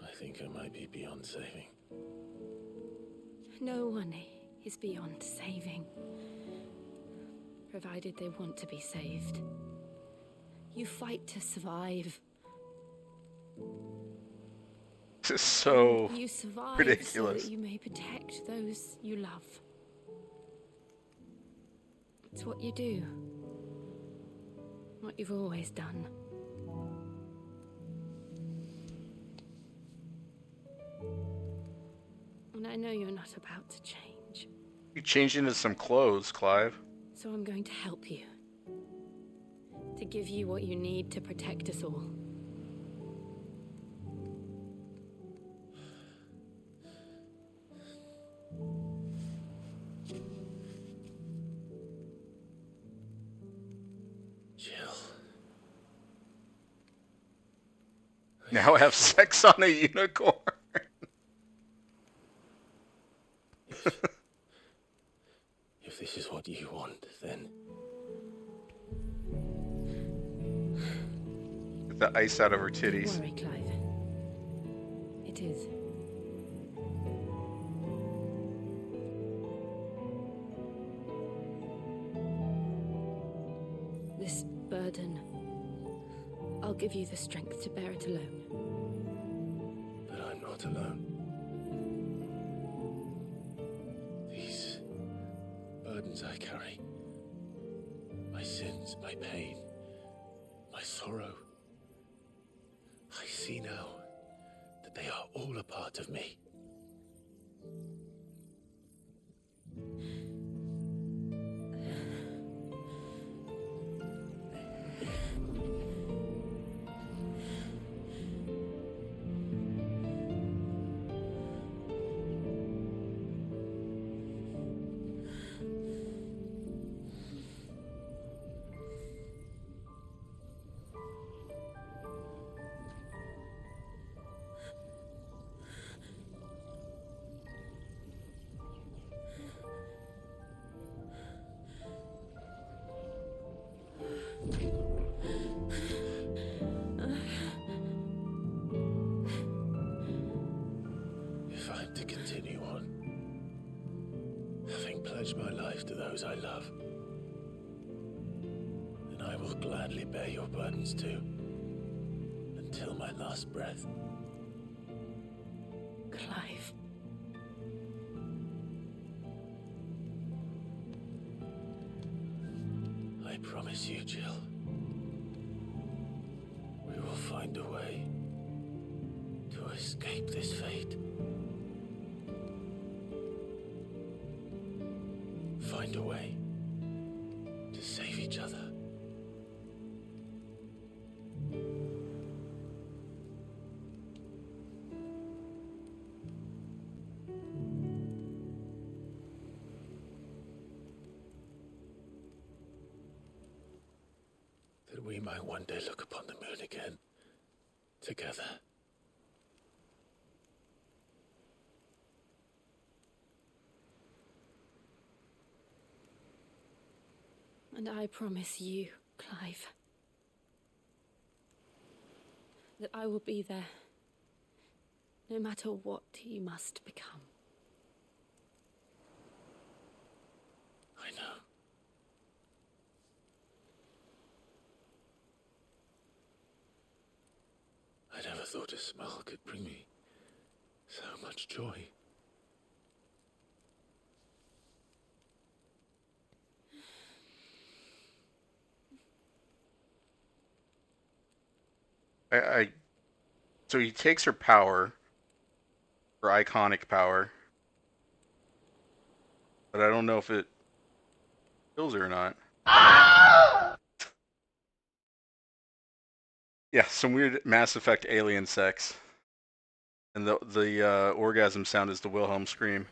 I think I might be beyond saving. No one is beyond saving, provided they want to be saved. You fight to survive. This is so you survive ridiculous. so that you may protect those you love. It's what you do. What you've always done. And I know you're not about to change. You changed into some clothes, Clive. So I'm going to help you. To give you what you need to protect us all. Now have sex on a unicorn. If this is what you want, then... Get the ice out of her titties. Don't worry, Clive. it is. This burden, I'll give you the strength to bear it alone. But I'm not alone. These burdens I carry, my sins, my pain, my sorrow, I see now that they are all a part of me. If I'm to continue on, having pledged my life to those I love, then I will gladly bear your burdens too, until my last breath. Clive. I promise you, Jill, we will find a way to escape this fate. Find a way to save each other. That we might one day look upon the moon again, together. And I promise you, Clive, that I will be there, no matter what you must become. I know. I never thought a smile could bring me so much joy. So he takes her power, her iconic power, but I don't know if it kills her or not. Yeah, some weird Mass Effect alien sex, and the orgasm sound is the Wilhelm scream.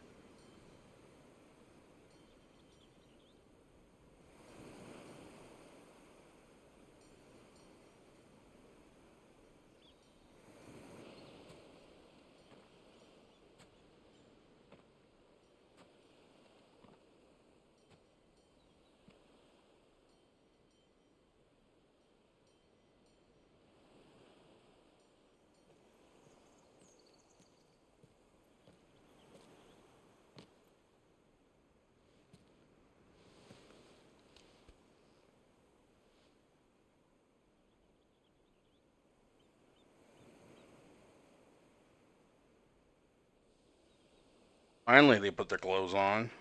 Finally, they put their clothes on.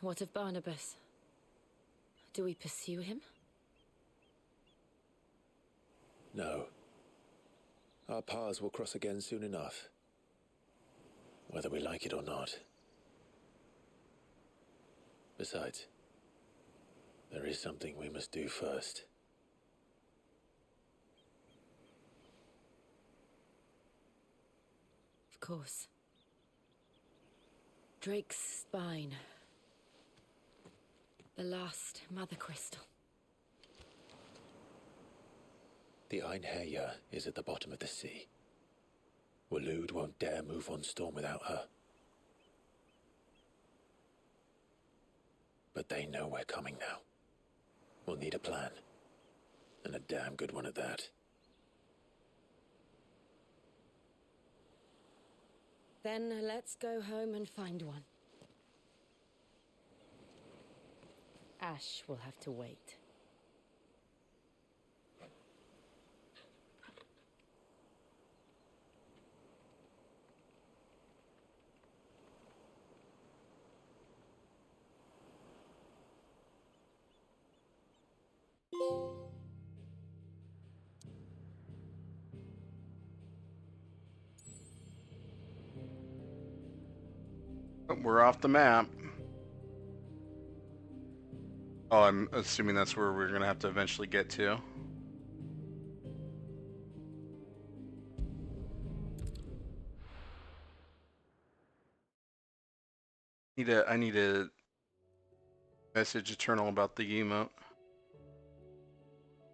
What of Barnabas? Do we pursue him? No. Our paths will cross again soon enough, whether we like it or not. Besides, there is something we must do first. Of course. Drake's spine. The last Mother Crystal. The Einherjar is at the bottom of the sea. Waloed won't dare move on Storm without her. But they know we're coming now. We'll need a plan. And a damn good one at that. Then let's go home and find one. Ash will have to wait. We're off the map. Oh, I'm assuming that's where we're gonna have to eventually get to. I need a message Eternal about the emote.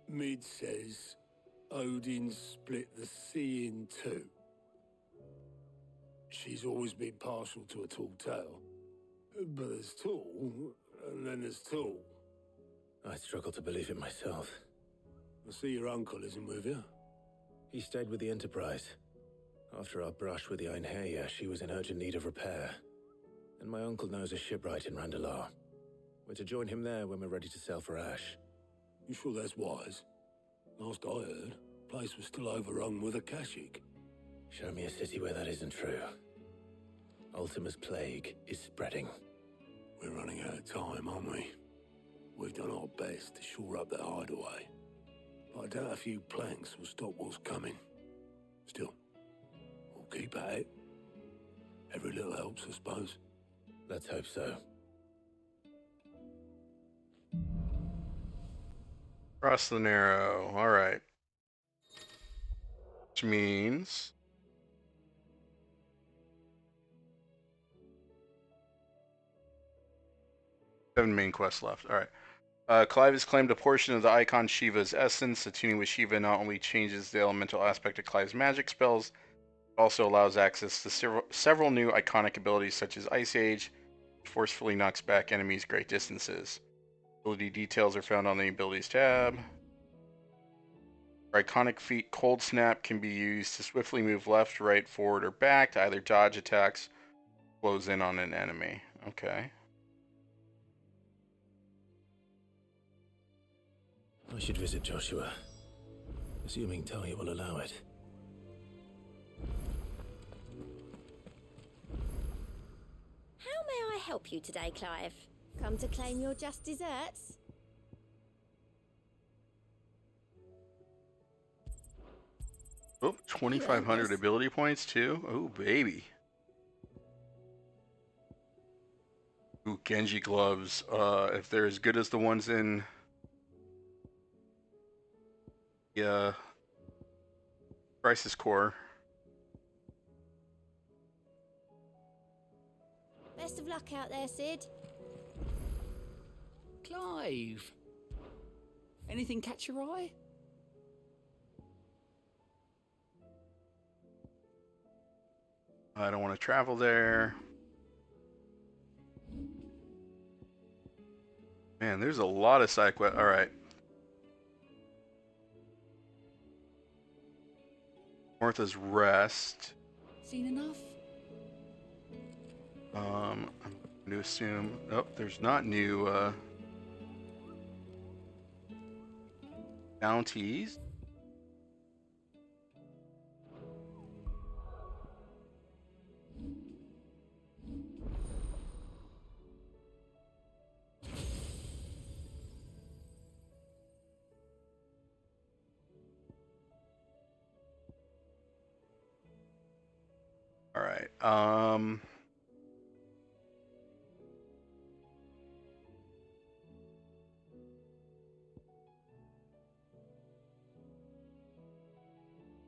Mid says Odin split the sea in two. She's always been partial to a tall tale. But there's tall, and then there's tall. I struggle to believe it myself. I see your uncle isn't with you. He stayed with the Enterprise. After our brush with the Einherja, she was in urgent need of repair. And my uncle knows a shipwright in Randalar. We're to join him there when we're ready to sail for Ash. You sure that's wise? Last I heard, the place was still overrun with Akashic. Show me a city where that isn't true. Ultima's plague is spreading. We're running out of time, aren't we? We've done our best to shore up that hideaway. But I doubt a few planks will stop what's coming. Still, we'll keep at it. Every little helps, I suppose. Let's hope so. Cross the Narrow. All right. Which means 7 main quests left. All right. Clive has claimed a portion of the icon Shiva's essence. Attuning with Shiva not only changes the elemental aspect of Clive's magic spells, but also allows access to several new iconic abilities such as Ice Age, which forcefully knocks back enemies great distances. Ability details are found on the Abilities tab. Her iconic feat Cold Snap can be used to swiftly move left, right, forward, or back to either dodge attacks or close in on an enemy. Okay. I should visit Joshua, assuming Talia will allow it. How may I help you today, Clive? Come to claim your just desserts? Oh, 2,500 ability points too. Oh, baby. Ooh, Genji gloves. If they're as good as the ones in the Crisis Core. Best of luck out there, Sid. Clive! Anything catch your eye? I don't want to travel there. Man, there's a lot of side quests. All right. Martha's Rest. Seen enough? I'm going to assume. Oh, there's not new bounties. All right.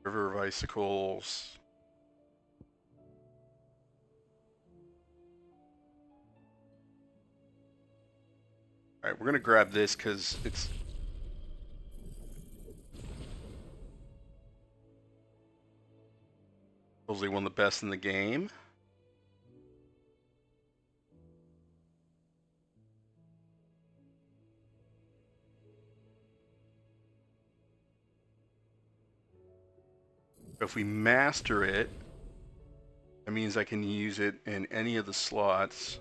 River of Icicles. All right, we're gonna grab this because it's supposedly one of the best in the game. If we master it, that means I can use it in any of the slots.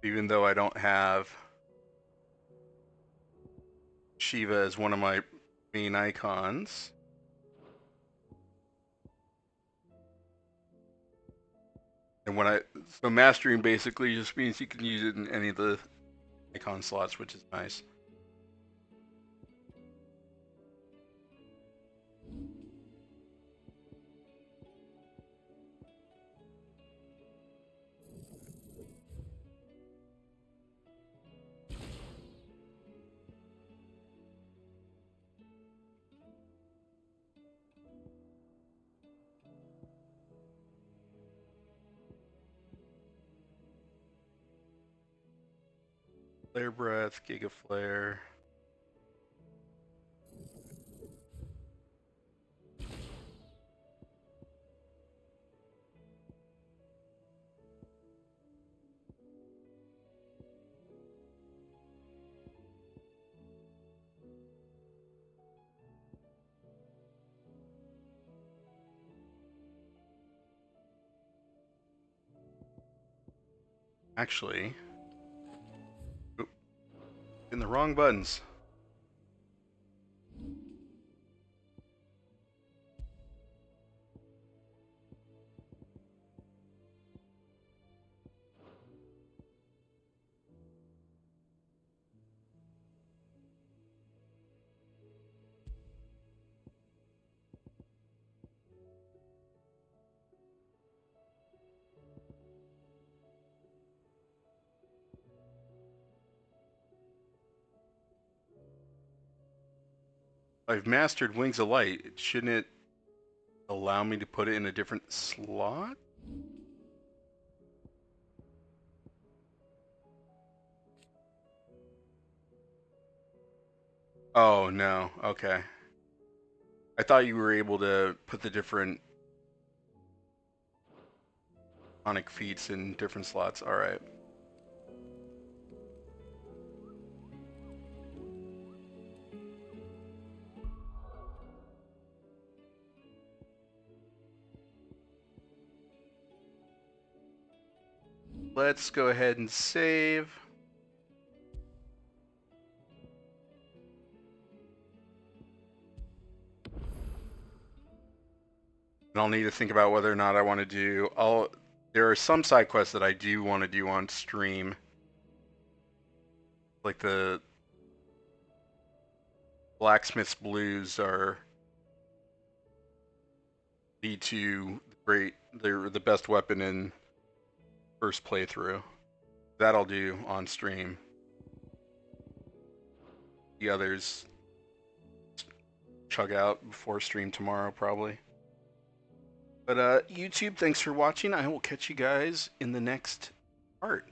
Even though I don't have Shiva as one of my main icons. And so mastering basically just means you can use it in any of the icon slots, which is nice. Flare Breath, Giga Flare. Actually, in the wrong buttons. I've mastered Wings of Light. Shouldn't it allow me to put it in a different slot? Oh, no. Okay. I thought you were able to put the different iconic feats in different slots. All right. Let's go ahead and save. And I'll need to think about whether or not I want to do. There are some side quests that I do want to do on stream, like the Blacksmith's Blues are lead to they're the best weapon in first playthrough. That I'll do on stream. The others chug out before stream tomorrow probably. But YouTube, thanks for watching. I will catch you guys in the next part.